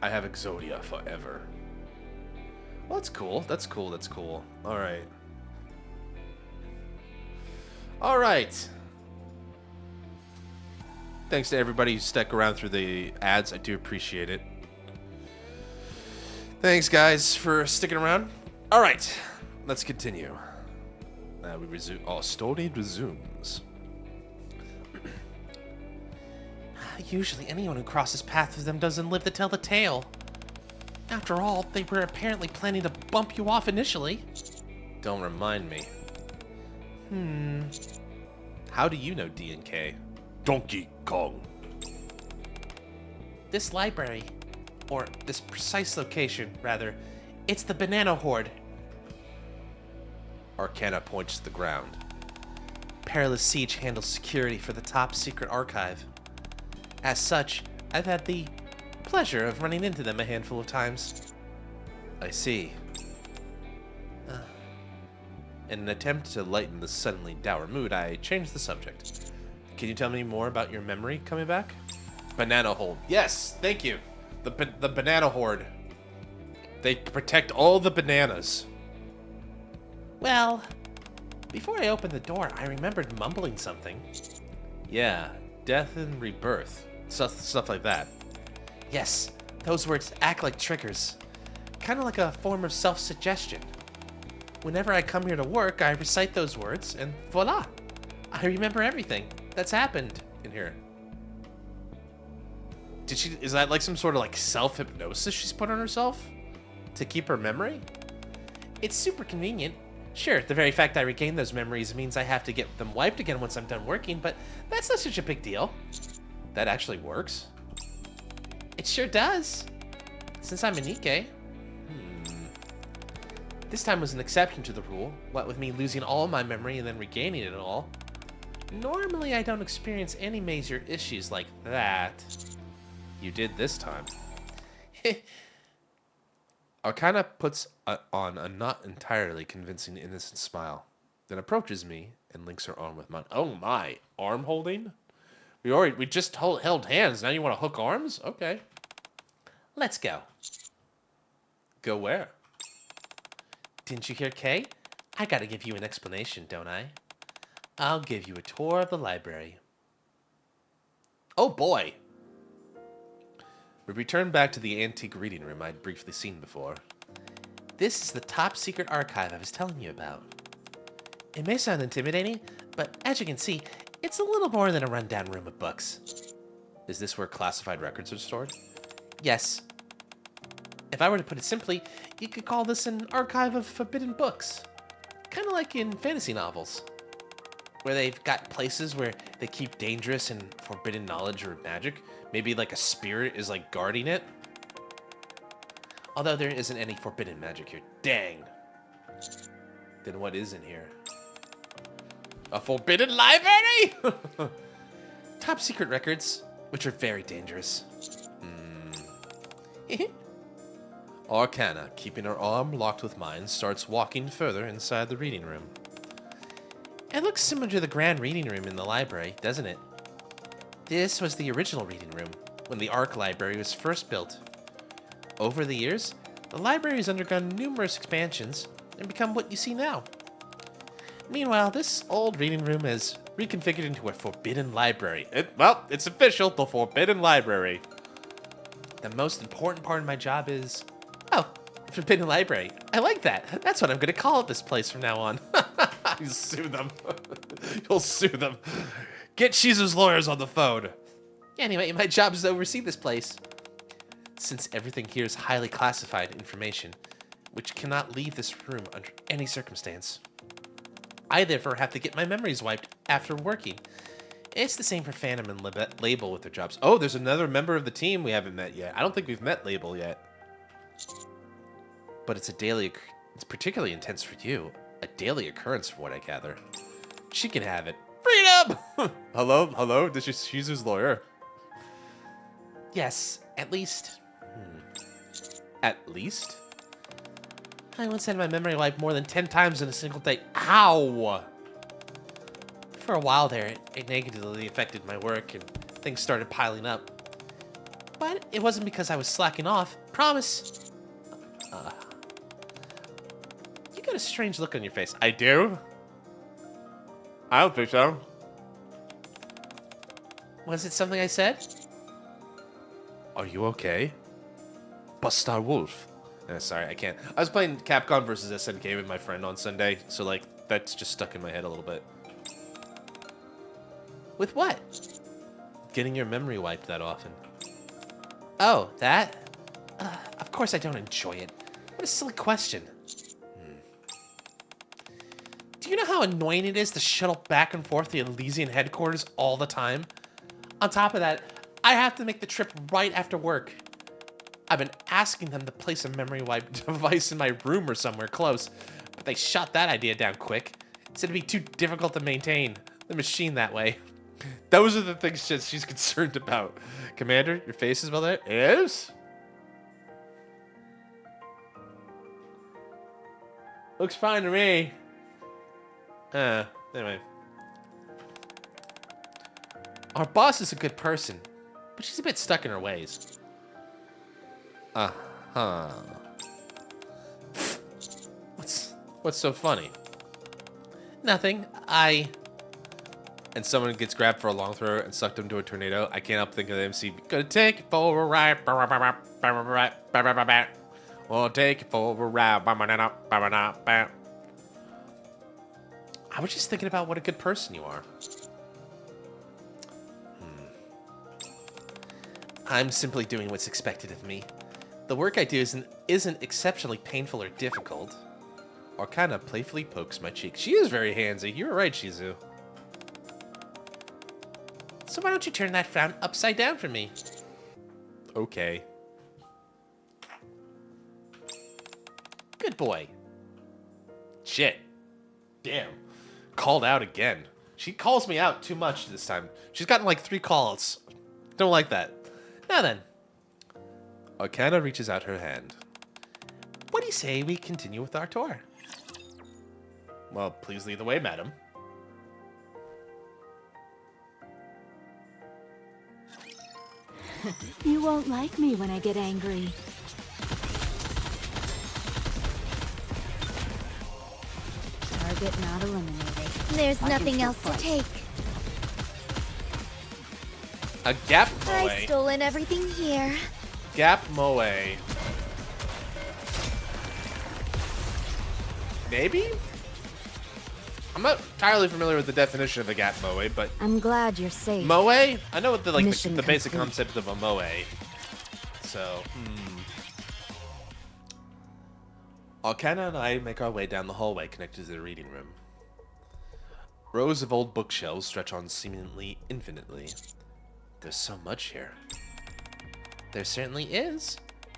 I have Exodia forever. Well, that's cool. That's cool. That's cool. All right. All right. Thanks to everybody who stuck around through the ads. I do appreciate it. Thanks, guys, for sticking around. All right. Let's continue. We resume. Oh, story resumes. Usually anyone who crosses paths with them doesn't live to tell the tale. After all, they were apparently planning to bump you off initially. Don't remind me. How do you know D&K? Donkey Kong. This library, or this precise location, rather, it's the Banana Horde. Arcana points to the ground. Perilous Siege handles security for the top secret archive. As such, I've had the pleasure of running into them a handful of times. I see. In an attempt to lighten the suddenly dour mood, I changed the subject. Can you tell me more about your memory coming back? Banana Horde. Yes, thank you. The Banana Horde. They protect all the bananas. Well, before I opened the door, I remembered mumbling something. Yeah, death and rebirth. Stuff like that. Yes, those words act like triggers. Kind of like a form of self-suggestion. Whenever I come here to work, I recite those words, and voila! I remember everything that's happened in here. Is that like some sort of like self-hypnosis she's put on herself? To keep her memory? It's super convenient. Sure, the very fact I regain those memories means I have to get them wiped again once I'm done working, but that's not such a big deal. That actually works. It sure does. Since I'm a NIKKE. This time was an exception to the rule, what with me losing all my memory and then regaining it all. Normally I don't experience any major issues like that. You did this time. Arcana puts on a not entirely convincing innocent smile, then approaches me and links her arm with mine. Oh my, arm holding? We just held hands, now you want to hook arms? Okay. Let's go. Go where? Didn't you hear Kay? I gotta give you an explanation, don't I? I'll give you a tour of the library. Oh boy! We return back to the antique reading room I'd briefly seen before. This is the top secret archive I was telling you about. It may sound intimidating, but as you can see, it's a little more than a rundown room of books. Is this where classified records are stored? Yes. If I were to put it simply, you could call this an archive of forbidden books. Kind of like in fantasy novels, where they've got places where they keep dangerous and forbidden knowledge or magic. Maybe like a spirit is like guarding it. Although there isn't any forbidden magic here. Dang. Then what is in here? A forbidden library? Top secret records, which are very dangerous. Arcana, keeping her arm locked with mine, starts walking further inside the reading room. It looks similar to the grand reading room in the library, doesn't it? This was the original reading room, when the Arc Library was first built. Over the years, the library has undergone numerous expansions and become what you see now. Meanwhile, this old reading room is reconfigured into a forbidden library. It's official, the Forbidden Library. The most important part of my job is... Oh, Forbidden Library. I like that. That's what I'm going to call it this place from now on. You sue them. You'll sue them. Get Shizu's lawyers on the phone. Anyway, my job is to oversee this place. Since everything here is highly classified information, which cannot leave this room under any circumstance. I therefore have to get my memories wiped after working. It's the same for Phantom and Label with their jobs. Oh, there's another member of the team we haven't met yet. I don't think we've met Label yet. But it's particularly intense for you. A daily occurrence from what I gather. She can have it. Freedom! Hello, this is Shizu's lawyer. Yes, at least. At least? I once had my memory wiped more than 10 times in a single day. Ow! For a while there, it negatively affected my work and things started piling up. But it wasn't because I was slacking off. Promise. You got a strange look on your face. I do? I don't think so. Was it something I said? Are you okay? Buster Wolf. Sorry, I can't. I was playing Capcom versus SNK with my friend on Sunday, so like that's just stuck in my head a little bit. With what? Getting your memory wiped that often. Oh, that? Of course I don't enjoy it. What a silly question. Do you know how annoying it is to shuttle back and forth the Elysian headquarters all the time? On top of that, I have to make the trip right after work. I've been asking them to place a memory wipe device in my room or somewhere close, but they shot that idea down quick. Said it'd be too difficult to maintain the machine that way. Those are the things she's concerned about. Commander, your face is well there? It is? Looks fine to me. Anyway. Our boss is a good person, but she's a bit stuck in her ways. Uh-huh. What's so funny? Nothing. And someone gets grabbed for a long throw and sucked into a tornado. I can't help thinking of the MC. Gonna take it for a ride. We'll take it for a ride. I was just thinking about what a good person you are. I'm simply doing what's expected of me. The work I do isn't exceptionally painful or difficult. Arcana playfully pokes my cheek. She is very handsy. You're right, Shizu. So why don't you turn that frown upside down for me? Okay. Good boy. Shit. Damn. Called out again. She calls me out too much this time. She's gotten like 3 calls. Don't like that. Now then. Arcana reaches out her hand. What do you say we continue with our tour? Well, please lead the way, madam. You won't like me when I get angry. Target not eliminated. There's nothing else to take. A gap moe. I've stolen everything here. Gap moe. Maybe? I'm not entirely familiar with the definition of a gap moe, but I'm glad you're safe. moe? I know what the Mission the basic complete. concept of a moe. So, Arcana and I make our way down the hallway connected to the reading room. Rows of old bookshelves stretch on seemingly infinitely. There's so much here. There certainly is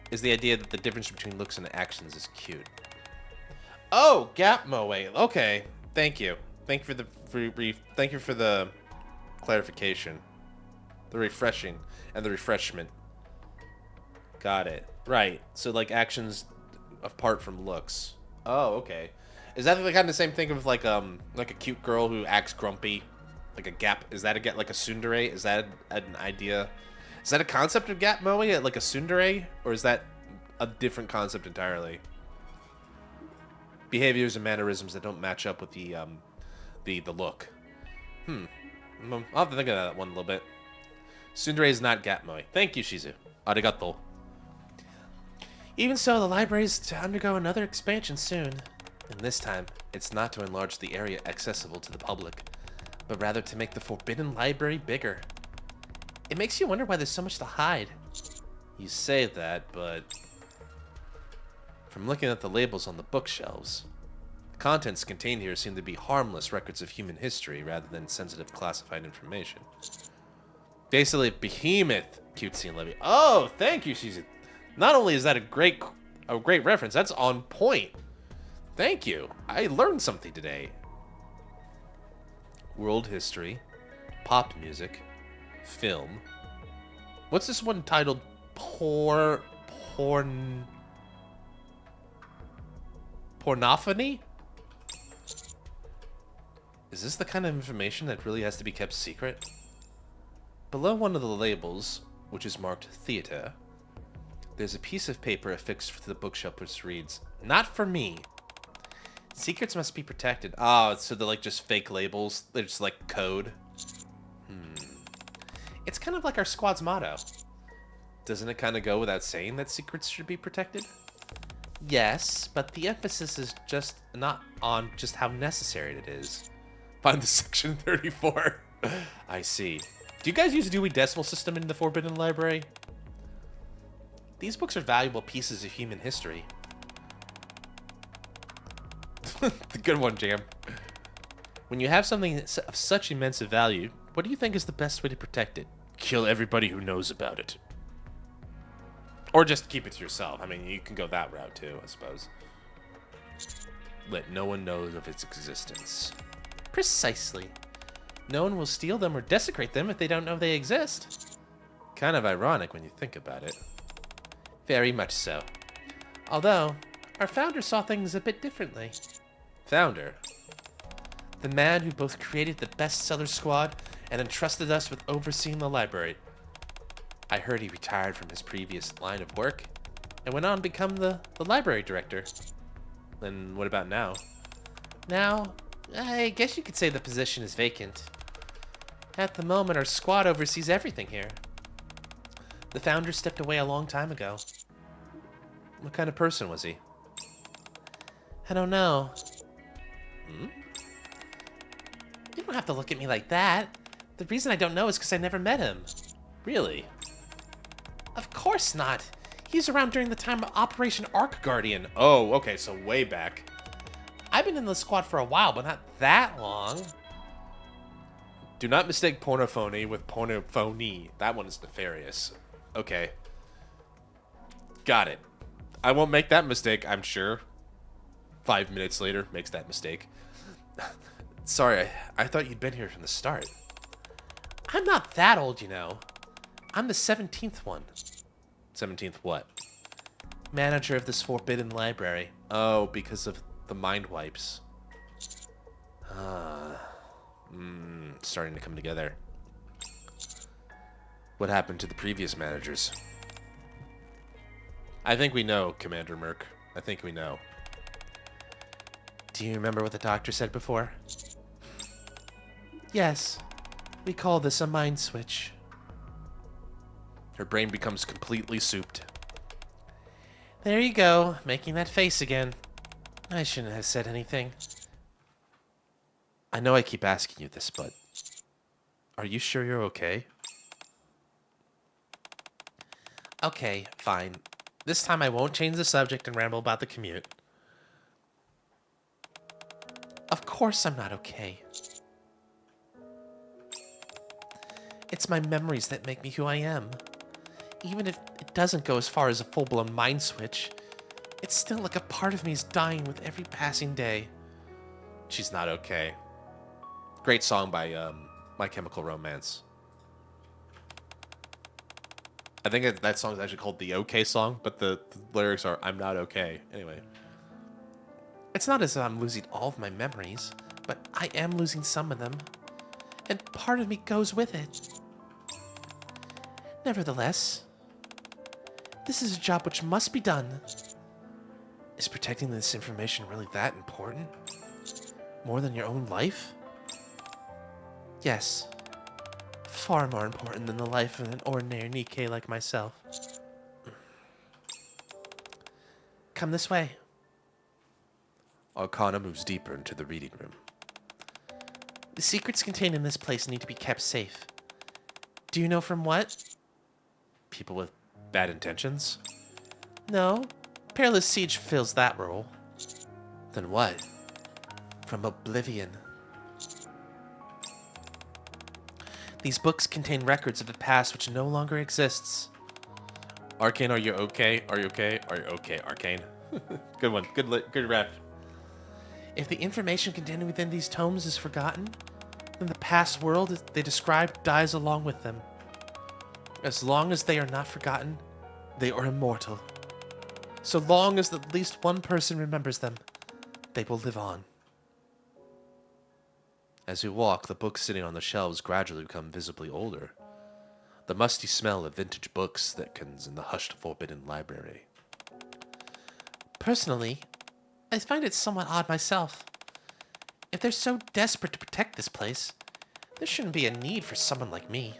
the idea that the difference between looks and actions is cute. Oh, gap moe. Okay, thank you. Thank you for the clarification, the refreshing, and the refreshment. Got it. Right. So like actions apart from looks. Oh, okay. Is that the kind of same thing of like a cute girl who acts grumpy, like a gap? Is that like a tsundere? Is that an idea? Is that a concept of gap moe, like a tsundere, or is that a different concept entirely? Behaviors and mannerisms that don't match up with the look. I'll have to think of that one a little bit. Tsundere is not gap moe. Thank you, Shizu. Arigato. Even so, the library is to undergo another expansion soon. And this time, it's not to enlarge the area accessible to the public, but rather to make the Forbidden Library bigger. It makes you wonder why there's so much to hide. You say that, but from looking at the labels on the bookshelves, the contents contained here seem to be harmless records of human history rather than sensitive classified information. Basically, behemoth, cutesy and Levy. Oh, thank you, Shizu. Not only is that a great reference, that's on point. Thank you. I learned something today. World history, pop music, film. What's this one titled? Pornophony? Is this the kind of information that really has to be kept secret? Below one of the labels, which is marked theater, there's a piece of paper affixed to the bookshelf which reads, "Not for me. Secrets must be protected." Oh, so they're like just fake labels. They're just like code. It's kind of like our squad's motto. Doesn't it kind of go without saying that secrets should be protected? Yes, but the emphasis is just not on just how necessary it is. Find the section 34. I see. Do you guys use a Dewey Decimal System in the Forbidden Library? These books are valuable pieces of human history. The good one, Jam. When you have something of such immense value, what do you think is the best way to protect it? Kill everybody who knows about it. Or just keep it to yourself. I mean, you can go that route too, I suppose. Let no one know of its existence. Precisely. No one will steal them or desecrate them if they don't know they exist. Kind of ironic when you think about it. Very much so. Although, our founder saw things a bit differently. Founder? The man who both created the bestseller squad and entrusted us with overseeing the library. I heard he retired from his previous line of work and went on to become the library director. Then what about now? Now, I guess you could say the position is vacant. At the moment, our squad oversees everything here. The founder stepped away a long time ago. What kind of person was he? I don't know. You don't have to look at me like that. The reason I don't know is because I never met him. Really? Of course not. He was around during the time of Operation Arc Guardian. Oh, okay, so way back. I've been in the squad for a while, but not that long. Do not mistake pornophony with pornophony. That one is nefarious. Okay. Got it. I won't make that mistake, I'm sure. 5 minutes later, makes that mistake. Sorry, I thought you'd been here from the start. I'm not that old, you know. I'm the 17th one. 17th what? Manager of this forbidden library. Oh, because of the mind wipes. Starting to come together. What happened to the previous managers? I think we know, Commander Merc. I think we know. Do you remember what the doctor said before? Yes. We call this a mind switch. Her brain becomes completely souped. There you go, making that face again. I shouldn't have said anything. I know I keep asking you this, but... Are you sure you're okay? Okay, fine. This time I won't change the subject and ramble about the commute. Of course I'm not okay. It's my memories that make me who I am. Even if it doesn't go as far as a full-blown mind switch, it's still like a part of me is dying with every passing day. She's not okay. Great song by My Chemical Romance. I think that song is actually called the OK song, but the lyrics are I'm not okay. Anyway. It's not as if I'm losing all of my memories, but I am losing some of them. And part of me goes with it. Nevertheless, this is a job which must be done. Is protecting this information really that important? More than your own life? Yes. Far more important than the life of an ordinary NIKKE like myself. Come this way. Arcana moves deeper into the reading room. The secrets contained in this place need to be kept safe. Do you know from what? People with bad intentions? No. Perilous Siege fills that role. Then what? From oblivion. These books contain records of a past which no longer exists. Arcane, are you okay? Are you okay? Are you okay, Arcane? Good one. Good rep. If the information contained within these tomes is forgotten, then the past world they describe dies along with them. As long as they are not forgotten, they are immortal. So long as at least one person remembers them, they will live on. As we walk, the books sitting on the shelves gradually become visibly older. The musty smell of vintage books thickens in the hushed forbidden library. Personally, I find it somewhat odd myself. If they're so desperate to protect this place, there shouldn't be a need for someone like me.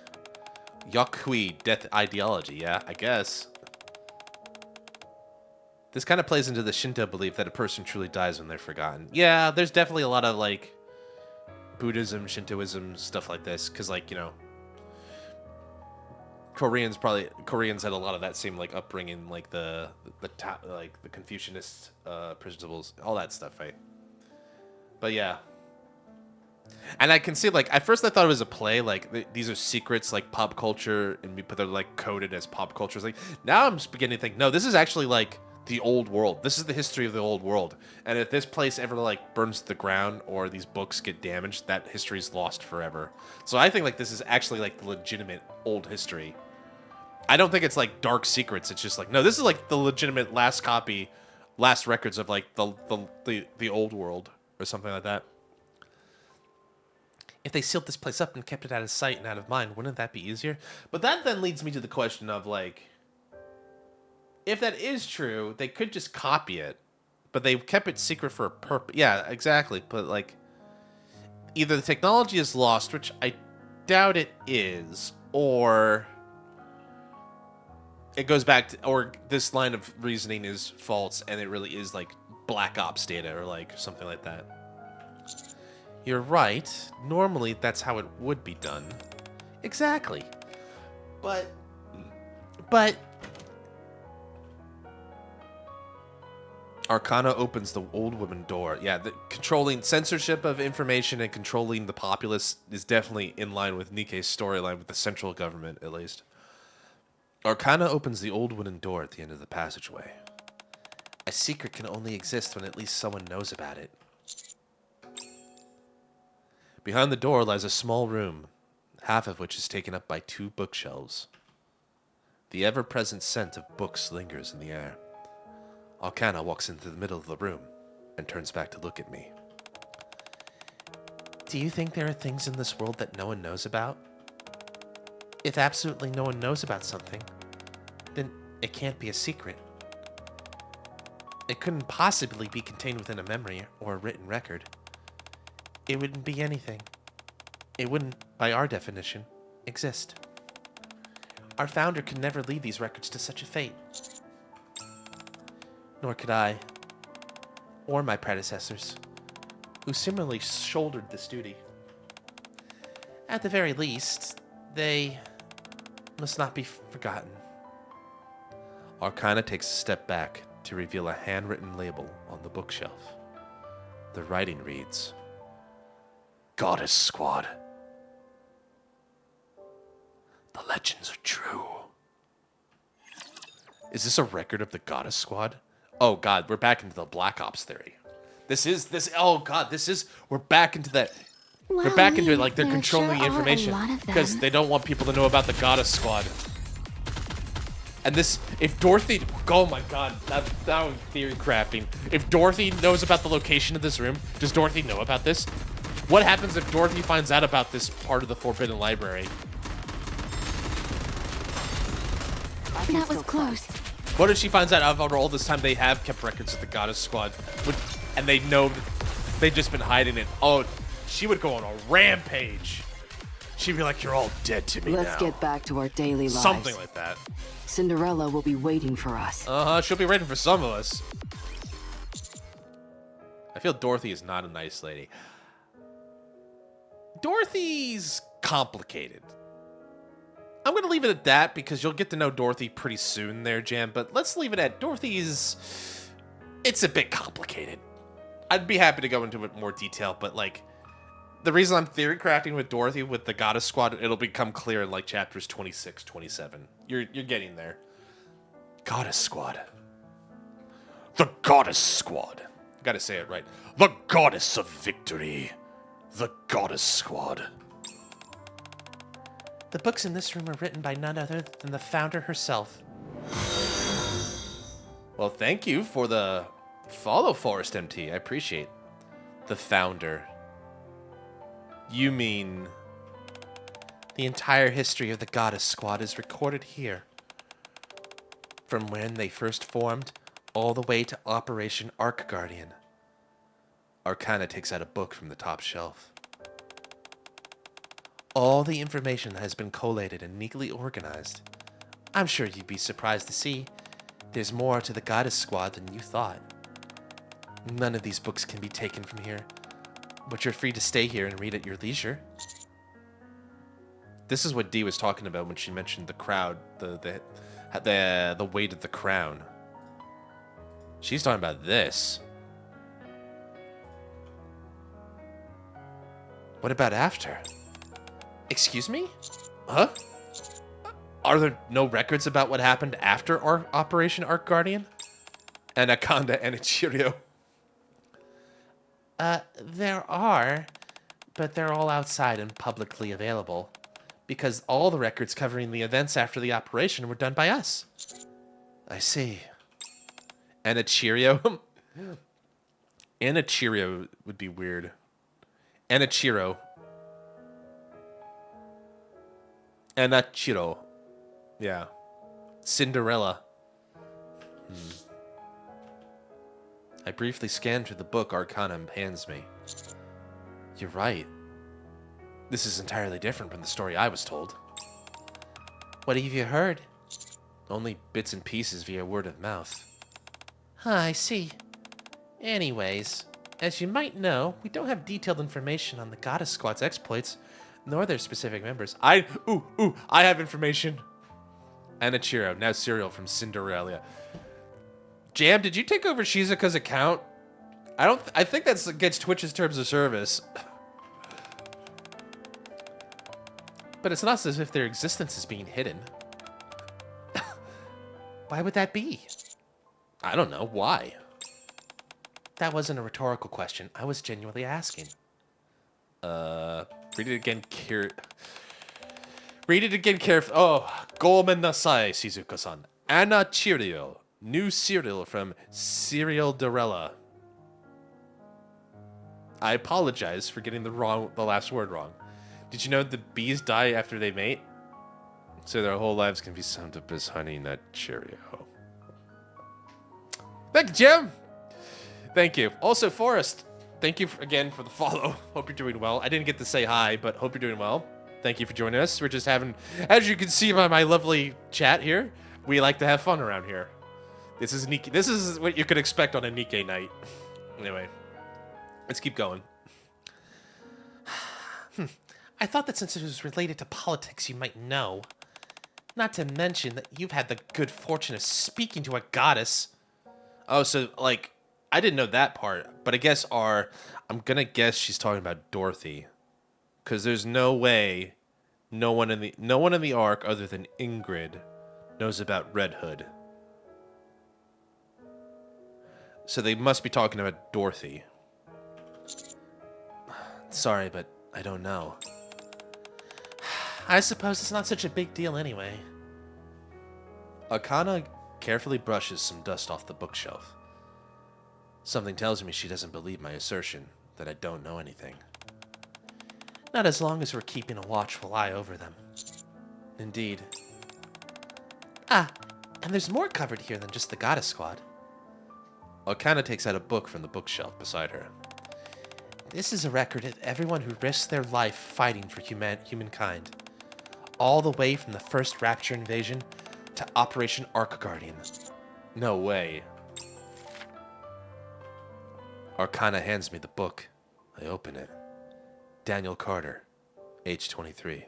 Yakui death ideology, yeah, I guess. This kind of plays into the Shinto belief that a person truly dies when they're forgotten. Yeah, there's definitely a lot of, like, Buddhism, Shintoism, stuff like this. Because, like, you know, Koreans had a lot of that same, like, upbringing, like, the Confucianist principles, all that stuff, right? But, yeah. And I can see, like, at first I thought it was a play, like, these are secrets, like, pop culture, but they're, like, coded as pop culture. It's like, now I'm just beginning to think, no, this is actually, like, the old world. This is the history of the old world. And if this place ever, like, burns to the ground or these books get damaged, that history is lost forever. So I think, like, this is actually, like, the legitimate old history. I don't think it's, like, dark secrets. It's just, like, no, this is, like, the legitimate last records of, like, the old world or something like that. If they sealed this place up and kept it out of sight and out of mind, wouldn't that be easier? But that then leads me to the question of, like, if that is true, they could just copy it, but they kept it secret for a purpose. Yeah, exactly. But, like, either the technology is lost, which I doubt it is, or it goes back to, or this line of reasoning is false and it really is, like, Black Ops data or, like, something like that. You're right. Normally, that's how it would be done. Exactly. But... Arcana opens the old woman door. Yeah, the controlling censorship of information and controlling the populace is definitely in line with NIKKE's storyline with the central government, at least. Arcana opens the old wooden door at the end of the passageway. A secret can only exist when at least someone knows about it. Behind the door lies a small room, half of which is taken up by 2 bookshelves. The ever-present scent of books lingers in the air. Arcana walks into the middle of the room and turns back to look at me. Do you think there are things in this world that no one knows about? If absolutely no one knows about something, then it can't be a secret. It couldn't possibly be contained within a memory or a written record. It wouldn't be anything. It wouldn't, by our definition, exist. Our founder could never leave these records to such a fate. Nor could I, or my predecessors, who similarly shouldered this duty. At the very least, they must not be forgotten. Arcana takes a step back to reveal a handwritten label on the bookshelf. The writing reads, Goddess Squad. The legends are true. Is this a record of the Goddess Squad? Oh god, we're back into the Black Ops theory. We're back into that. We're back into it, like they're controlling the information because they don't want people to know about the Goddess Squad. And this, if Dorothy, oh my god, that was theory crafting. If Dorothy knows about the location of this room, does Dorothy know about this? What happens if Dorothy finds out about this part of the Forbidden Library? That was close. What if she finds out after all this time they have kept records of the Goddess Squad, and they know they've just been hiding it? Oh, she would go on a rampage. She'd be like, you're all dead to me now. Let's get back to our daily lives. Something like that. Cinderella will be waiting for us. Uh-huh, she'll be waiting for some of us. I feel Dorothy is not a nice lady. Dorothy's complicated. I'm going to leave it at that because you'll get to know Dorothy pretty soon there, Jam. But let's leave it at Dorothy's... It's a bit complicated. I'd be happy to go into it more detail, but like... The reason I'm theory crafting with Dorothy with the Goddess Squad, it'll become clear in like chapters 26, 27. You're getting there. Goddess Squad. The Goddess Squad. Gotta say it right. The Goddess of Victory. The Goddess Squad. The books in this room are written by none other than the founder herself. Well, thank you for the Follow Forest MT. I appreciate the founder. You mean the entire history of the Goddess Squad is recorded here. From when they first formed all the way to Operation Arc Guardian. Arcana takes out a book from the top shelf. All the information has been collated and neatly organized. I'm sure you'd be surprised to see there's more to the Goddess Squad than you thought. None of these books can be taken from here, but you're free to stay here and read at your leisure. This is what Dee was talking about when she mentioned the crowd, the weight of the crown. She's talking about this. What about after? Excuse me? Huh? Are there no records about what happened after our Operation Arc Guardian? Anaconda and Ichirio. There are, but they're all outside and publicly available. Because all the records covering the events after the operation were done by us. I see. And Ichirio? Anichiro would be weird. Anichiro. Anachiro. Yeah. Cinderella. I briefly scanned through the book Arcana hands me. You're right. This is entirely different from the story I was told. What have you heard? Only bits and pieces via word of mouth. I see. Anyways, as you might know, we don't have detailed information on the Goddess Squad's exploits, nor their specific members. I have information. Anichiro, now Serial from Cinderella. Jam, did you take over Shizuka's account? I think that's against Twitch's terms of service. But it's not as if their existence is being hidden. Why would that be? I don't know. Why? That wasn't a rhetorical question. I was genuinely asking. Read it again. Read it again carefully. Oh, Gomen Nasai, Shizuka-san. Anna Chirio. New cereal from Cereal Dorella. I apologize for getting the last word wrong. Did you know the bees die after they mate? So their whole lives can be summed up as honey nut Cheerio. Thank you, Jim. Thank you. Also, Forrest, thank you again for the follow. Hope you're doing well. I didn't get to say hi, but hope you're doing well. Thank you for joining us. We're just having, as you can see by my lovely chat here, we like to have fun around here. This is NIKKE. This is what you could expect on a NIKKE night. Anyway, let's keep going. I thought that since it was related to politics, you might know. Not to mention that you've had the good fortune of speaking to a goddess. Oh, so, like, I didn't know that part. But I guess I'm gonna guess she's talking about Dorothy. Because there's no way no one in the Ark other than Ingrid knows about Red Hood. So they must be talking about Dorothy. Sorry, but I don't know. I suppose it's not such a big deal anyway. Arcana carefully brushes some dust off the bookshelf. Something tells me she doesn't believe my assertion that I don't know anything. Not as long as we're keeping a watchful eye over them. Indeed. Ah, and there's more covered here than just the Goddess Squad. Arcana takes out a book from the bookshelf beside her. This is a record of everyone who risked their life fighting for humankind. All the way from the first Rapture invasion to Operation Arc Guardian. No way. Arcana hands me the book. I open it. Daniel Carter, age 23.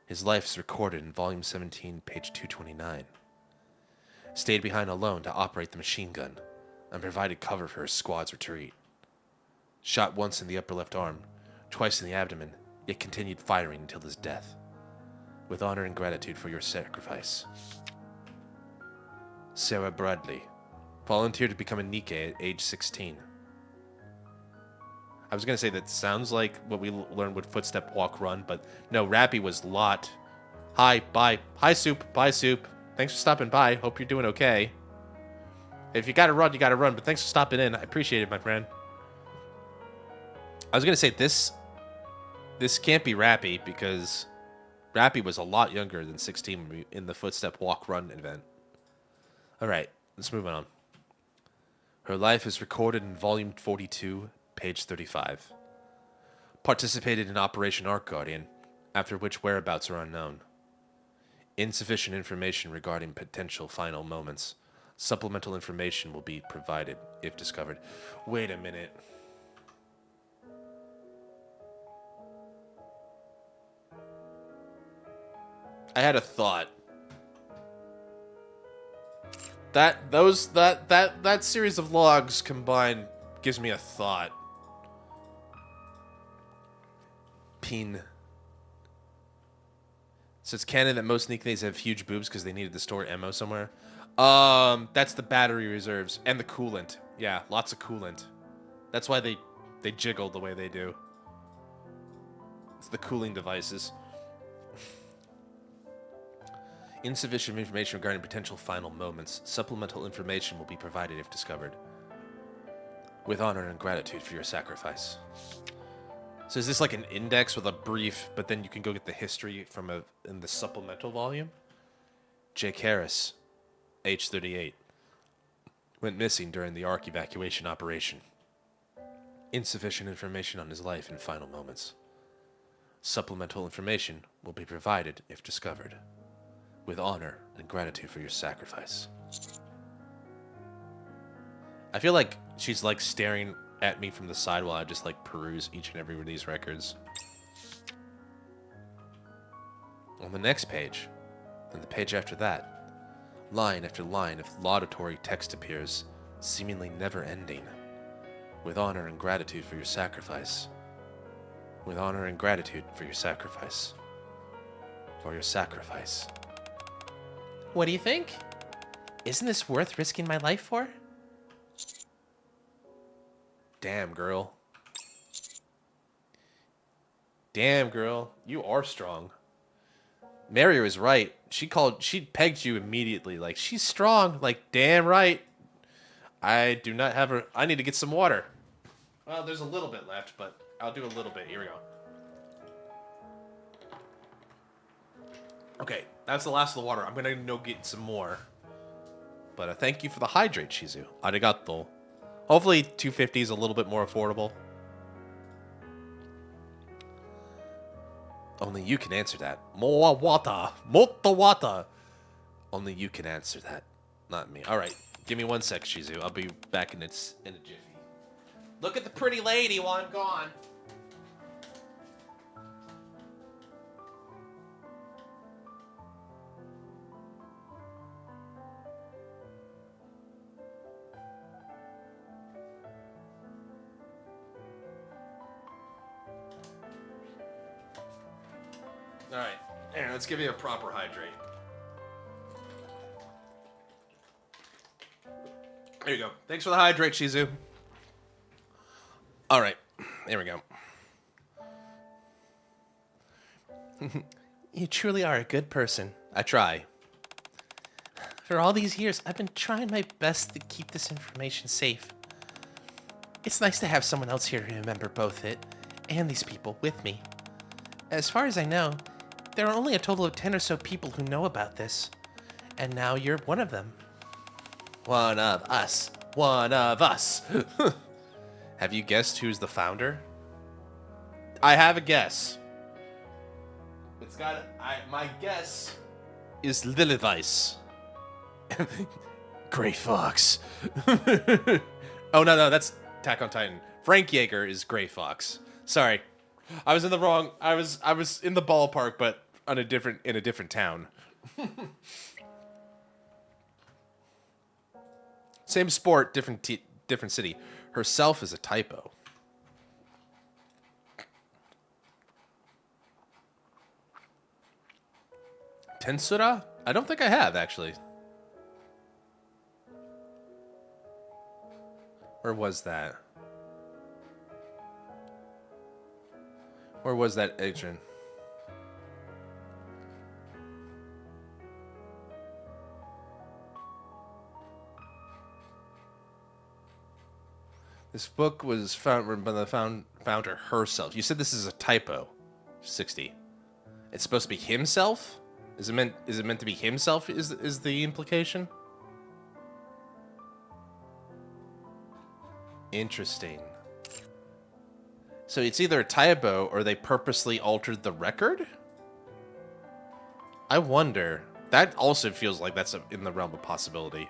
His life is recorded in volume 17, page 229. Stayed behind alone to operate the machine gun and provided cover for his squad's retreat. Shot once in the upper left arm, twice in the abdomen, yet continued firing until his death. With honor and gratitude for your sacrifice. Sarah Bradley, volunteered to become a NIKKE at age 16. I was going to say that sounds like what we learned with Footstep, Walk, Run, but no, Rappy was Lot. Hi, bye. Hi, Soup. Bye, Soup. Thanks for stopping by. Hope you're doing okay. If you gotta run, you gotta run. But thanks for stopping in. I appreciate it, my friend. I was gonna say this can't be Rappy because Rappy was a lot younger than 16 in the Footstep Walk Run event. All right, let's move on. Her life is recorded in Volume 42, page 35. Participated in Operation Arc Guardian, after which whereabouts are unknown. Insufficient information regarding potential final moments. Supplemental information will be provided if discovered. Wait a minute. I had a thought. That series of logs combined gives me a thought. Pin. So it's canon that most nicknames have huge boobs because they needed to store ammo somewhere. That's the battery reserves and the coolant. Yeah, lots of coolant. That's why they jiggle the way they do. It's the cooling devices. Insufficient information regarding potential final moments. Supplemental information will be provided if discovered. With honor and gratitude for your sacrifice. So is this like an index with a brief, but then you can go get the history from in the supplemental volume? Jake Harris, age 38, went missing during the Ark evacuation operation. Insufficient information on his life and final moments. Supplemental information will be provided if discovered. With honor and gratitude for your sacrifice. I feel like she's like staring at me from the side while I just like peruse each and every one of these records. On the next page, and the page after that, line after line of laudatory text appears, seemingly never ending. With honor and gratitude for your sacrifice. With honor and gratitude for your sacrifice. For your sacrifice. What do you think? Isn't this worth risking my life for? Damn, girl. Damn, girl. You are strong. Mario is right. She pegged you immediately. Like, she's strong. Like, damn right. I do not have her. I need to get some water. Well, there's a little bit left, but I'll do a little bit. Here we go. Okay, that's the last of the water. I'm gonna go get some more. But thank you for the hydrate, Shizu. Arigato. Hopefully 250 is a little bit more affordable. Only you can answer that. More water. More water. Only you can answer that. Not me. Alright, give me 1 sec, Shizu. I'll be back in a jiffy. Look at the pretty lady while I'm gone. Alright, Aaron, let's give you a proper hydrate. There you go. Thanks for the hydrate, Shizu. Alright, there we go. You truly are a good person. I try. For all these years, I've been trying my best to keep this information safe. It's nice to have someone else here to remember both it and these people with me. As far as I know, there are only a total of 10 or so people who know about this. And now you're one of them. One of us. One of us. Have you guessed who's the founder? I have a guess. My guess is Lilithvice. Gray Fox. Oh, no, that's Attack on Titan. Frank Yeager is Gray Fox. Sorry. I was in the wrong. I was in the ballpark, but in a different town. Same sport, different city. Herself is a typo. Tensura? I don't think I have actually. Where was that? Where was that, Adrian? This book was found by the founder herself. You said this is a typo. 60. It's supposed to be himself? Is it meant to be himself is the implication? Interesting. So it's either a typo or they purposely altered the record? I wonder. That also feels like that's in the realm of possibility.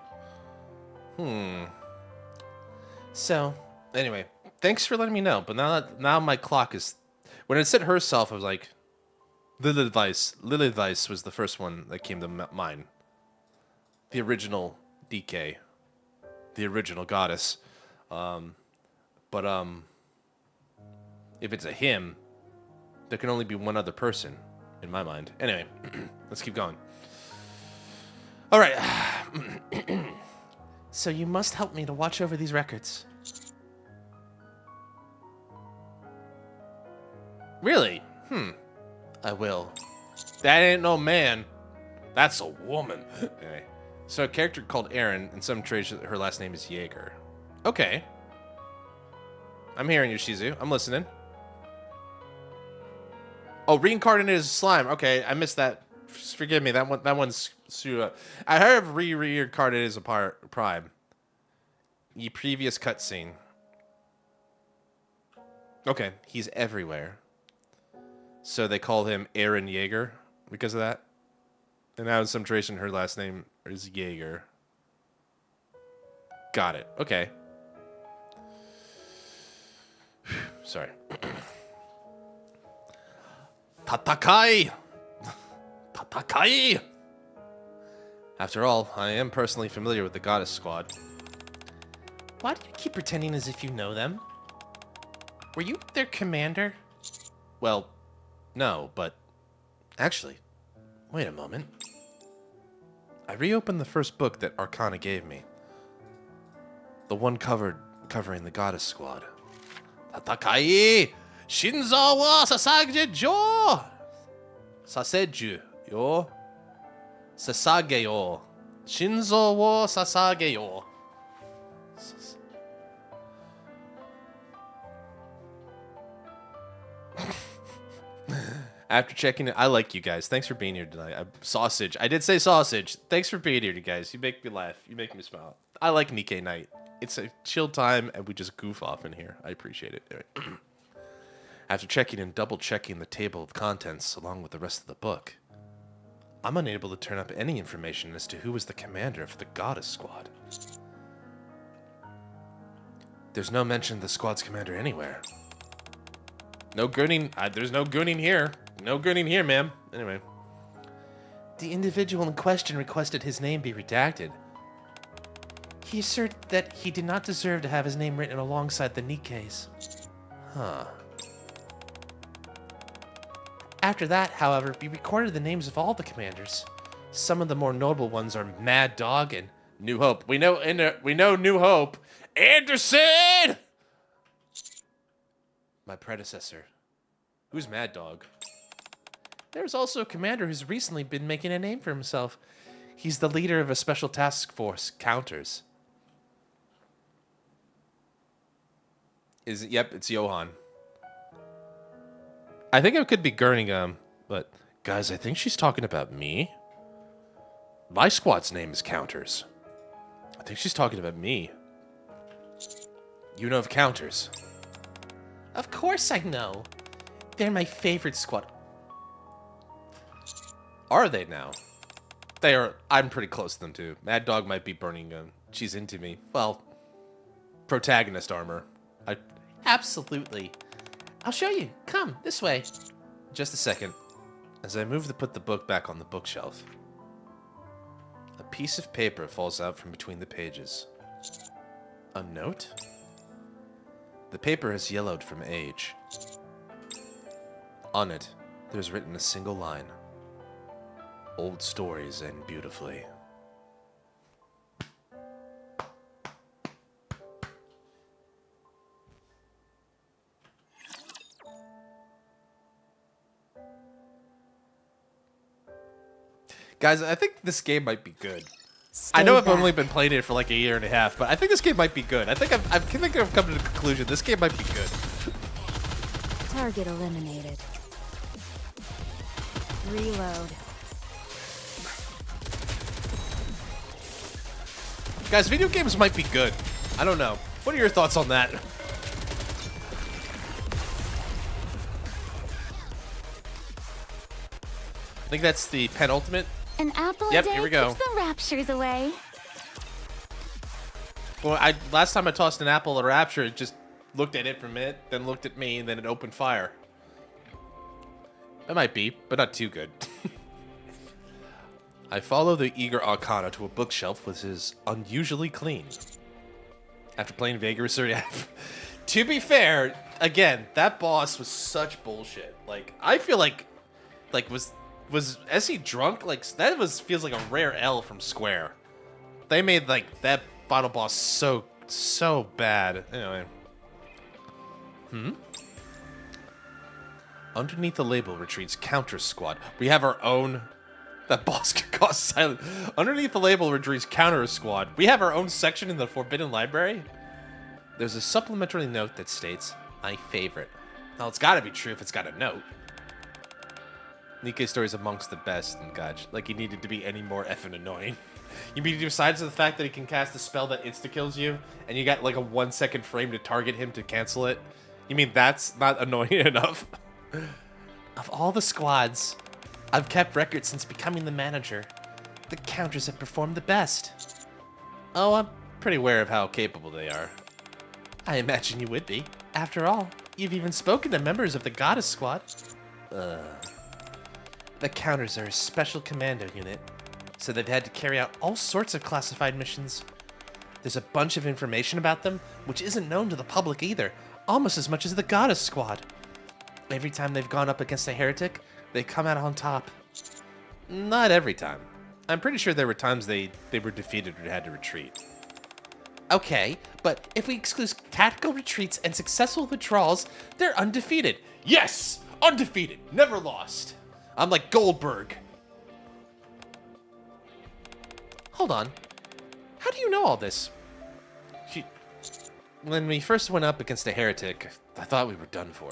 So, anyway, thanks for letting me know. But now my clock is... When it said herself, I was like... Lilith Weiss was the first one that came to mind. The original DK. The original goddess. But if it's a him, there can only be one other person, in my mind. Anyway, let's keep going. All right. So you must help me to watch over these records. Really? I will. That ain't no man. That's a woman. Anyway. So a character called Erin, and some trades her last name is Jaeger. Okay. I'm hearing you, Shizu. I'm listening. Oh, reincarnated as slime. Okay, I missed that. Forgive me. That one's screwed up. I heard of reincarnated as a prime. Ye previous cutscene. Okay, he's everywhere. So they call him Aaron Jaeger because of that. And now in some tradition, her last name is Jaeger. Got it. Okay. Sorry. Tatakai! Tatakai! After all, I am personally familiar with the Goddess Squad. Why do you keep pretending as if you know them? Were you their commander? Well, no, but... Actually, wait a moment. I reopened the first book that Arcana gave me. The one covering the Goddess Squad. Tatakai! Shinzo wa sasage jo! Saseju yo. Sasage yo. Shinzo wo sasage yo. After checking it, I like you guys. Thanks for being here tonight. Sausage. I did say sausage. Thanks for being here, you guys. You make me laugh. You make me smile. I like NIKKE night. It's a chill time, and we just goof off in here. I appreciate it. Anyway. After checking and double-checking the table of contents along with the rest of the book, I'm unable to turn up any information as to who was the commander of the Goddess Squad. There's no mention of the squad's commander anywhere. No gooning. There's no gooning here. No gooning here, ma'am. Anyway. The individual in question requested his name be redacted. He asserted that he did not deserve to have his name written alongside the NIKKE's. Huh. After that, however, we recorded the names of all the commanders. Some of the more notable ones are Mad Dog and New Hope. We know New Hope. Anderson! My predecessor. Who's Mad Dog? There's also a commander who's recently been making a name for himself. He's the leader of a special task force, Counters. Yep, it's Johan. I think it could be Gurnigum, but guys, I think she's talking about me. My squad's name is Counters. I think she's talking about me. You know of Counters? Of course I know. They're my favorite squad. Are they now? They are. I'm pretty close to them too. Mad Dog might be Gurnigum. She's into me. Well, protagonist armor. Absolutely. I'll show you. Come, this way. Just a second. As I move to put the book back on the bookshelf, a piece of paper falls out from between the pages. A note? The paper has yellowed from age. On it, there's written a single line. Old stories end beautifully. Guys, I think this game might be good. I know I've Stay only back. been playing it for like a year and a half, but I think this game might be good. I think I've come to the conclusion this game might be good. Target eliminated. Reload. Guys, video games might be good. I don't know. What are your thoughts on that? I think that's the penultimate. An apple Yep, a day here we go. keeps the raptures away. Well, last time I tossed an apple at Rapture, it just looked at it for a minute, then looked at me, and then it opened fire. It might be, but not too good. I follow the eager Arcana to a bookshelf which is unusually clean. After playing vigorously, to be fair, again, that boss was such bullshit. Like, I feel like was SE drunk? Like, that feels like a rare L from Square. They made like that final boss so bad. Anyway. Underneath the label retreats Counter Squad. We have our own. That boss could cause silent. Underneath the label retreats Counter Squad. We have our own section in the Forbidden Library. There's a supplementary note that states, "My favorite." Now it's got to be true if it's got a note. NIKKE's story is amongst the best, and gosh, like he needed to be any more effing annoying. You mean besides the fact that he can cast a spell that insta-kills you, and you got like a 1 second frame to target him to cancel it? You mean that's not annoying enough? Of all the squads I've kept records since becoming the manager, the counters have performed the best. Oh, I'm pretty aware of how capable they are. I imagine you would be. After all, you've even spoken to members of the Goddess Squad. The counters are a special commando unit, so they've had to carry out all sorts of classified missions. There's a bunch of information about them, which isn't known to the public either, almost as much as the Goddess Squad. Every time they've gone up against a heretic, they come out on top. Not every time. I'm pretty sure there were times they were defeated or had to retreat. Okay, but if we exclude tactical retreats and successful withdrawals, they're undefeated. Yes! Undefeated! Never lost! I'm like Goldberg. Hold on. How do you know all this? When we first went up against a heretic, I thought we were done for.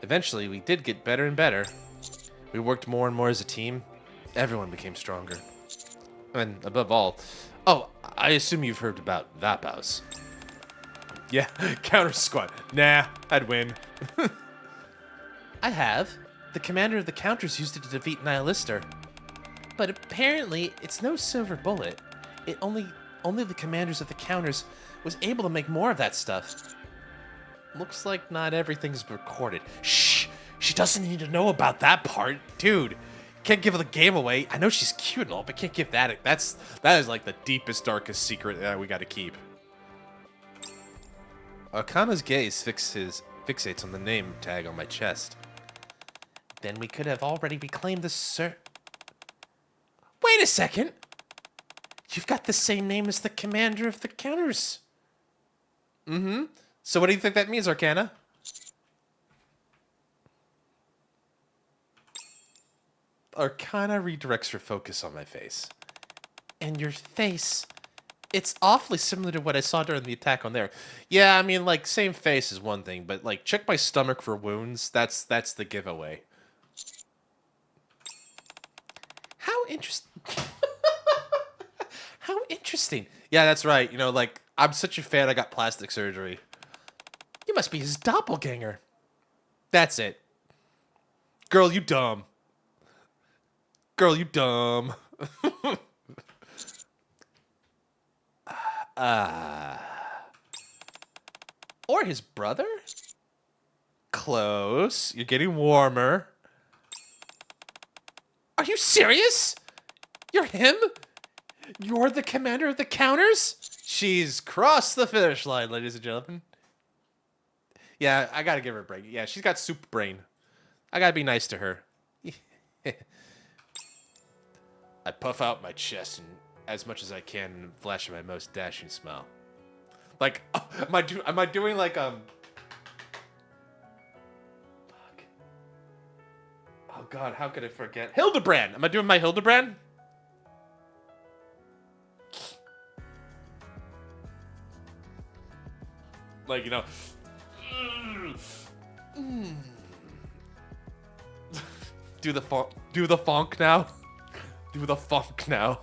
Eventually, we did get better and better. We worked more and more as a team. Everyone became stronger. And above all... Oh, I assume you've heard about Vapos. Yeah, Counter Squad. Nah, I'd win. I have. The commander of the counters used it to defeat Nihilister. But apparently, it's no silver bullet. Only the commanders of the counters was able to make more of that stuff. Looks like not everything's recorded. Shh! She doesn't need to know about that part. Dude, can't give the game away. I know she's cute and all, but can't give that. That is like the deepest, darkest secret that we gotta keep. Arcana's gaze fixates on the name tag on my chest. Then we could have already reclaimed the Wait a second! You've got the same name as the commander of the counters. Mm-hmm. So what do you think that means, Arcana? Arcana redirects her focus on my face. And your face, it's awfully similar to what I saw during the attack on there. Yeah, I mean, like, same face is one thing, but, like, check my stomach for wounds. That's the giveaway. How interesting. How interesting. Yeah, that's right. You know, like, I'm such a fan, I got plastic surgery. You must be his doppelganger. That's it. Girl, you dumb. Girl, you dumb. Or his brother? Close. You're getting warmer. Are you serious? You're him? You're the commander of the counters? She's crossed the finish line, ladies and gentlemen. Yeah, I gotta give her a break. Yeah, she's got super brain. I gotta be nice to her. I puff out my chest and as much as I can and flash my most dashing smile. Like, am I doing like Fuck. Oh God, how could I forget? Hildebrand. Am I doing my Hildebrand? like, you know. Do the funk. Do the funk now. Do the funk now.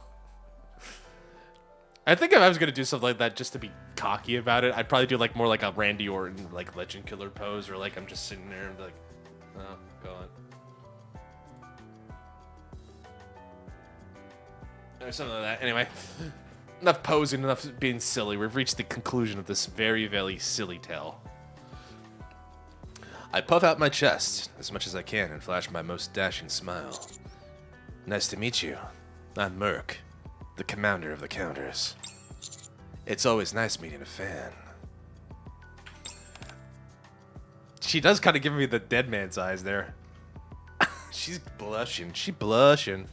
I think if I was gonna do something like that just to be cocky about it, I'd probably do like more like a Randy Orton like Legend Killer pose, or like I'm just sitting there and be like, oh, go on. Or something like that. Anyway, enough posing, enough being silly. We've reached the conclusion of this very, very silly tale. I puff out my chest as much as I can and flash my most dashing smile. Nice to meet you. I'm Merc, the commander of the counters. It's always nice meeting a fan. She does kind of give me the dead man's eyes there. She's blushing. She's blushing.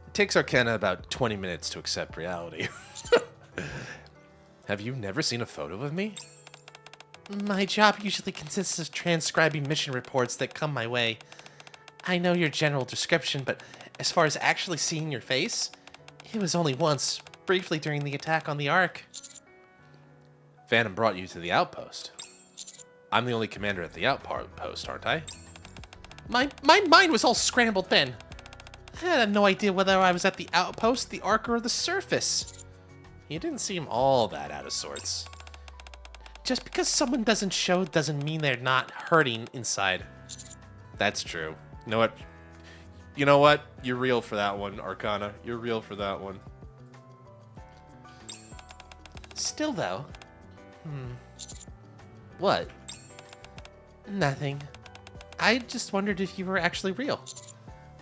It takes Arcana about 20 minutes to accept reality. Have you never seen a photo of me? My job usually consists of transcribing mission reports that come my way. I know your general description, but as far as actually seeing your face, it was only once, briefly during the attack on the Ark. Phantom brought you to the outpost. I'm the only commander at the outpost, aren't I? My mind was all scrambled then. I had no idea whether I was at the outpost, the Ark, or the surface. You didn't seem all that out of sorts. Just because someone doesn't show doesn't mean they're not hurting inside. That's true. You know what? You know what? You're real for that one, Arcana. You're real for that one. Still, though. What? Nothing. I just wondered if you were actually real.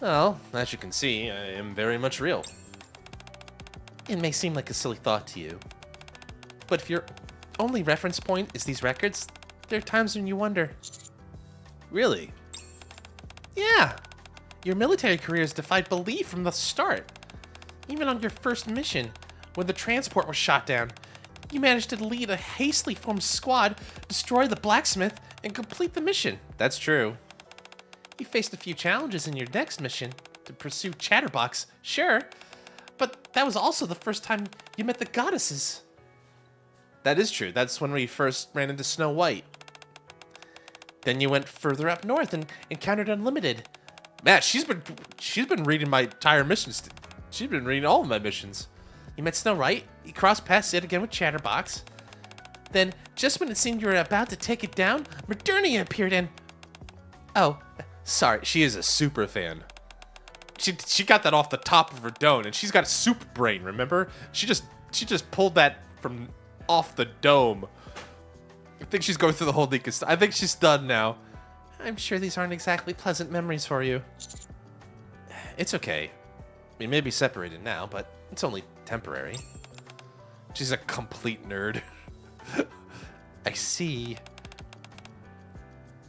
Well, as you can see, I am very much real. It may seem like a silly thought to you, but if your only reference point is these records, there are times when you wonder. Really? Yeah. Your military career has defied belief from the start. Even on your first mission, when the transport was shot down, you managed to lead a hastily formed squad, destroy the blacksmith, and complete the mission. That's true. You faced a few challenges in your next mission to pursue Chatterbox, sure, but that was also the first time you met the goddesses. That is true. That's when we first ran into Snow White. Then you went further up north and encountered Unlimited. Man, she's been reading my entire missions. She's been reading all of my missions. You met Snow White. You crossed paths yet again with Chatterbox. Then, just when it seemed you were about to take it down, Modernia appeared and... Oh, sorry. She is a super fan. She got that off the top of her dome, and she's got a super brain. Remember? She just pulled that from off the dome. I think she's going through the whole NIKKE stuff. I think she's done now. I'm sure these aren't exactly pleasant memories for you. It's okay. We may be separated now, but it's only temporary. She's a complete nerd. I see.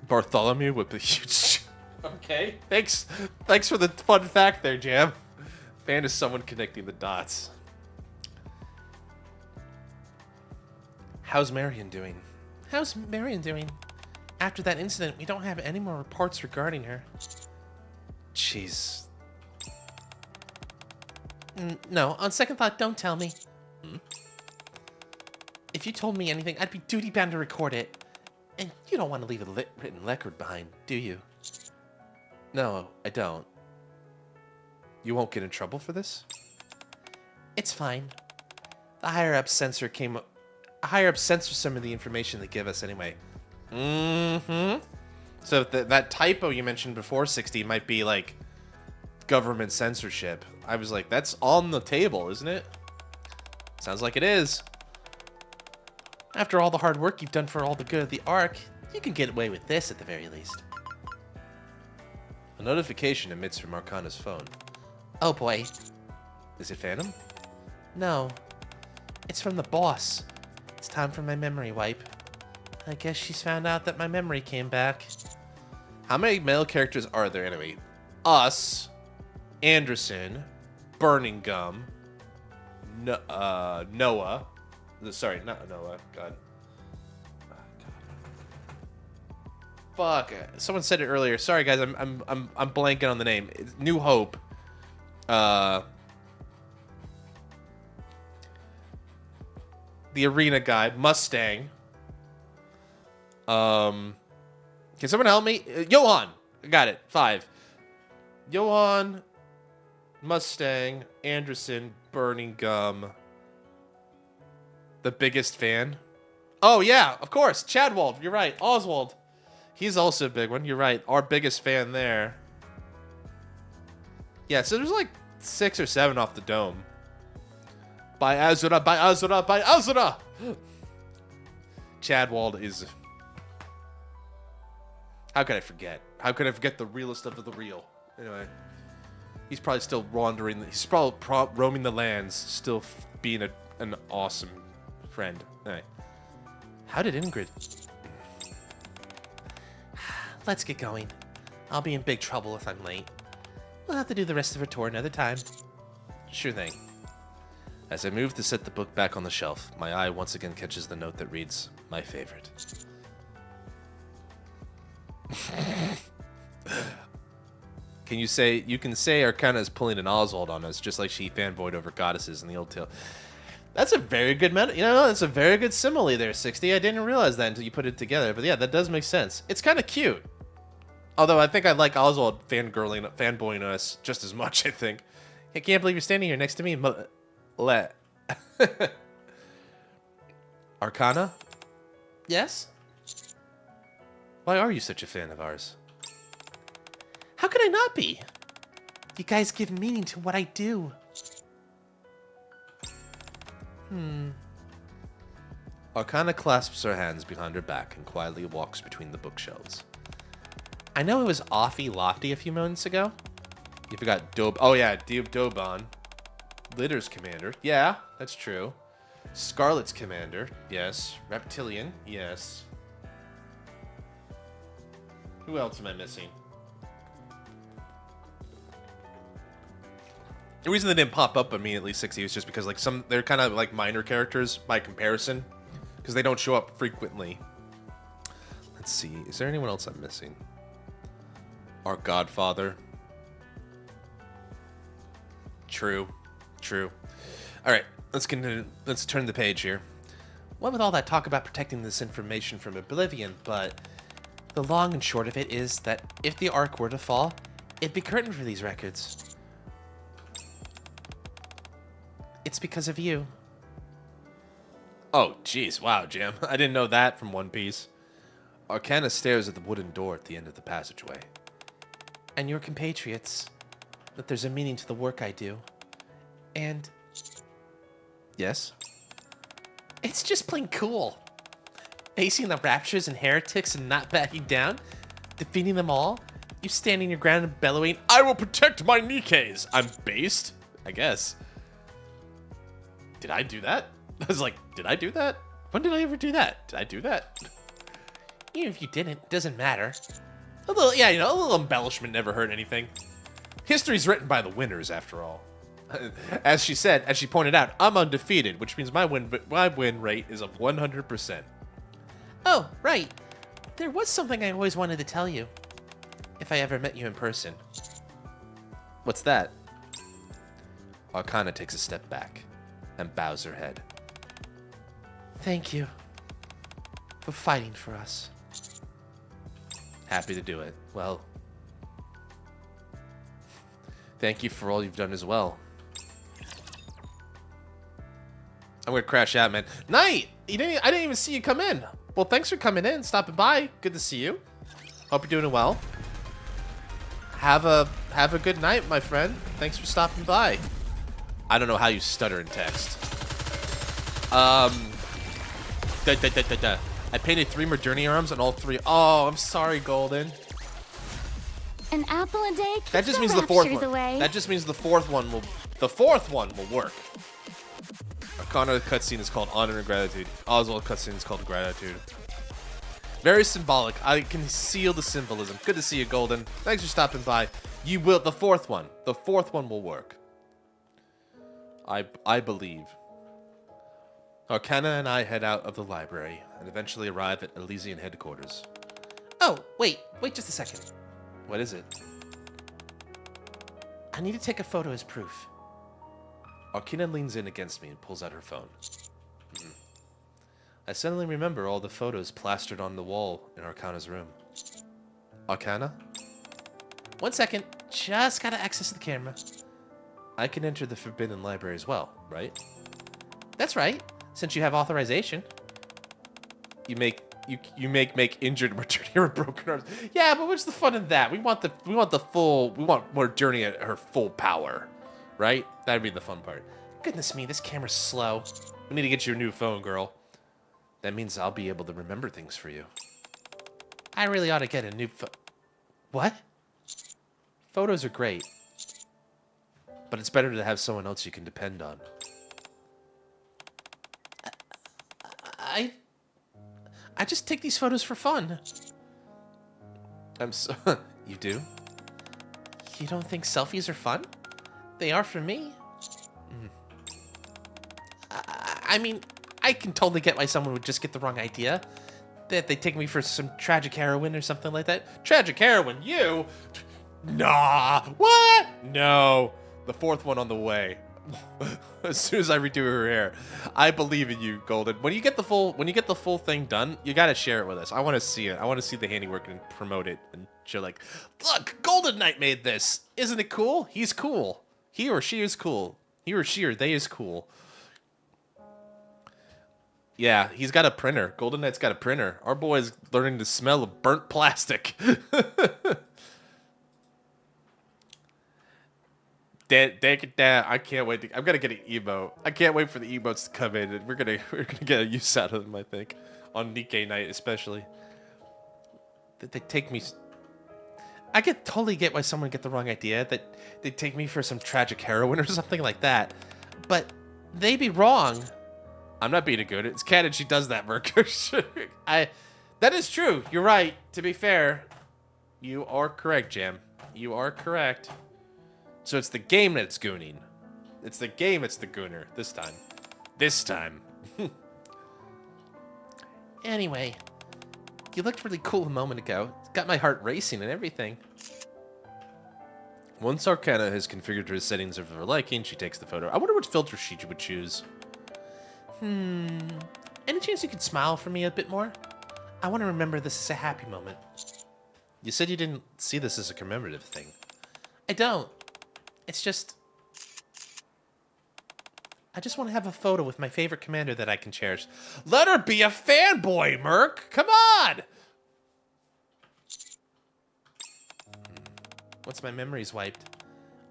Bartholomew with the huge... Okay, thanks for the fun fact there, Jam. Fan is someone connecting the dots. How's Marion doing? How's Marion doing? After that incident, we don't have any more reports regarding her. Jeez. No, on second thought, don't tell me. If you told me anything, I'd be duty-bound to record it. And you don't want to leave a written record behind, do you? No, I don't. You won't get in trouble for this? It's fine. The higher-up censor some of the information they give us anyway. So that typo you mentioned before, 60, might be like government censorship. I was like, that's on the table, isn't it? Sounds like it is. After all the hard work you've done for all the good of the Ark, you can get away with this at the very least. A notification emits from Arcana's phone. Oh boy. Is it Phantom? No. It's from the boss. It's time for my memory wipe. I guess she's found out that my memory came back. How many male characters are there anyway? Us, Anderson, Burning Gum, Noah. Sorry, not Noah. God. Fuck. Someone said it earlier. Sorry, guys. I'm blanking on the name. It's New Hope. The arena guy, Mustang. Can someone help me? Johan! I got it. 5. Johan, Mustang, Anderson, Burning Gum. The biggest fan? Oh, yeah, of course. Chadwald, you're right. Oswald. He's also a big one. You're right. Our biggest fan there. Yeah, so there's like 6 or 7 off the dome. By Azura, by Azura, by Azura! Chadwald is... How could I forget? How could I forget the realest of the real? Anyway. He's probably still wandering. He's probably roaming the lands, still being an awesome friend. Anyway. How did Ingrid... Let's get going. I'll be in big trouble if I'm late. We'll have to do the rest of her tour another time. Sure thing. As I move to set the book back on the shelf, my eye once again catches the note that reads, my favorite. You can say Arcana is pulling an Oswald on us, just like she fanboyed over goddesses in the old tale. That's a very good that's a very good simile there, 60. I didn't realize that until you put it together, but yeah, that does make sense. It's kind of cute. Although I think I like Oswald fanboying us just as much, I think. I can't believe you're standing here next to me. Arcana? Yes? Why are you such a fan of ours? How could I not be? You guys give meaning to what I do. Arcana clasps her hands behind her back and quietly walks between the bookshelves. I know it was awfully lofty a few moments ago. You forgot Oh yeah, Doban. Litter's commander. Yeah, that's true. Scarlet's commander. Yes. Reptilian. Yes. Who else am I missing? The reason they didn't pop up immediately, 60, was just because like they're kind of like minor characters by comparison, because they don't show up frequently. Let's see. Is there anyone else I'm missing? Our Godfather. True. All right, let's turn the page here. What with all that talk about protecting this information from oblivion, but the long and short of it is that if the Ark were to fall, it'd be curtained for these records. It's because of you. Oh, jeez, wow, Jim. I didn't know that from One Piece. Arcana stares at the wooden door at the end of the passageway. And your compatriots, that there's a meaning to the work I do. And... Yes? It's just plain cool. Facing the raptures and heretics and not backing down. Defeating them all. You standing your ground and bellowing, I will protect my NIKKEs. I'm based? I guess. Did I do that? I was like, did I do that? When did I ever do that? Did I do that? Even if you didn't, it doesn't matter. A little embellishment never hurt anything. History's written by the winners, after all. As she pointed out, I'm undefeated, which means my win rate is of 100%. Oh, right. There was something I always wanted to tell you. If I ever met you in person. What's that? Arcana takes a step back and bows her head. Thank you for fighting for us. Happy to do it. Well, thank you for all you've done as well. I'm gonna crash out, man. Knight! I didn't even see you come in. Well, thanks for coming in, stopping by. Good to see you. Hope you're doing well. Have a good night, my friend. Thanks for stopping by. I don't know how you stutter in text. I painted 3 Moderni arms on all 3. Oh, I'm sorry, Golden. An apple a day keeps That just the means the 4th raptures one. away. That just means the 4th one will work. Arcana cutscene is called Honor and Gratitude. Oswald cutscene is called Gratitude. Very symbolic. I can seal the symbolism. Good to see you, Golden. Thanks for stopping by. You will. The 4th one. The 4th one will work. I believe. Arcana and I head out of the library and eventually arrive at Elysian headquarters. Oh, wait just a second. What is it? I need to take a photo as proof. Arcana leans in against me and pulls out her phone. I suddenly remember all the photos plastered on the wall in Arcana's room. Arcana? 1 second. Just gotta access the camera. I can enter the Forbidden Library as well, right? That's right. Since you have authorization. You make injured returning her broken arms. Yeah, but what's the fun in that? We want more Journey at her full power, right? That'd be the fun part. Goodness me, this camera's slow. We need to get you a new phone, girl. That means I'll be able to remember things for you. I really ought to get a new What? Photos are great, but it's better to have someone else you can depend on. I just take these photos for fun. You do? You don't think selfies are fun? They are for me. I mean, I can totally get why someone would just get the wrong idea. That they take me for some tragic heroine or something like that. Tragic heroine? You? Nah. What? No. The fourth one on the way. As soon as I redo her hair, I believe in you, Golden. When you get the full thing done, you gotta share it with us. I want to see it. I want to see the handiwork and promote it and show like, look, Golden Knight made this. Isn't it cool? He's cool. He or she is cool. He or she or they is cool. Yeah, he's got a printer. Golden Knight's got a printer. Our boy's learning to smell of burnt plastic. Dad, I can't wait. I'm gonna get an emote. I can't wait for the emotes to come in, and we're gonna get a use out of them. I think on NIKKE night especially. That they take me. I could totally get why someone would get the wrong idea that they take me for some tragic heroine or something like that, but they'd be wrong. I'm not being a good. It's canon. She does that, Merc. That is true. You're right. To be fair, you are correct, Jam. You are correct. So it's the game that's gooning. It's the game that's the gooner this time. This time. Anyway, you looked really cool a moment ago. It's got my heart racing and everything. Once Arcana has configured her settings of her liking, she takes the photo. I wonder what filter she would choose. Any chance you could smile for me a bit more? I want to remember this as a happy moment. You said you didn't see this as a commemorative thing. I don't. It's just... I just want to have a photo with my favorite commander that I can cherish. Let her be a fanboy, Merc! Come on! Once my memory's wiped,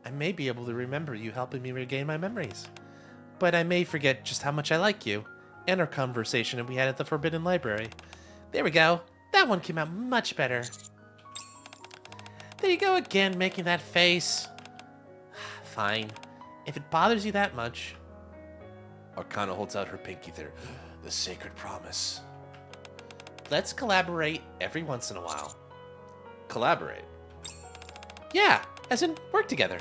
I may be able to remember you helping me regain my memories. But I may forget just how much I like you, and our conversation that we had at the Forbidden Library. There we go. That one came out much better. There you go again, making that face. Fine. If it bothers you that much. Arcana holds out her pinky there. The sacred promise. Let's collaborate every once in a while. Collaborate? Yeah, as in work together.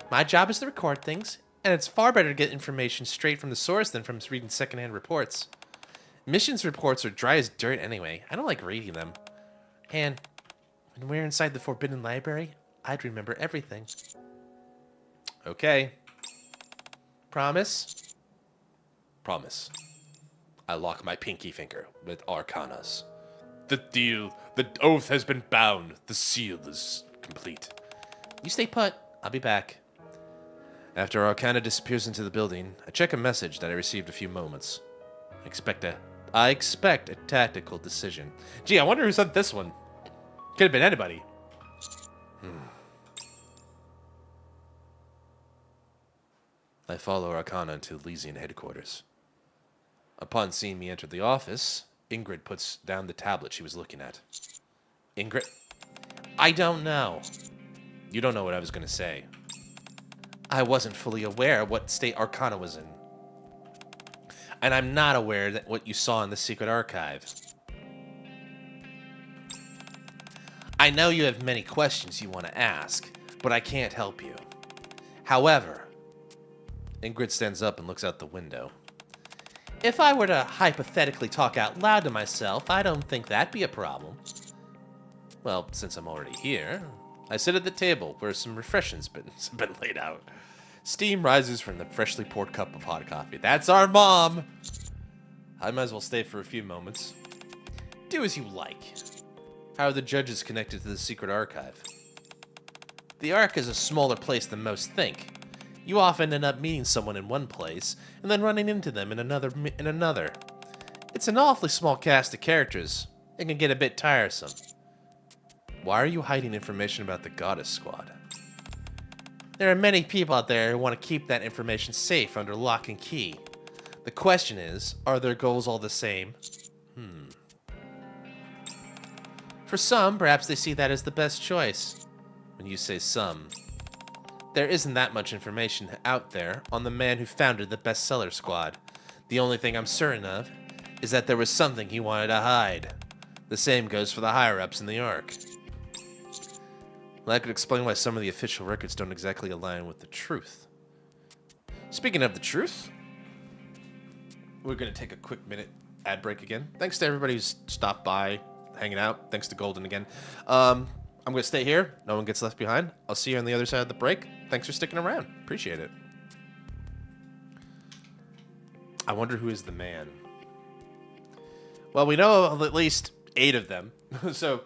My job is to record things, and it's far better to get information straight from the source than from reading secondhand reports. Missions reports are dry as dirt anyway. I don't like reading them. And when we're inside the Forbidden Library, I'd remember everything. Okay. Promise? Promise. I lock my pinky finger with Arcanas. The deal, the oath has been bound. The seal is complete. You stay put. I'll be back. After Arcana disappears into the building, I check a message that I received a few moments. I expect a tactical decision. Gee, I wonder who sent this one. Could have been anybody. I follow Arcana into Elysian headquarters. Upon seeing me enter the office, Ingrid puts down the tablet she was looking at. Ingrid? I don't know. You don't know what I was going to say. I wasn't fully aware of what state Arcana was in. And I'm not aware that what you saw in the secret archive. I know you have many questions you want to ask, but I can't help you. However, Ingrid stands up and looks out the window. If I were to hypothetically talk out loud to myself, I don't think that'd be a problem. Well, since I'm already here, I sit at the table where some refreshments have been laid out. Steam rises from the freshly poured cup of hot coffee. That's our mom! I might as well stay for a few moments. Do as you like. How are the judges connected to the secret archive? The Ark is a smaller place than most think. You often end up meeting someone in one place, and then running into them in another. It's an awfully small cast of characters. It can get a bit tiresome. Why are you hiding information about the Goddess Squad? There are many people out there who want to keep that information safe under lock and key. The question is, are their goals all the same? For some, perhaps they see that as the best choice. When you say some, there isn't that much information out there on the man who founded the Bestseller Squad. The only thing I'm certain of is that there was something he wanted to hide. The same goes for the higher-ups in the Ark. Well, that could explain why some of the official records don't exactly align with the truth. Speaking of the truth, we're going to take a quick minute ad break again. Thanks to everybody who's stopped by, hanging out. Thanks to Golden again. I'm going to stay here. No one gets left behind. I'll see you on the other side of the break. Thanks for sticking around. Appreciate it. I wonder who is the man. Well, we know of at least 8 of them. So,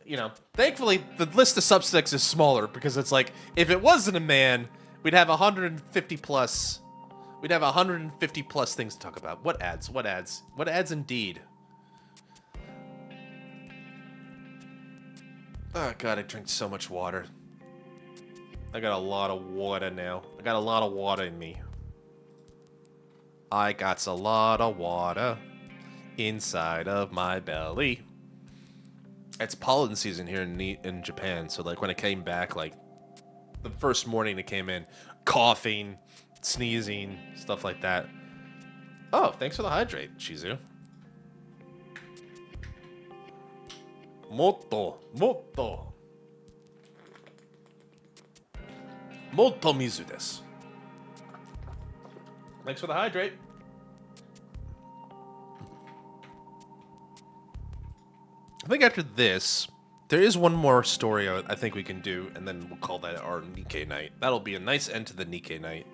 you know, thankfully, the list of suspects is smaller because it's like, if it wasn't a man, we'd have 150 plus. We'd have 150 plus things to talk about. What ads? What ads? What ads indeed? Oh, God, I drink so much water. I got a lot of water now. I got a lot of water in me. I got a lot of water inside of my belly. It's pollen season here in Japan, so like when I came back, like the first morning it came in, coughing, sneezing, stuff like that. Oh, thanks for the hydrate, Shizu. Molto mizu desu. Thanks for the hydrate. I think after this, there is one more story I think we can do, and then we'll call that our NIKKE night. That'll be a nice end to the NIKKE night.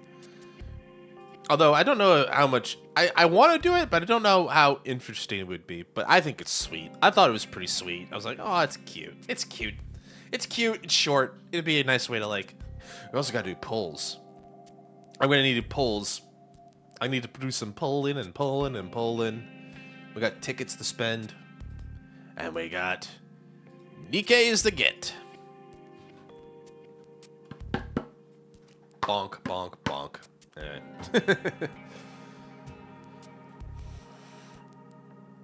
Although, I don't know how much... I want to do it, but I don't know how interesting it would be. But I think it's sweet. I thought it was pretty sweet. I was like, oh, it's cute. It's cute. It's cute. It's short. It'd be a nice way to, like... We also got to do polls. I'm going to need polls. I need to do some polling and polling and polling. We got tickets to spend. And we got... NIKKE is the get. Bonk, bonk, bonk.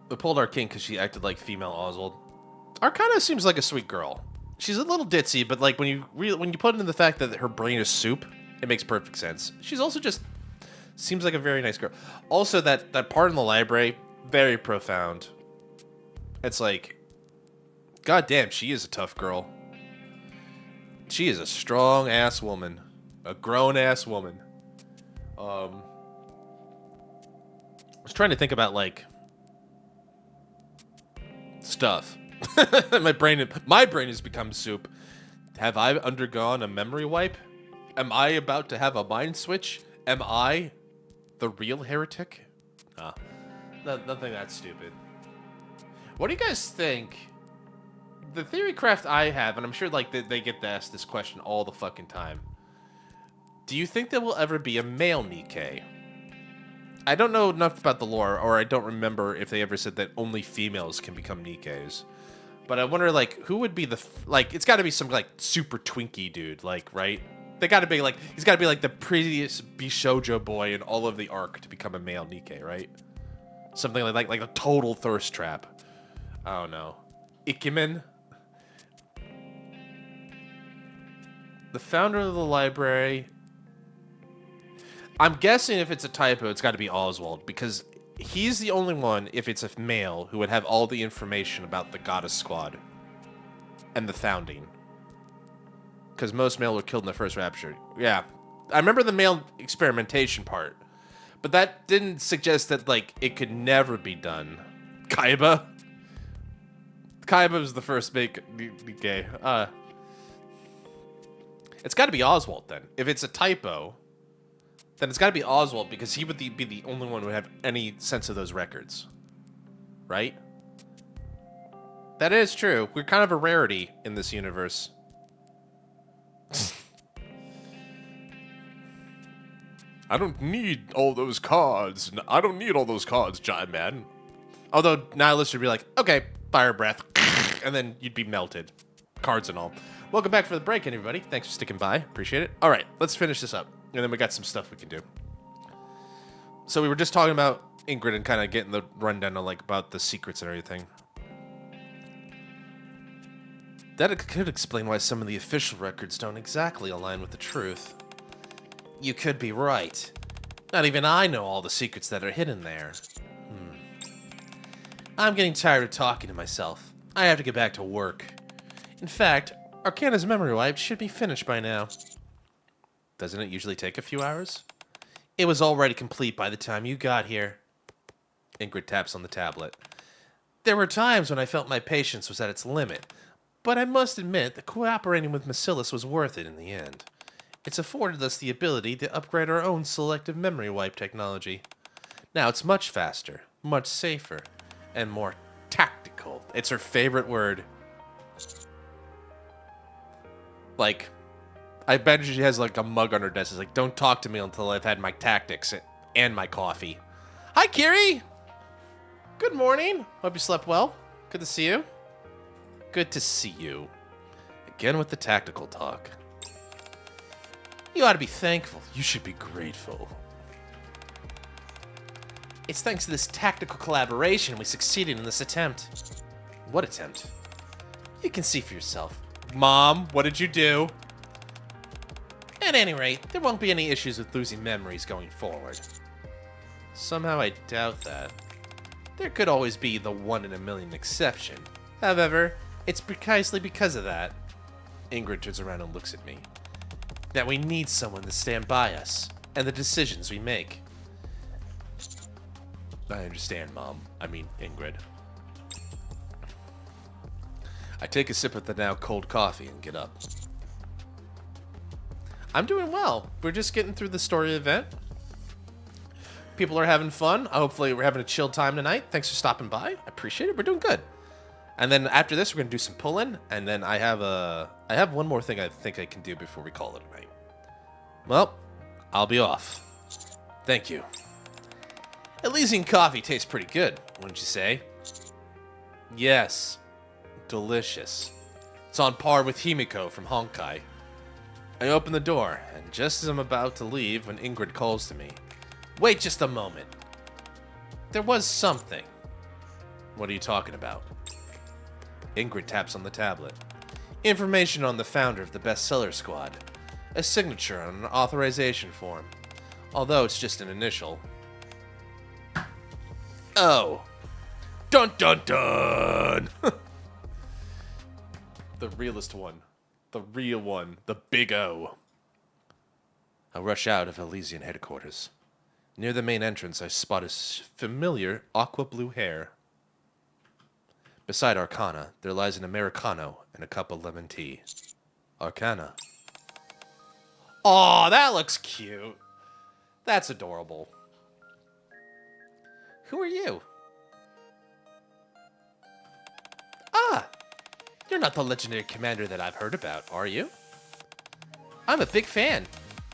We pulled our king because she acted like female Oswald. Arcana seems like a sweet girl. She's a little ditzy, but like when you put into the fact that her brain is soup, it makes perfect sense. She's also just seems like a very nice girl. Also, that part in the library, very profound. It's like, goddamn, she is a tough girl. She is a strong ass woman, a grown ass woman. I was trying to think about like stuff. my brain has become soup. Have I undergone a memory wipe? Am I about to have a mind switch? Am I the real heretic? Nothing that stupid. What do you guys think? The theory craft I have, and I'm sure like they get asked this question all the fucking time. Do you think there will ever be a male NIKKE? I don't know enough about the lore, or I don't remember if they ever said that only females can become NIKKEs. But I wonder, like, who would be the... Like, it's got to be some, like, super twinky dude, like, right? They got to be, like... He's got to be, like, the prettiest Bishoujo boy in all of the Ark to become a male NIKKE, right? Something like a total thirst trap. I don't know. Ikemen? The founder of the library... I'm guessing if it's a typo, it's got to be Oswald, because he's the only one, if it's a male, who would have all the information about the Goddess Squad and the founding. Because most male were killed in the first rapture. Yeah. I remember the male experimentation part, but that didn't suggest that, like, it could never be done. Kaiba? Kaiba was the first NIKKE. It's got to be Oswald, then. If it's a typo... then it's got to be Oswald because he would be the only one who would have any sense of those records. Right? That is true. We're kind of a rarity in this universe. I don't need all those cards. I don't need all those cards, Giant Man. Although Nihilist would be like, okay, fire breath. And then you'd be melted. Cards and all. Welcome back for the break, everybody. Thanks for sticking by. Appreciate it. All right, let's finish this up. And then we got some stuff we can do. So we were just talking about Ingrid and kind of getting the rundown of, like, about the secrets and everything. That could explain why some of the official records don't exactly align with the truth. You could be right. Not even I know all the secrets that are hidden there. I'm getting tired of talking to myself. I have to get back to work. In fact, Arcana's memory wipe should be finished by now. Doesn't it usually take a few hours? It was already complete by the time you got here. Ingrid taps on the tablet. There were times when I felt my patience was at its limit, but I must admit that cooperating with Bacillus was worth it in the end. It's afforded us the ability to upgrade our own selective memory wipe technology. Now it's much faster, much safer, and more tactical. It's her favorite word. Like, I bet she has like a mug on her desk. It's like, don't talk to me until I've had my tactics and my coffee. Hi, Kiri! Good morning. Hope you slept well. Good to see you. Good to see you. Again with the tactical talk. You ought to be thankful. You should be grateful. It's thanks to this tactical collaboration we succeeded in this attempt. What attempt? You can see for yourself. Mom, what did you do? At any rate, there won't be any issues with losing memories going forward. Somehow I doubt that. There could always be the 1 in a million exception. However, it's precisely because of that, Ingrid turns around and looks at me, that we need someone to stand by us and the decisions we make. I understand, Mom. I mean, Ingrid. I take a sip of the now cold coffee and get up. I'm doing well. We're just getting through the story event. People are having fun. Hopefully we're having a chill time tonight. Thanks for stopping by. I appreciate it. We're doing good. And then after this, we're going to do some pull-in. And then I have one more thing I think I can do before we call it a night. Well, I'll be off. Thank you. Elysian coffee tastes pretty good, wouldn't you say? Yes. Delicious. It's on par with Himiko from Honkai. I open the door, and just as I'm about to leave when Ingrid calls to me. Wait just a moment. There was something. What are you talking about? Ingrid taps on the tablet. Information on the founder of the bestseller squad. A signature on an authorization form. Although it's just an initial. Oh. Dun dun dun! The realest one. The real one. The big O. I rush out of Elysian headquarters. Near the main entrance, I spot a familiar aqua blue hair. Beside Arcana, there lies an Americano and a cup of lemon tea. Arcana. Aw, that looks cute. That's adorable. Who are you? Ah! You're not the legendary commander that I've heard about, are you? I'm a big fan.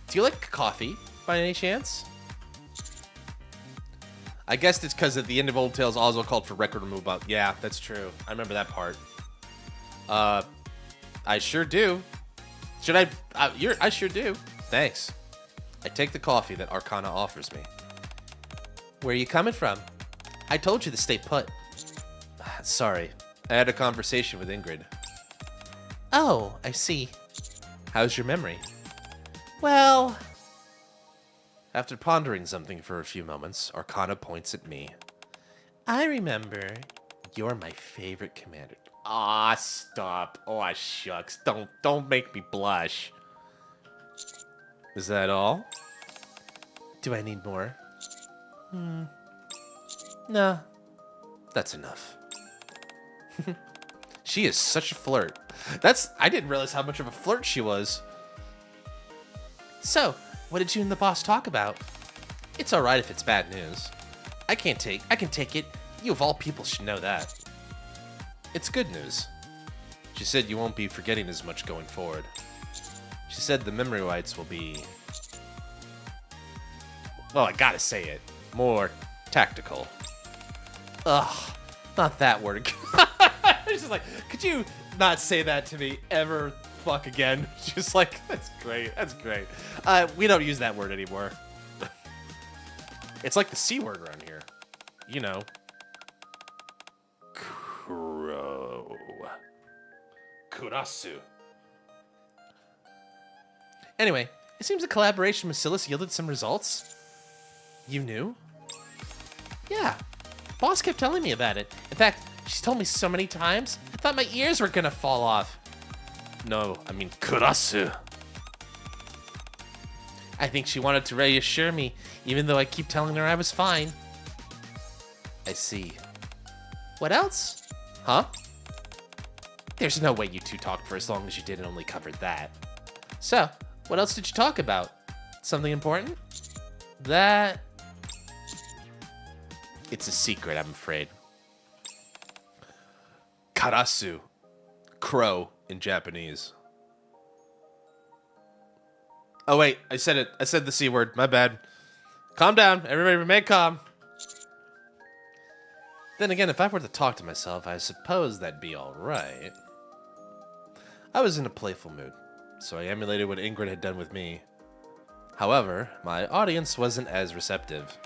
Do you like coffee, by any chance? I guess it's because at the end of Old Tales, Oswald called for record removal. Yeah, that's true. I remember that part. I sure do. Should I? I sure do. Thanks. I take the coffee that Arcana offers me. Where are you coming from? I told you to stay put. Sorry. I had a conversation with Ingrid. Oh, I see. How's your memory? Well... After pondering something for a few moments, Arcana points at me. I remember. You're my favorite commander. Ah, stop. Aw, shucks. Don't make me blush. Is that all? Do I need more? No. That's enough. She is such a flirt. I didn't realize how much of a flirt she was. So, What did you and the boss talk about? It's alright if it's bad news. I can take it. You of all people should know that. It's good news. She said you won't be forgetting as much going forward. She said the memory rights will be... Well, I gotta say it. More tactical. Ugh, not that word. It's just like, could you not say that to me ever fuck again? Just like, that's great. That's great. We don't use that word anymore. It's like the C word around here. You know. Crow. Kurasu. Anyway, it seems the collaboration with Silas yielded some results. You knew? Yeah. Boss kept telling me about it. In fact, she's told me so many times, I thought my ears were gonna fall off. No, I mean Kurasu. I think she wanted to reassure me, even though I keep telling her I was fine. I see. What else? Huh? There's no way you two talked for as long as you did and only covered that. So, what else did you talk about? Something important? That... It's a secret, I'm afraid. Karasu. Crow in Japanese. Oh wait, I said it. I said the C word. My bad. Calm down. Everybody remain calm. Then again, if I were to talk to myself, I suppose that'd be alright. I was in a playful mood, so I emulated what Ingrid had done with me. However, my audience wasn't as receptive.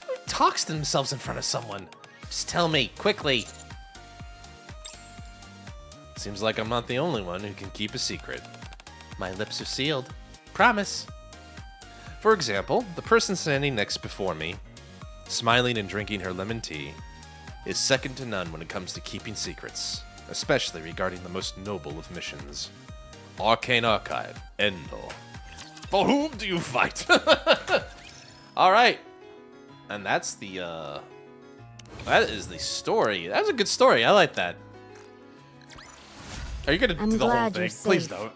Who talks to themselves in front of someone? Just tell me, quickly. Seems like I'm not the only one who can keep a secret. My lips are sealed. Promise. For example, the person standing next before me, smiling and drinking her lemon tea, is second to none when it comes to keeping secrets, especially regarding the most noble of missions. Arcane Archive, Endor. For whom do you fight? Alright. And that's the, that is the story. That was a good story. I like that. Are you gonna do the whole thing? Please don't.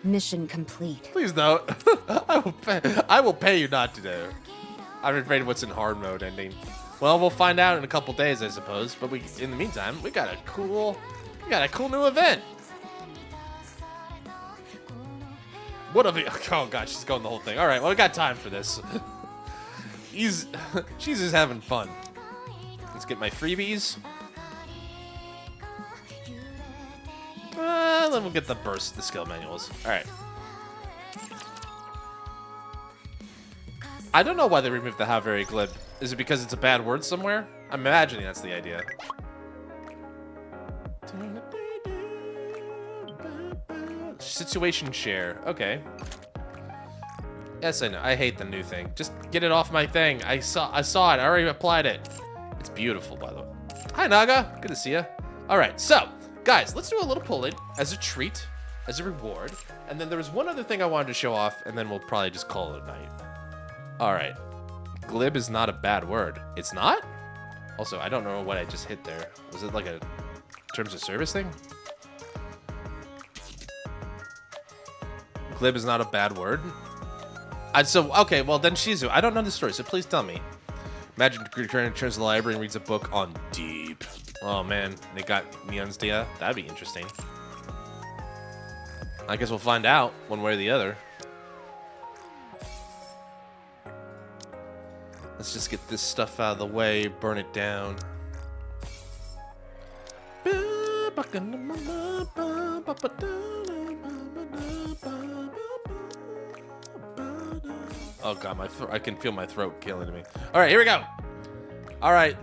Mission complete. Please don't. I will pay you not to do. I'm afraid of what's in hard mode ending. Well, we'll find out in a couple days, I suppose. But in the meantime, we got a cool new event. What a oh god, she's going the whole thing. All right, well, we got time for this. She's just having fun. Let's get my freebies. Then we'll get the skill manuals. All right. I don't know why they removed the how very glib. Is it because it's a bad word somewhere? I'm imagining that's the idea. Situation share. Okay. Yes, I know. I hate the new thing. Just get it off my thing. I saw it. I already applied it. It's beautiful, by the way. Hi, Naga. Good to see you. All right. So, guys, let's do a little pull-in as a treat, as a reward. And then there was one other thing I wanted to show off, and then we'll probably just call it a night. All right. Glib is not a bad word. It's not? Also, I don't know what I just hit there. Was it like a terms of service thing? Glib is not a bad word. Okay, well then Shizu, I don't know the story, so please tell me. Imagine returning to the library and reads a book on deep. Oh man, they got Neon's Dia. That'd be interesting. I guess we'll find out one way or the other. Let's just get this stuff out of the way, burn it down. Oh god, I can feel my throat killing me. All right, here we go. All right.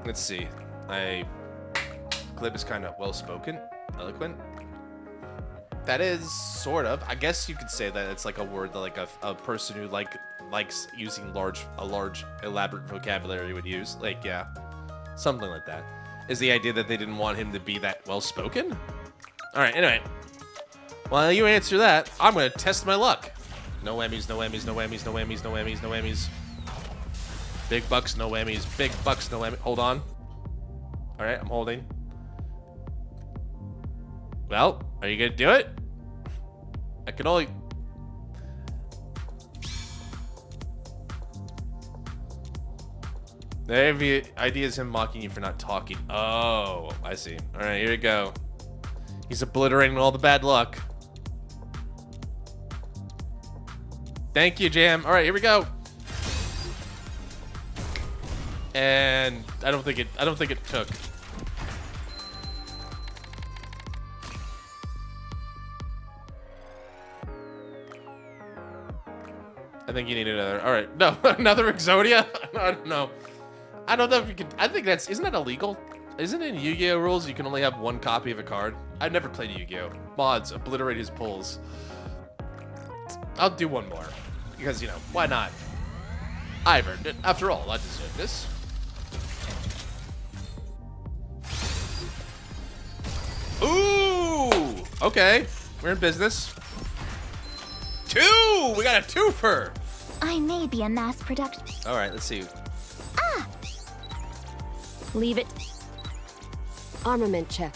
Let's see. Glib is kind of well-spoken, eloquent. That is sort of. I guess you could say that it's like a word that like a person who likes using a large elaborate vocabulary would use. Like, yeah, something like that. Is the idea that they didn't want him to be that well-spoken? All right. Anyway, while you answer that, I'm gonna test my luck. No whammies. No whammies. No whammies. No whammies. No whammies. No whammies. Big bucks. No whammies. Big bucks. No whammies. Hold on. All right, I'm holding. Well, are you gonna do it? I could only... The idea is him mocking you for not talking. Oh, I see. All right, here we go. He's obliterating all the bad luck. Thank you, Jam. All right, here we go. And I don't think it took. I think you need another. All right, no, another Exodia. I don't know. I don't know if you can. I think isn't that illegal? Isn't it in Yu-Gi-Oh rules you can only have one copy of a card? I've never played Yu-Gi-Oh. Mods, obliterate his pulls. I'll do one more because you know why not? I've earned it. After all, I deserve this. Ooh, okay, we're in business. 2! We got a twofer. I may be a mass production. All right, let's see. Leave it. Armament check.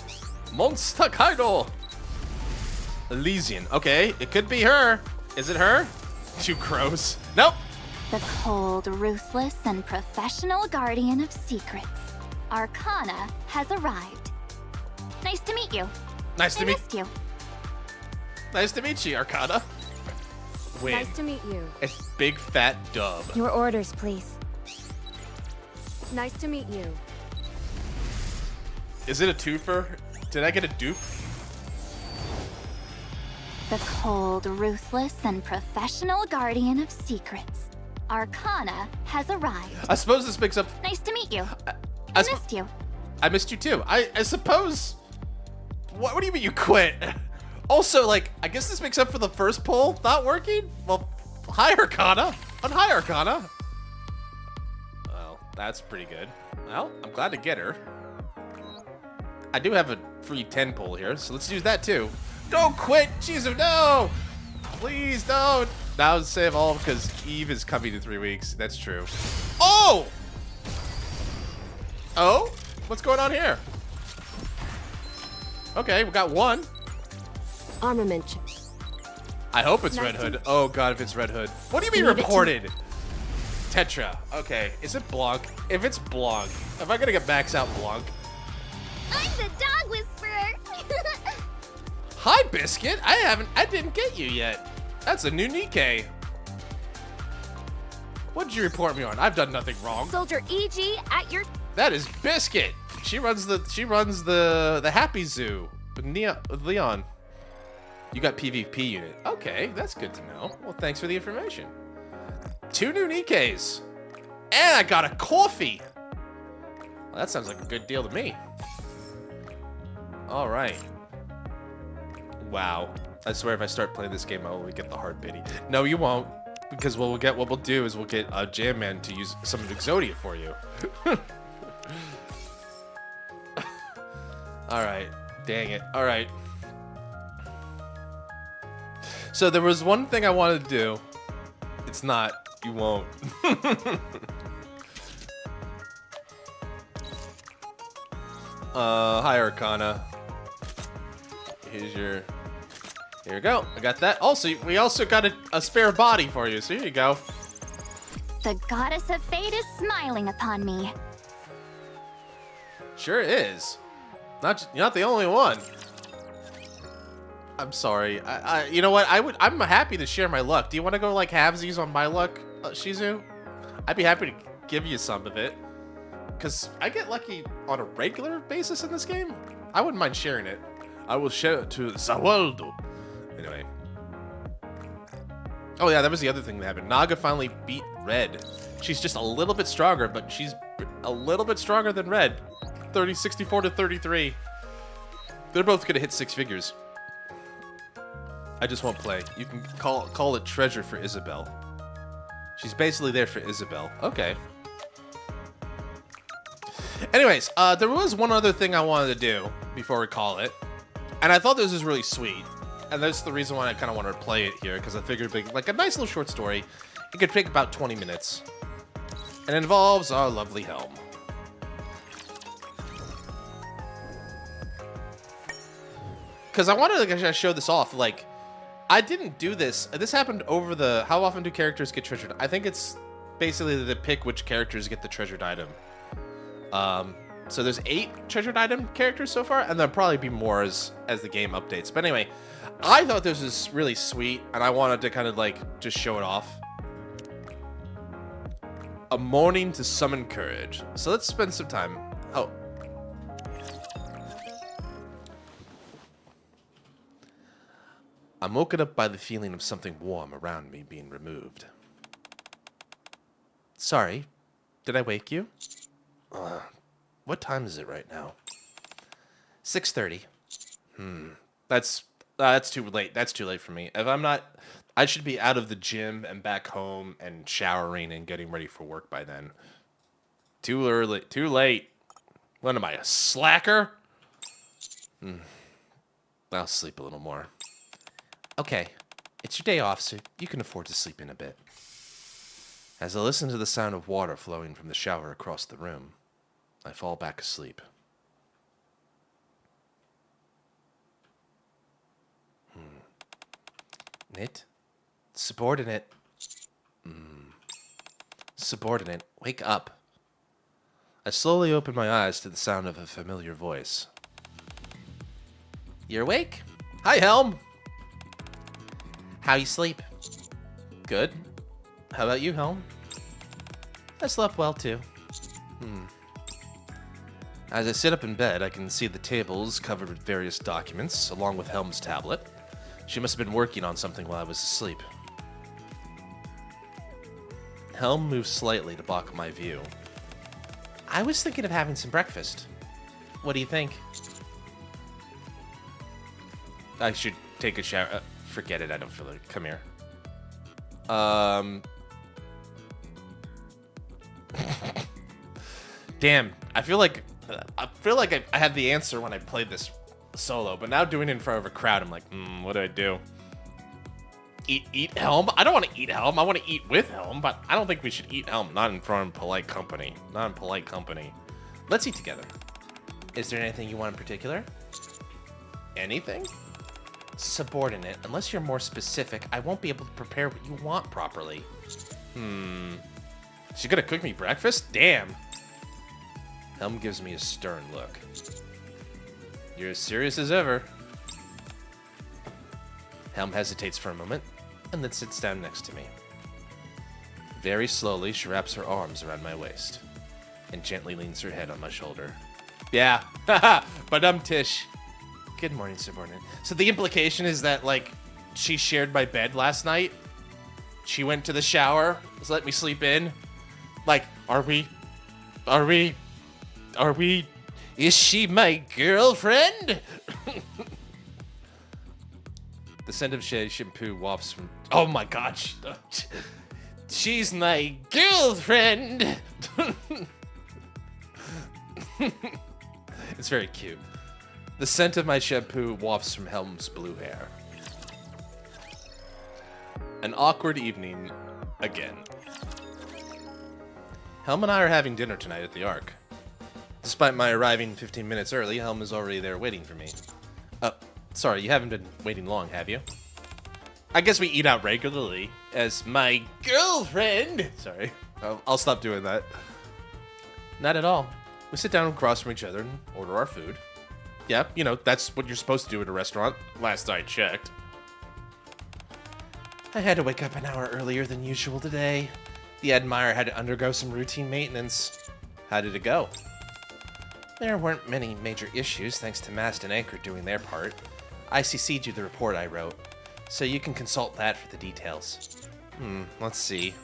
Monster Kaido. Elysian. Okay, it could be her. Is it her? 2 crows. Nope. The cold, ruthless, and professional guardian of secrets, Arcana, has arrived. Nice to meet you. Nice to I meet. missed you. Nice to meet you, Arcana. Win. Nice to meet you. It's big fat dub. Your orders, please. Nice to meet you. Is it a twofer? Did I get a dupe? The cold, ruthless, and professional guardian of secrets, Arcana, has arrived. I suppose this makes up. Nice to meet you. I I sp- missed you. I missed you too. I suppose. What do you mean you quit? Also, like, I guess this makes up for the first poll not working. Well, hi Arcana. On hi Arcana. Well, that's pretty good. Well, I'm glad to get her. I do have a free 10 poll here, so let's use that too. Don't quit, Jesus, no! Please don't. Now save all because Eve is coming in 3 weeks. That's true. Oh! Oh? What's going on here? Okay, we got 1. Armament check. I hope it's Nice Red to- Hood. Oh god, if it's Red Hood. What do you mean Leave it to- reported? Tetra. Okay, is it Blanc? If it's Blanc, am I gonna get max out Blanc? I'm the dog whisperer. Hi, Biscuit. I didn't get you yet. That's a new NIKKE. What'd you report me on? I've done nothing wrong. Soldier EG at your... That is Biscuit. She runs the Happy Zoo with Leon. You got PvP unit. Okay, that's good to know. Well, thanks for the information. 2 new NIKKEs. And I got a coffee. Well, that sounds like a good deal to me. All right. Wow. I swear if I start playing this game, I will get the hard pity. No, you won't. Because what we'll do is we'll get a Jam Man to use some of Exodia for you. All right. Dang it. All right. So there was one thing I wanted to do. It's not. You won't. Hi Arcana. Here you go. I got that. Also, we also got a spare body for you. So here you go. The goddess of fate is smiling upon me. Sure is. You're not the only one. I'm sorry. You know what? I'm happy to share my luck. Do you want to go like halvesies on my luck, Shizu? I'd be happy to give you some of it. Cause I get lucky on a regular basis in this game. I wouldn't mind sharing it. I will share it to Zawaldo. Anyway. Oh yeah, that was the other thing that happened. Naga finally beat Red. She's just a little bit stronger, but she's a little bit stronger than Red. 64 to 33. They're both gonna hit 6 figures. I just won't play. You can call it treasure for Isabel. She's basically there for Isabel. Okay. Anyways, there was one other thing I wanted to do before we call it. And I thought this was really sweet. And that's the reason why I kind of wanted to play it here, because I figured it'd be like a nice little short story. It could take about 20 minutes. And it involves our lovely helm. Because I wanted to show this off, like, I didn't do this. This happened over the... How often do characters get treasured? I think it's basically to pick which characters get the treasured item. So there's 8 treasured item characters so far, and there'll probably be more as the game updates. But anyway, I thought this was really sweet, and I wanted to kind of like just show it off. A morning to summon courage. So let's spend some time. Oh. I'm woken up by the feeling of something warm around me being removed. Sorry, did I wake you? What time is it right now? 6:30. That's too late. That's too late for me. If I'm not, I should be out of the gym and back home and showering and getting ready for work by then. Too early. Too late. What am I, a slacker? I'll sleep a little more. Okay, it's your day off, so you can afford to sleep in a bit. As I listen to the sound of water flowing from the shower across the room, I fall back asleep. Knit? Subordinate. Subordinate, wake up. I slowly open my eyes to the sound of a familiar voice. You're awake? Hi, Helm! How you sleep? Good. How about you, Helm? I slept well, too. As I sit up in bed, I can see the tables covered with various documents, along with Helm's tablet. She must have been working on something while I was asleep. Helm moves slightly to block my view. I was thinking of having some breakfast. What do you think? I should take a shower. Forget it, I don't feel like it. Come here. Damn, I feel like I had the answer when I played this solo, but now doing it in front of a crowd, I'm like, what do I do? Eat Helm? I don't want to eat Helm. I want to eat with Helm, but I don't think we should eat Helm. Not in front of polite company. Not in polite company. Let's eat together. Is there anything you want in particular? Anything? Subordinate. Unless you're more specific, I won't be able to prepare what you want properly. She's gonna cook me breakfast? Damn. Helm gives me a stern look. You're as serious as ever. Helm hesitates for a moment, and then sits down next to me. Very slowly, she wraps her arms around my waist, and gently leans her head on my shoulder. Yeah, haha, but Tish. Good morning, subordinate. So the implication is that, like, she shared my bed last night. She went to the shower, just let me sleep in. Like, is she my girlfriend? The scent of shampoo wafts from... Oh my gosh. She's my girlfriend. It's very cute. The scent of my shampoo wafts from Helm's blue hair. An awkward evening again. Helm and I are having dinner tonight at the Ark. Despite my arriving 15 minutes early, Helm is already there waiting for me. Sorry, you haven't been waiting long, have you? I guess we eat out regularly as my girlfriend. Sorry, I'll stop doing that. Not at all. We sit down across from each other and order our food. Yeah, you know, that's what you're supposed to do at a restaurant, last I checked. I had to wake up an hour earlier than usual today. The Admire had to undergo some routine maintenance. How did it go? There weren't many major issues thanks to Mast and Anchor doing their part. I CC'd you the report I wrote, so you can consult that for the details. Let's see.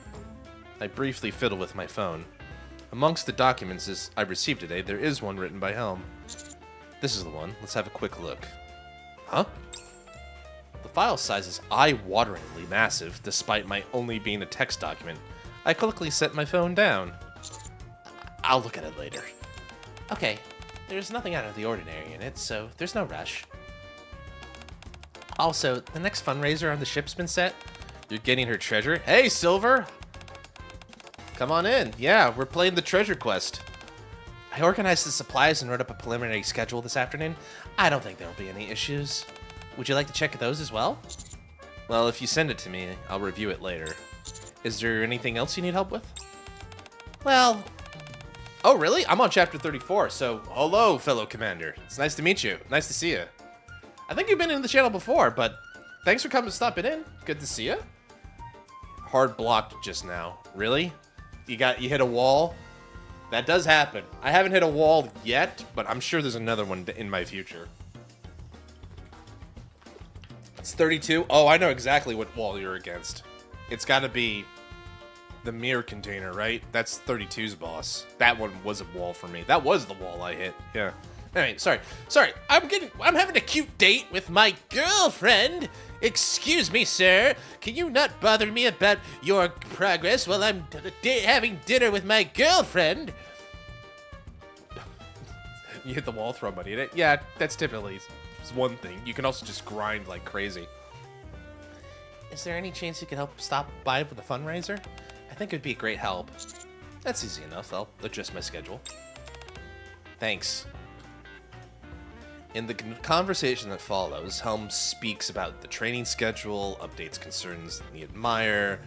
I briefly fiddle with my phone. Amongst the documents I received today, there is one written by Helm. This is the one. Let's have a quick look. Huh? The file size is eye-wateringly massive, despite my only being a text document. I quickly set my phone down. I'll look at it later. Okay, there's nothing out of the ordinary in it, so there's no rush. Also, the next fundraiser on the ship's been set. You're getting her treasure. Hey, Silver! Come on in. Yeah, we're playing the treasure quest. I organized the supplies and wrote up a preliminary schedule this afternoon. I don't think there'll be any issues. Would you like to check those as well? Well, if you send it to me, I'll review it later. Is there anything else you need help with? Well... Oh, really? I'm on chapter 34, so hello, fellow commander. It's nice to meet you. Nice to see you. I think you've been in the channel before, but thanks for coming to stop it in. Good to see you. Hard blocked just now. Really? You hit a wall? That does happen. I haven't hit a wall yet, but I'm sure there's another one in my future. It's 32. Oh, I know exactly what wall you're against. It's got to be the mirror container, right? That's 32's boss. That one was a wall for me. That was the wall I hit. Yeah. Anyway, sorry. I'm having a cute date with my girlfriend. Excuse me, sir. Can you not bother me about your progress while I'm having dinner with my girlfriend? You hit the wall, throw money at it. Yeah, that's typically one thing. You can also just grind like crazy. Is there any chance you could help stop by with a fundraiser? I think it would be a great help. That's easy enough. I'll adjust my schedule. Thanks. In the conversation that follows, Helm speaks about the training schedule, updates concerns the admire,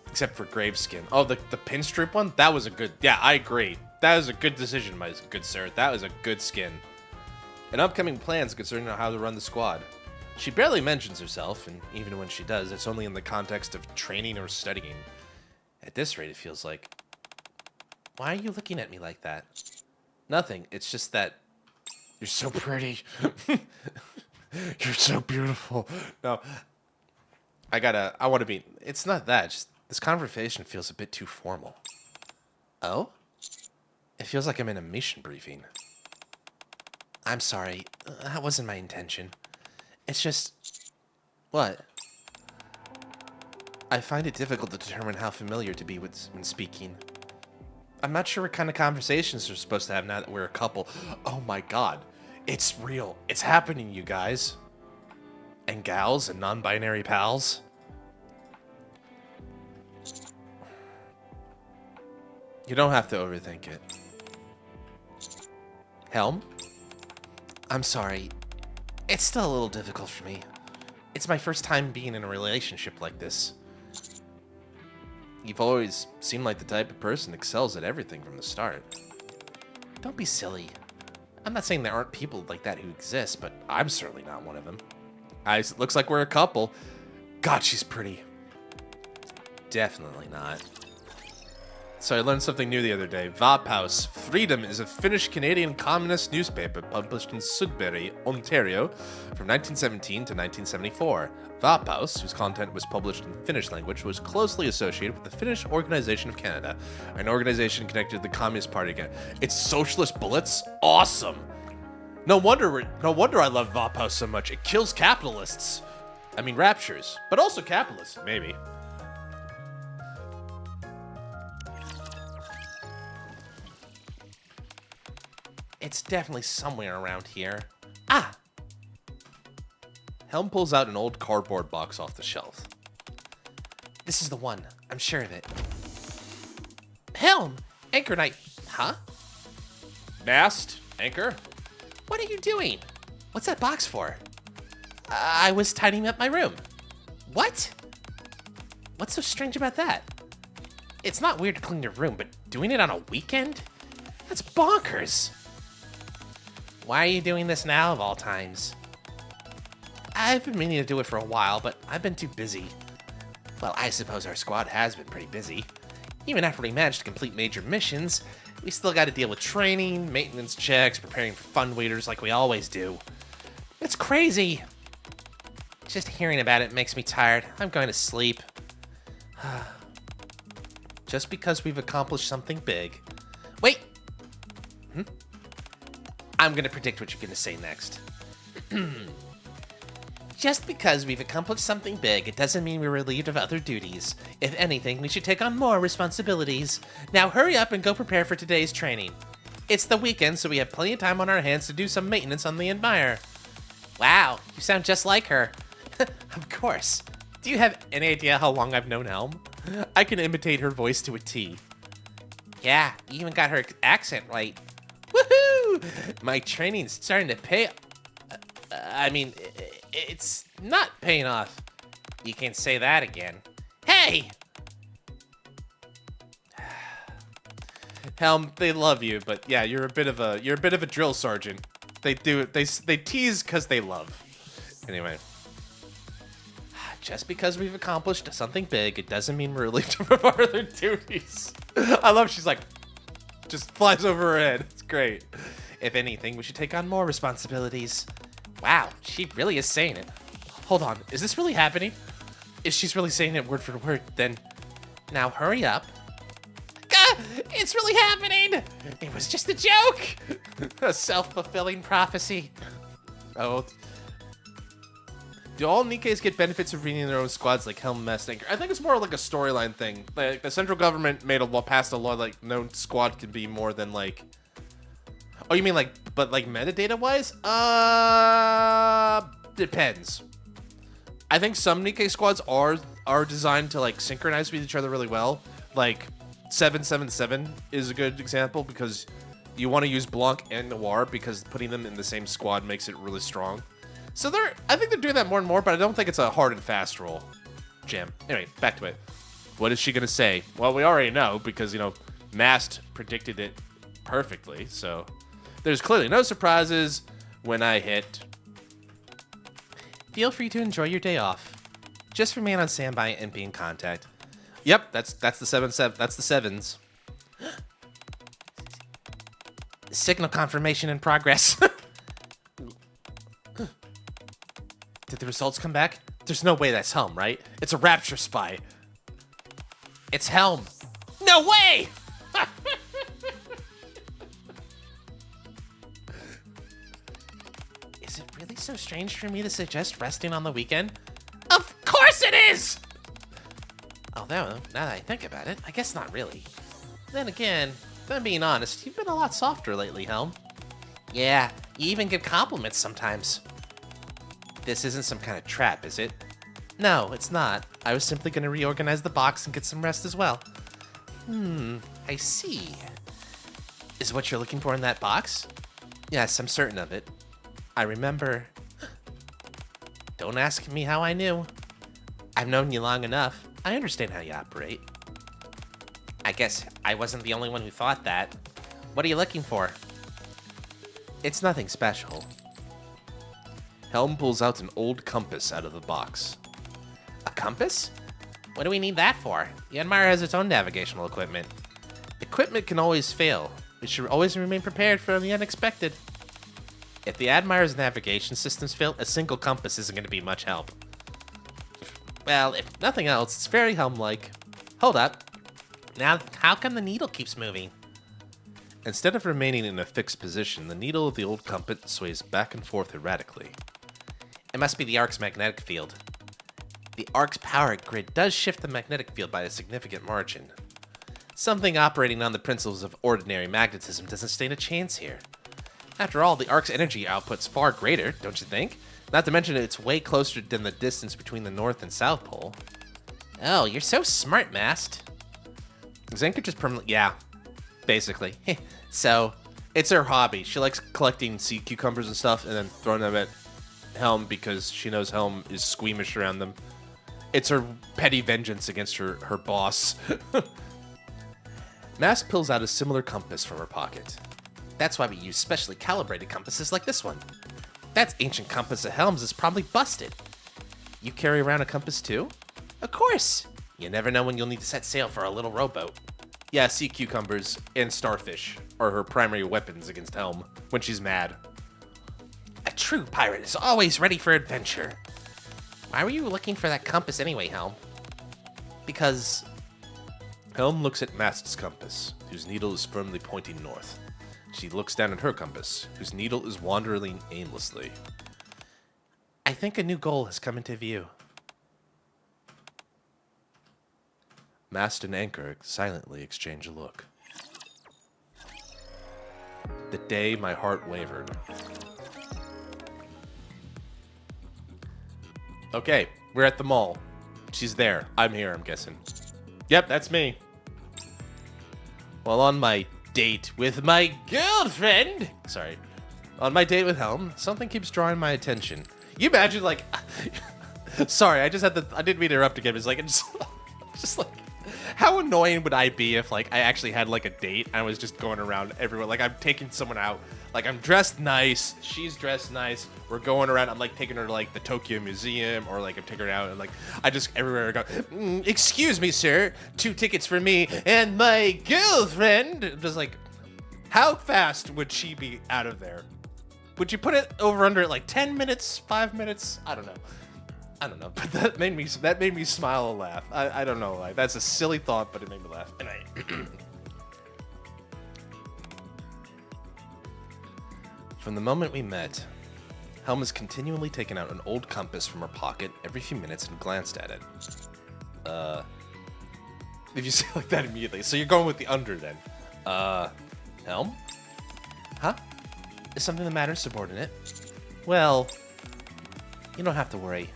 except for Graveskin. Oh, the pinstripe one? That was a good... Yeah, I agree. That was a good decision, my good sir. That was a good skin. And upcoming plans concerning how to run the squad. She barely mentions herself, and even when she does, it's only in the context of training or studying. At this rate, it feels like... Why are you looking at me like that? Nothing. It's just that... You're so pretty. You're so beautiful. No. I want to be... It's not that. Just this conversation feels a bit too formal. Oh? It feels like I'm in a mission briefing. I'm sorry. That wasn't my intention. It's just... What? I find it difficult to determine how familiar to be when speaking. I'm not sure what kind of conversations we're supposed to have now that we're a couple. Oh my god. It's real. It's happening, you guys. And gals and non-binary pals. You don't have to overthink it. Helm? I'm sorry. It's still a little difficult for me. It's my first time being in a relationship like this. You've always seemed like the type of person that excels at everything from the start. Don't be silly. I'm not saying there aren't people like that who exist, but I'm certainly not one of them. It looks like we're a couple. God, she's pretty. Definitely not. So I learned something new the other day. Vapaus. Freedom is a Finnish-Canadian communist newspaper published in Sudbury, Ontario from 1917 to 1974. Vapaus, whose content was published in Finnish language, was closely associated with the Finnish Organization of Canada, an organization connected to the Communist Party again. It's socialist bullets? Awesome! No wonder I love Vapaus so much. It kills capitalists. I mean, raptures, but also capitalists, maybe. It's definitely somewhere around here. Ah! Helm pulls out an old cardboard box off the shelf. This is the one. I'm sure of it. Helm! Anchor Knight. Huh? Mast? Anchor? What are you doing? What's that box for? I was tidying up my room. What? What's so strange about that? It's not weird to clean your room, but doing it on a weekend? That's bonkers. Why are you doing this now, of all times? I've been meaning to do it for a while, but I've been too busy. Well, I suppose our squad has been pretty busy. Even after we managed to complete major missions, we still got to deal with training, maintenance checks, preparing for fund waiters like we always do. It's crazy. Just hearing about it makes me tired. I'm going to sleep. Just because we've accomplished something big. Wait! I'm going to predict what you're going to say next. Just because we've accomplished something big, it doesn't mean we're relieved of other duties. If anything, we should take on more responsibilities. Now hurry up and go prepare for today's training. It's the weekend, so we have plenty of time on our hands to do some maintenance on the Admire. Wow, you sound just like her. Of course. Do you have any idea how long I've known Helm? I can imitate her voice to a T. Yeah, you even got her accent right. Woohoo! My training's starting to pay... I mean, it's not paying off. You can't say that again. Hey! Helm, they love you, but yeah, you're a bit of a drill sergeant. They tease because they love. Anyway. Just because we've accomplished something big, it doesn't mean we're relieved from our other duties. I love she's like, just flies over her head. It's great. If anything, we should take on more responsibilities. Wow, she really is saying it. Hold on, is this really happening? If she's really saying it word for word, then now hurry up. It's really happening! It was just a joke! A self-fulfilling prophecy. Oh. Do all Nikkes get benefits of reading their own squads like Helm, Master, Anchor? I think it's more like a storyline thing. Like, the central government passed a law like no squad can be more than like... Oh, you mean like, but like metadata-wise? Depends. I think some Nikke squads are designed to like synchronize with each other really well. Like 777 is a good example because you want to use Blanc and Noir because putting them in the same squad makes it really strong. So I think they're doing that more and more, but I don't think it's a hard and fast rule. Jam. Anyway, back to it. What is she gonna say? Well, we already know because, you know, Mast predicted it perfectly, so there's clearly no surprises when I hit. Feel free to enjoy your day off. Just remain on standby and be in contact. Yep, that's the 7-7. That's the 7s. Signal confirmation in progress. Did the results come back? There's no way that's Helm, right? It's a Rapture spy. It's Helm. No way! Is it really so strange for me to suggest resting on the weekend? Of course it is! Although, now that I think about it, I guess not really. Then again, if I'm being honest, you've been a lot softer lately, Helm. Yeah, you even give compliments sometimes. This isn't some kind of trap, is it? No, it's not. I was simply going to reorganize the box and get some rest as well. I see. Is what you're looking for in that box? Yes, I'm certain of it. I remember... Don't ask me how I knew. I've known you long enough. I understand how you operate. I guess I wasn't the only one who thought that. What are you looking for? It's nothing special. Helm pulls out an old compass out of the box. A compass? What do we need that for? The Admire has its own navigational equipment. Equipment can always fail. We should always remain prepared for the unexpected. If the Admire's navigation systems fail, a single compass isn't going to be much help. Well, if nothing else, it's very Helm-like. Hold up. Now, how come the needle keeps moving? Instead of remaining in a fixed position, the needle of the old compass sways back and forth erratically. It must be the Ark's magnetic field. The Ark's power grid does shift the magnetic field by a significant margin. Something operating on the principles of ordinary magnetism doesn't stand a chance here. After all, the Ark's energy output's far greater, don't you think? Not to mention it's way closer than the distance between the North and South Pole. Oh, you're so smart, Mast. Zenka just permanently... Yeah, basically. So, it's her hobby. She likes collecting sea cucumbers and stuff and then throwing them at Helm because she knows Helm is squeamish around them. It's her petty vengeance against her boss. Mast pulls out a similar compass from her pocket. That's why we use specially calibrated compasses like this one. That ancient compass of Helm's is probably busted. You carry around a compass too? Of course! You never know when you'll need to set sail for a little rowboat. Yeah, sea cucumbers and starfish are her primary weapons against Helm when she's mad. A true pirate is always ready for adventure. Why were you looking for that compass anyway, Helm? Because... Helm looks at Mast's compass, whose needle is firmly pointing north. She looks down at her compass, whose needle is wandering aimlessly. I think a new goal has come into view. Mast and Anchor silently exchange a look. The day my heart wavered. Okay, we're at the mall. She's there. I'm here, I'm guessing. Yep, that's me. While on my date with my girlfriend... Sorry. On my date with Helm, something keeps drawing my attention. You imagine, like... Sorry, I didn't mean to interrupt again. It's like, it's just like, how annoying would I be if like I actually had like a date? I was just going around everywhere. Like I'm taking someone out. Like I'm dressed nice. She's dressed nice. We're going around. I'm like taking her to like the Tokyo Museum, or like I'm taking her out and like I just everywhere I go. Excuse me, sir. 2 tickets for me and my girlfriend. Just like, how fast would she be out of there? Would you put it over under like 10 minutes, 5 minutes? I don't know. But that made me smile and laugh. I don't know why. That's a silly thought, but it made me laugh. And From the moment we met, Helm has continually taken out an old compass from her pocket every few minutes and glanced at it. If you say it like that immediately. So you're going with the under then. Helm? Huh? Is something the matter, subordinate? Well, you don't have to worry.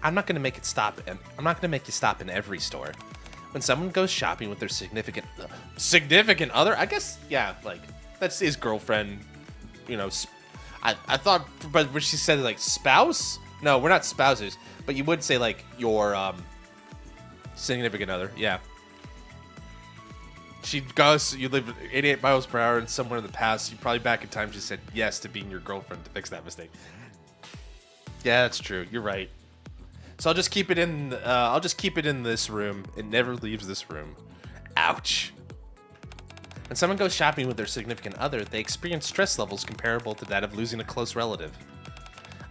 I'm not gonna make you stop in every store. When someone goes shopping with their significant other, I guess, yeah, like that's his girlfriend. You know, I thought, but when she said like spouse, no, we're not spouses, but you would say like your significant other, yeah. She goes, you live 88 miles per hour, and somewhere in the past, you probably back in time, she said yes to being your girlfriend to fix that mistake. Yeah, that's true. You're right. So I'll just keep it in. I'll just keep it in this room. It never leaves this room. Ouch. When someone goes shopping with their significant other, they experience stress levels comparable to that of losing a close relative.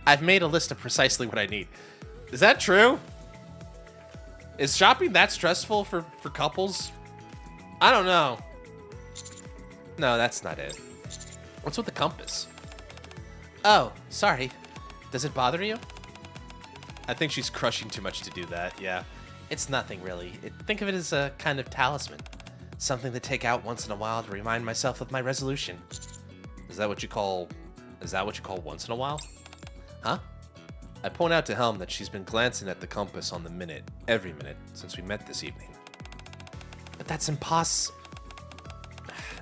I've made a list of precisely what I need. Is that true? Is shopping that stressful for couples? I don't know. No, that's not it. What's with the compass? Oh, sorry. Does it bother you? I think she's crushing too much to do that, yeah. It's nothing, really. Think of it as a kind of talisman. Something to take out once in a while to remind myself of my resolution. Is that what you call once in a while? Huh? I point out to Helm that she's been glancing at the compass on the minute, every minute, since we met this evening. But that's impossible.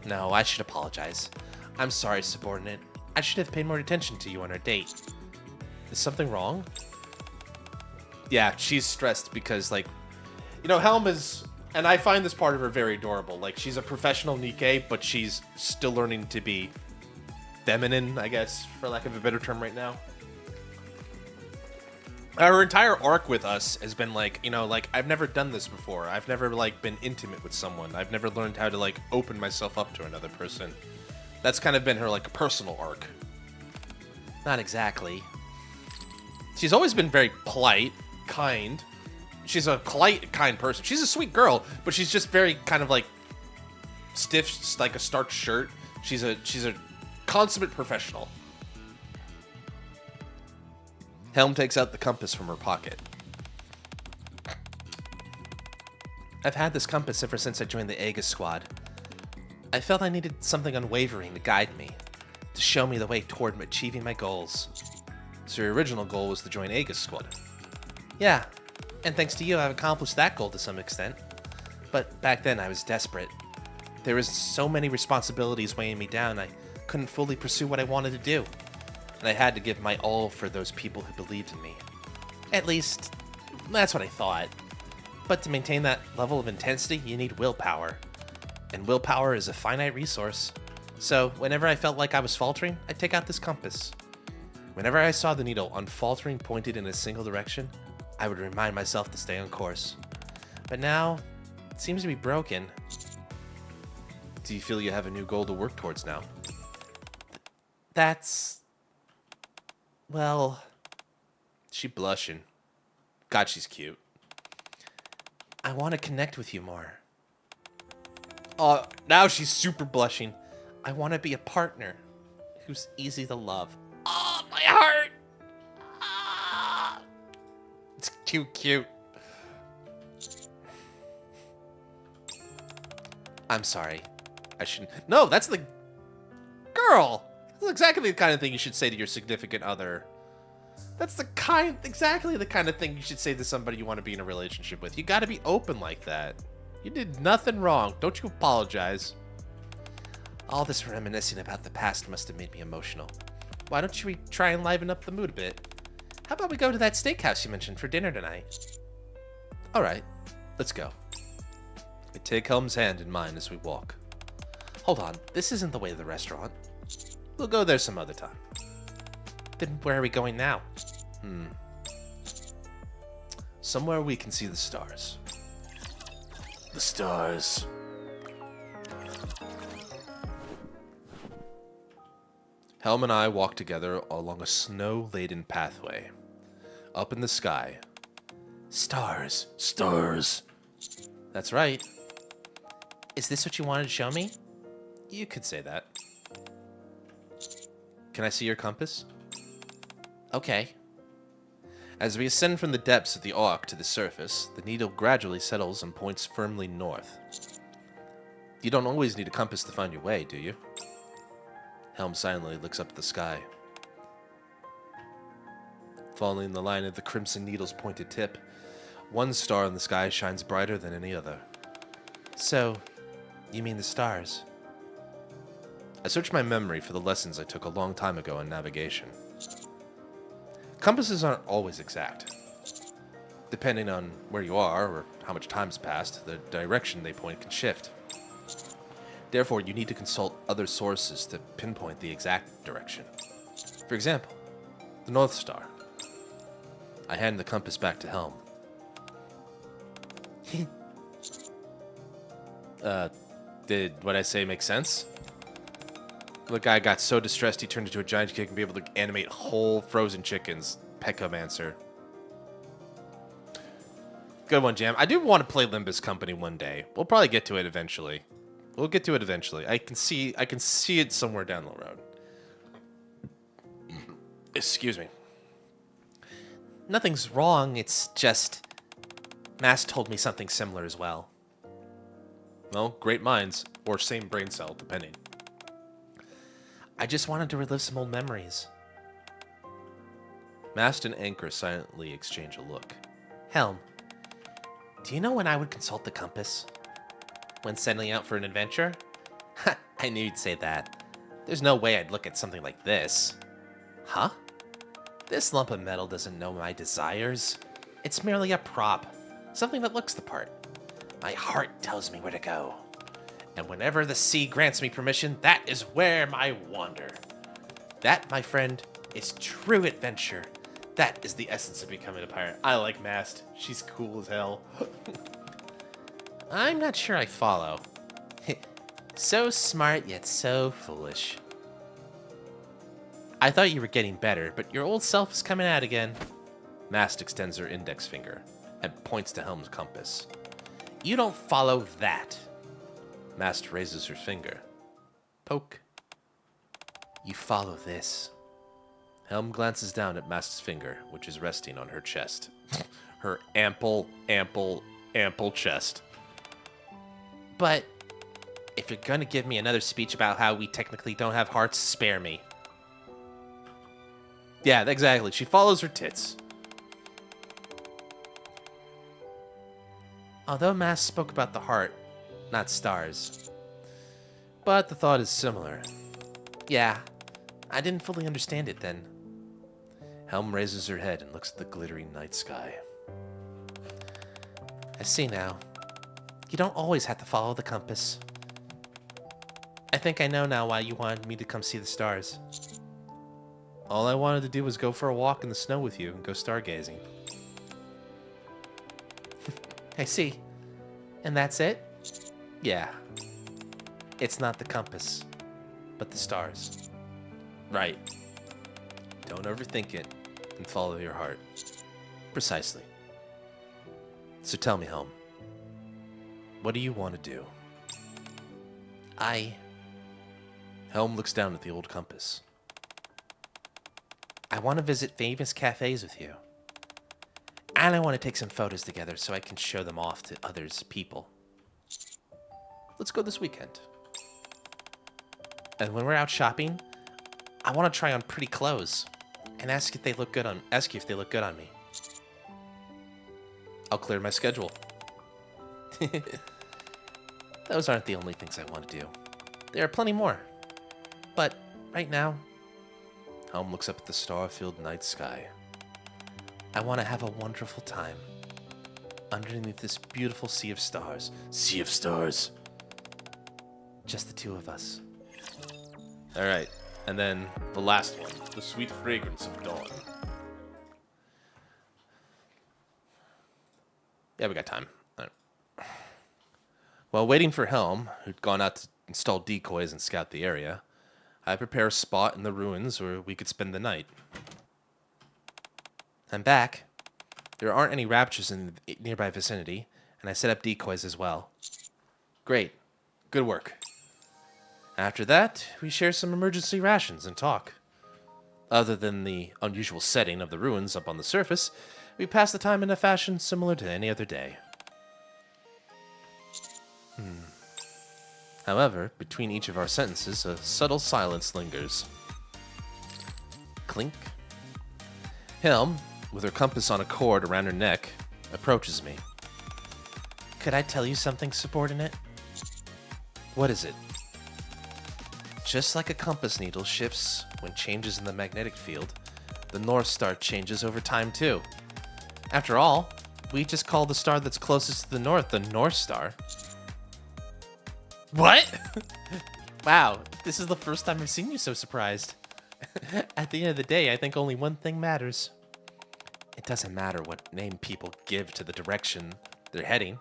No, I should apologize. I'm sorry, subordinate. I should have paid more attention to you on our date. Is something wrong? Yeah, she's stressed because, like, you know, Helm is, and I find this part of her very adorable. Like, she's a professional NIKKE, but she's still learning to be feminine, I guess, for lack of a better term right now. Our entire arc with us has been like, you know, like, I've never done this before. I've never, like, been intimate with someone. I've never learned how to, like, open myself up to another person. That's kind of been her, like, personal arc. Not exactly. She's always been very polite, kind. She's a polite, kind person. She's a sweet girl, but she's just very kind of, like, stiff, like a starched shirt. She's a consummate professional. Helm takes out the compass from her pocket. I've had this compass ever since I joined the Aegis squad. I felt I needed something unwavering to guide me, to show me the way toward achieving my goals. So your original goal was to join Aegis squad. Yeah, and thanks to you, I've accomplished that goal to some extent. But back then, I was desperate. There was so many responsibilities weighing me down, I couldn't fully pursue what I wanted to do. And I had to give my all for those people who believed in me. At least, that's what I thought. But to maintain that level of intensity, you need willpower. And willpower is a finite resource. So, whenever I felt like I was faltering, I'd take out this compass. Whenever I saw the needle unfaltering pointed in a single direction, I would remind myself to stay on course. But now, it seems to be broken. Do you feel you have a new goal to work towards now? That's... well... She blushing. God, she's cute. I want to connect with you more. Oh, now she's super blushing. I want to be a partner who's easy to love. Oh, my heart! Ah. It's cute. I'm sorry. I shouldn't... No, that's the... girl! That's exactly the kind of thing you should say to your significant other. That's exactly the kind of thing you should say to somebody you want to be in a relationship with. You gotta be open like that. You did nothing wrong. Don't you apologize. All this reminiscing about the past must have made me emotional. Why don't you try and liven up the mood a bit? How about we go to that steakhouse you mentioned for dinner tonight? Alright, let's go. I take Helm's hand in mine as we walk. Hold on, this isn't the way to the restaurant. We'll go there some other time. Then where are we going now? Somewhere we can see the stars. The stars. Helm and I walk together along a snow-laden pathway. Up in the sky. Stars. Stars. That's right. Is this what you wanted to show me? You could say that. Can I see your compass? Okay. As we ascend from the depths of the arc to the surface, the needle gradually settles and points firmly north. You don't always need a compass to find your way, do you? Helm silently looks up at the sky. Following the line of the crimson needle's pointed tip, one star in the sky shines brighter than any other. So, you mean the stars? I search my memory for the lessons I took a long time ago in navigation. Compasses aren't always exact. Depending on where you are or how much time's passed, the direction they point can shift. Therefore, you need to consult other sources to pinpoint the exact direction. For example, the North Star. I hand the compass back to Helm. Did what I say make sense? The guy got so distressed he turned into a giant chicken and be able to animate whole frozen chickens. Peckomancer. Good one, Jam. I do want to play Limbus Company one day. We'll probably get to it eventually. We'll get to it eventually. I can see it somewhere down the road. Excuse me. Nothing's wrong, it's just Mass told me something similar as well. Well, great minds, or same brain cell, depending. I just wanted to relive some old memories. Mast and Anchor silently exchange a look. Helm, do you know when I would consult the compass? When setting out for an adventure? Ha, I knew you'd say that. There's no way I'd look at something like this. Huh? This lump of metal doesn't know my desires. It's merely a prop, something that looks the part. My heart tells me where to go. And whenever the sea grants me permission, that is where I wander. That, my friend, is true adventure. That is the essence of becoming a pirate. I like Mast. She's cool as hell. I'm not sure I follow. So smart, yet so foolish. I thought you were getting better, but your old self is coming out again. Mast extends her index finger and points to Helm's compass. You don't follow that. Mast raises her finger. Poke. You follow this. Helm glances down at Mast's finger, which is resting on her chest. Her ample chest. But if you're gonna give me another speech about how we technically don't have hearts, spare me. Yeah, exactly. She follows her tits. Although Mass spoke about the heart, not stars. But the thought is similar. Yeah, I didn't fully understand it then. Helm raises her head and looks at the glittering night sky. I see now. You don't always have to follow the compass. I think I know now why you wanted me to come see the stars. All I wanted to do was go for a walk in the snow with you and go stargazing. I see. And that's it? Yeah. It's not the compass, but the stars. Right. Don't overthink it and follow your heart. Precisely. So tell me, Helm. What do you want to do? Helm looks down at the old compass. I want to visit famous cafes with you. And I want to take some photos together so I can show them off to others, people. Let's go this weekend. And when we're out shopping, I want to try on pretty clothes and ask you if they look good on me. I'll clear my schedule. Those aren't the only things I want to do. There are plenty more. But right now, Helm looks up at the star-filled night sky. I want to have a wonderful time underneath this beautiful sea of stars. Sea of stars. Just the two of us. All right, and then the last one, the sweet fragrance of dawn. Yeah, we got time. All right. While waiting for Helm, who'd gone out to install decoys and scout the area, I prepare a spot in the ruins where we could spend the night. I'm back. There aren't any raptures in the nearby vicinity, and I set up decoys as well. Great. Good work. After that, we share some emergency rations and talk. Other than the unusual setting of the ruins up on the surface, we pass the time in a fashion similar to any other day. However, between each of our sentences, a subtle silence lingers. Clink. Helm, with her compass on a cord around her neck, approaches me. Could I tell you something, subordinate? What is it? Just like a compass needle shifts when changes in the magnetic field, the North Star changes over time too. After all, we just call the star that's closest to the north the North Star. What? Wow, this is the first time I've seen you so surprised. At the end of the day, I think only one thing matters. It doesn't matter what name people give to the direction they're heading,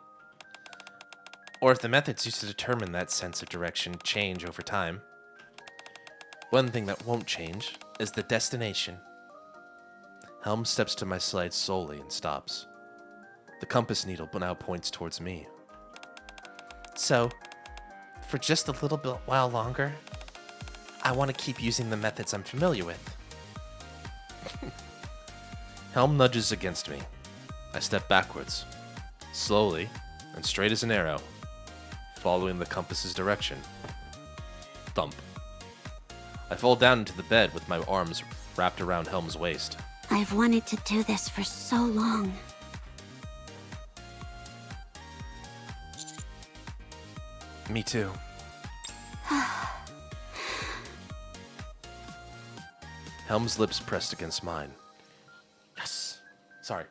or if the methods used to determine that sense of direction change over time. One thing that won't change is the destination. Helm steps to my side slowly and stops. The compass needle now points towards me. So, for just a little bit while longer, I want to keep using the methods I'm familiar with. Helm nudges against me. I step backwards, slowly and straight as an arrow, following the compass's direction. Thump. I fall down into the bed with my arms wrapped around Helm's waist. I've wanted to do this for so long. Me too. Helm's lips pressed against mine. Yes. Sorry.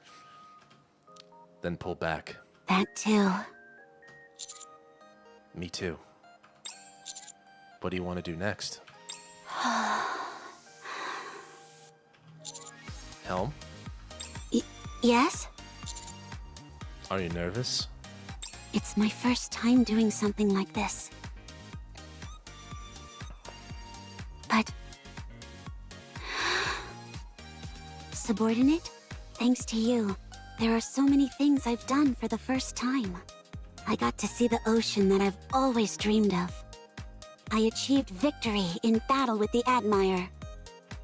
Then pull back. That too. Me too. What do you want to do next? Helm? Yes? Are you nervous? It's my first time doing something like this. But... Subordinate, thanks to you, there are so many things I've done for the first time. I got to see the ocean that I've always dreamed of. I achieved victory in battle with the Admire.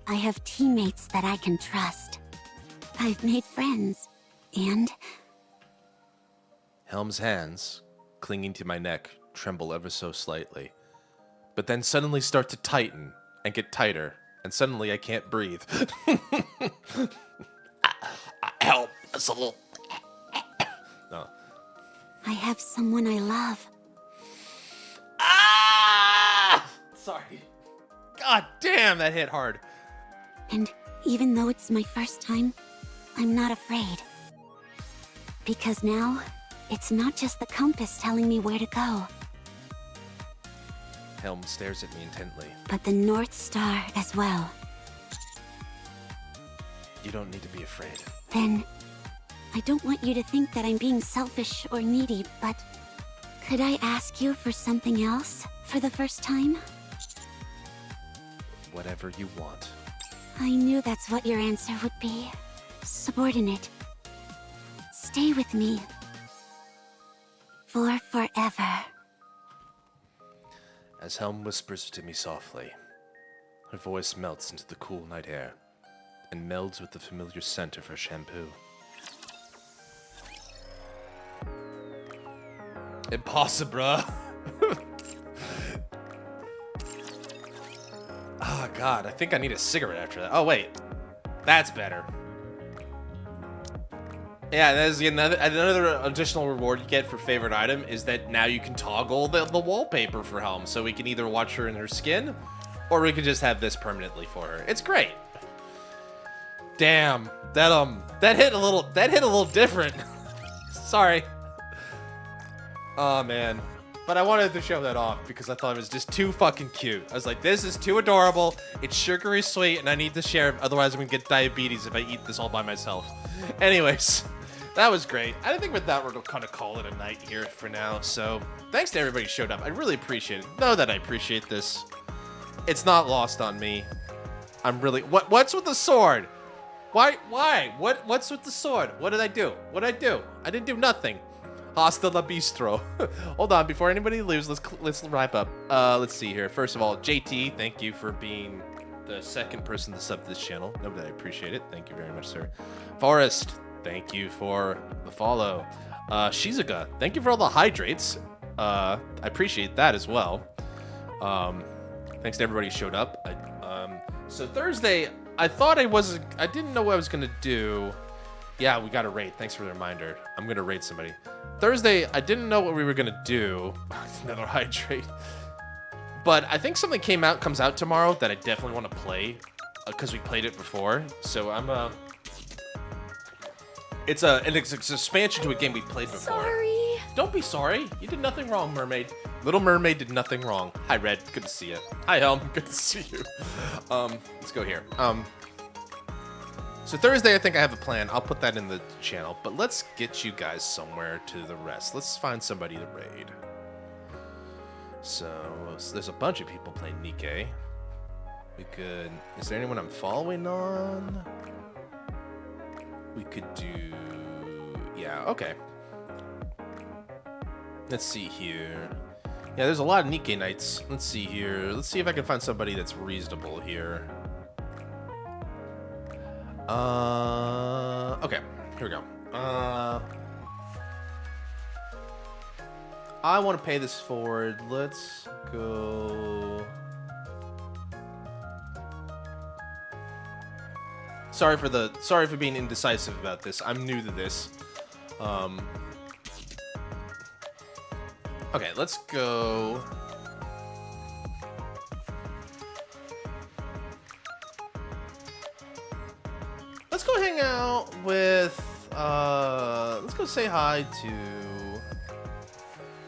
I have teammates that I can trust. I've made friends, and... Helm's hands, clinging to my neck, tremble ever so slightly, but then suddenly start to tighten and get tighter, and suddenly I can't breathe. Help us a little. No. I have someone I love. Ah! Sorry. God damn, that hit hard. And even though it's my first time, I'm not afraid. Because now, it's not just the compass telling me where to go, Helm stares at me intently. but the North Star as well. You don't need to be afraid. Then, I don't want you to think that I'm being selfish or needy, but could I ask you for something else for the first time? Whatever you want. I knew that's what your answer would be. Subordinate. Stay with me. For forever. As Helm whispers to me softly, her voice melts into the cool night air and melds with the familiar scent of her shampoo. Impossible, bruh. Oh god, I think I need a cigarette after that. Oh wait, that's better. Yeah, there's another additional reward you get for favorite item is that now you can toggle the wallpaper for Helm, so we can either watch her in her skin, or we can just have this permanently for her. It's great. Damn, that hit a little different. Sorry. Oh man. But I wanted to show that off because I thought it was just too fucking cute. I was like, this is too adorable. It's sugary sweet and I need to share it. Otherwise I'm gonna get diabetes if I eat this all by myself. Anyways, that was great. I think with that we're gonna kind of call it a night here for now. So thanks to everybody who showed up. I really appreciate it. Know that I appreciate this. It's not lost on me. I'm really, what's with the sword? Why? What's with the sword? What did I do? What did I do? I didn't do nothing. Hasta la bistro. Hold on, before anybody leaves, let's wrap up. Let's see here. First of all, JT, thank you for being the second person to sub to this channel. Know that I appreciate it. Thank you very much, sir. Forrest, thank you for the follow. Shizuka, thank you for all the hydrates. I appreciate that as well. Thanks to everybody who showed up. So Thursday, I didn't know what I was gonna do. Yeah, we got a raid. Thanks for the reminder. I'm gonna raid somebody. Thursday, I didn't know what we were gonna do. Another hydrate. But I think something comes out tomorrow that I definitely want to play because we played it before. So it's an expansion to a game we played before. Sorry. Don't be sorry. You did nothing wrong, Mermaid. Little Mermaid did nothing wrong. Hi, Red. Good to see you. Hi, Helm. Good to see you. Let's go here. So Thursday, I think I have a plan. I'll put that in the channel. But let's get you guys somewhere to the rest. Let's find somebody to raid. So there's a bunch of people playing NIKKE. We could... Is there anyone I'm following on? We could do... Yeah, okay. Let's see here. Yeah, there's a lot of NIKKE nights. Let's see here. Let's see if I can find somebody that's reasonable here. Okay, here we go. I want to pay this forward. Let's go. Sorry for being indecisive about this. I'm new to this. Okay, let's go. Let's go hang out with, let's go say hi to...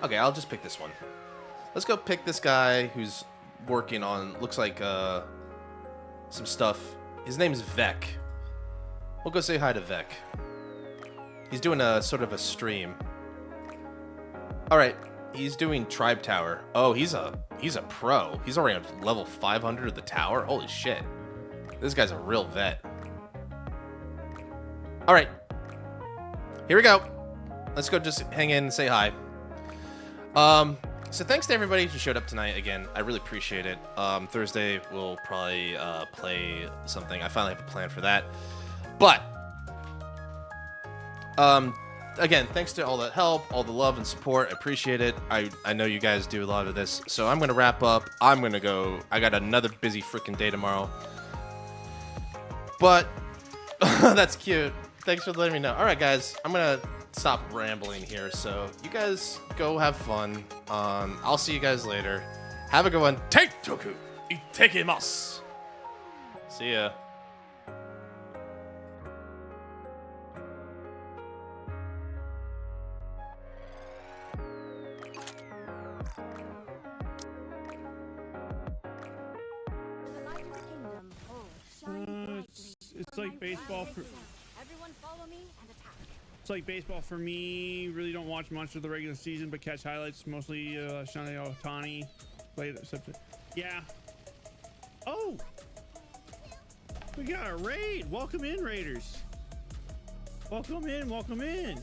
Okay, I'll just pick this one. Let's go pick this guy who's working on, looks like, some stuff. His name's Vec. We'll go say hi to Vec. He's doing a sort of a stream. Alright, he's doing Tribe Tower. Oh, he's a pro. He's already on level 500 of the tower. Holy shit. This guy's a real vet. All right, here we go. Let's go just hang in and say hi. So thanks to everybody who showed up tonight again. I really appreciate it. Thursday we'll probably play something. I finally have a plan for that. But again, thanks to all the help, all the love and support. I appreciate it. I know you guys do a lot of this. So I'm gonna wrap up. I'm gonna go. I got another busy freaking day tomorrow. But that's cute. Thanks for letting me know. All right, guys, I'm gonna stop rambling here. So you guys go have fun. I'll see you guys later. Have a good one. Take toku, itekimasu. See ya. It's like baseball for... Everyone follow me and attack. It's like baseball for me. Really don't watch much of the regular season, but catch highlights. Mostly Shohei Ohtani. Yeah. Oh! We got a raid. Welcome in, Raiders. Welcome in, welcome in.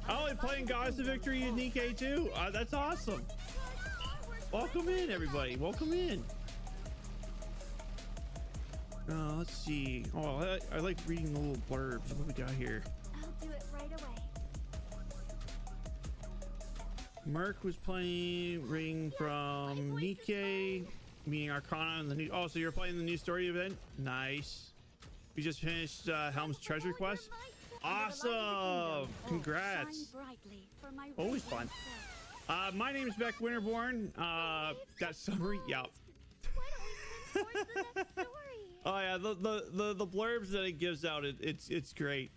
Oh, and playing Gods of Victory in NIKKE too. That's awesome. Welcome in, everybody. Welcome in. Let's see. Oh, I like reading the little blurbs. What we got here? I'll do it right away. Merc was playing Ring from NIKKE, meaning Arcana and the new... Oh, so you're playing the new story event? Nice. We just finished Helm's Treasure Quest. Awesome! Congrats. Always fun. My name is Beck Winterborn. That summary, yeah. Why don't we move towards the next story? Oh yeah, the blurbs that it gives out, it's great.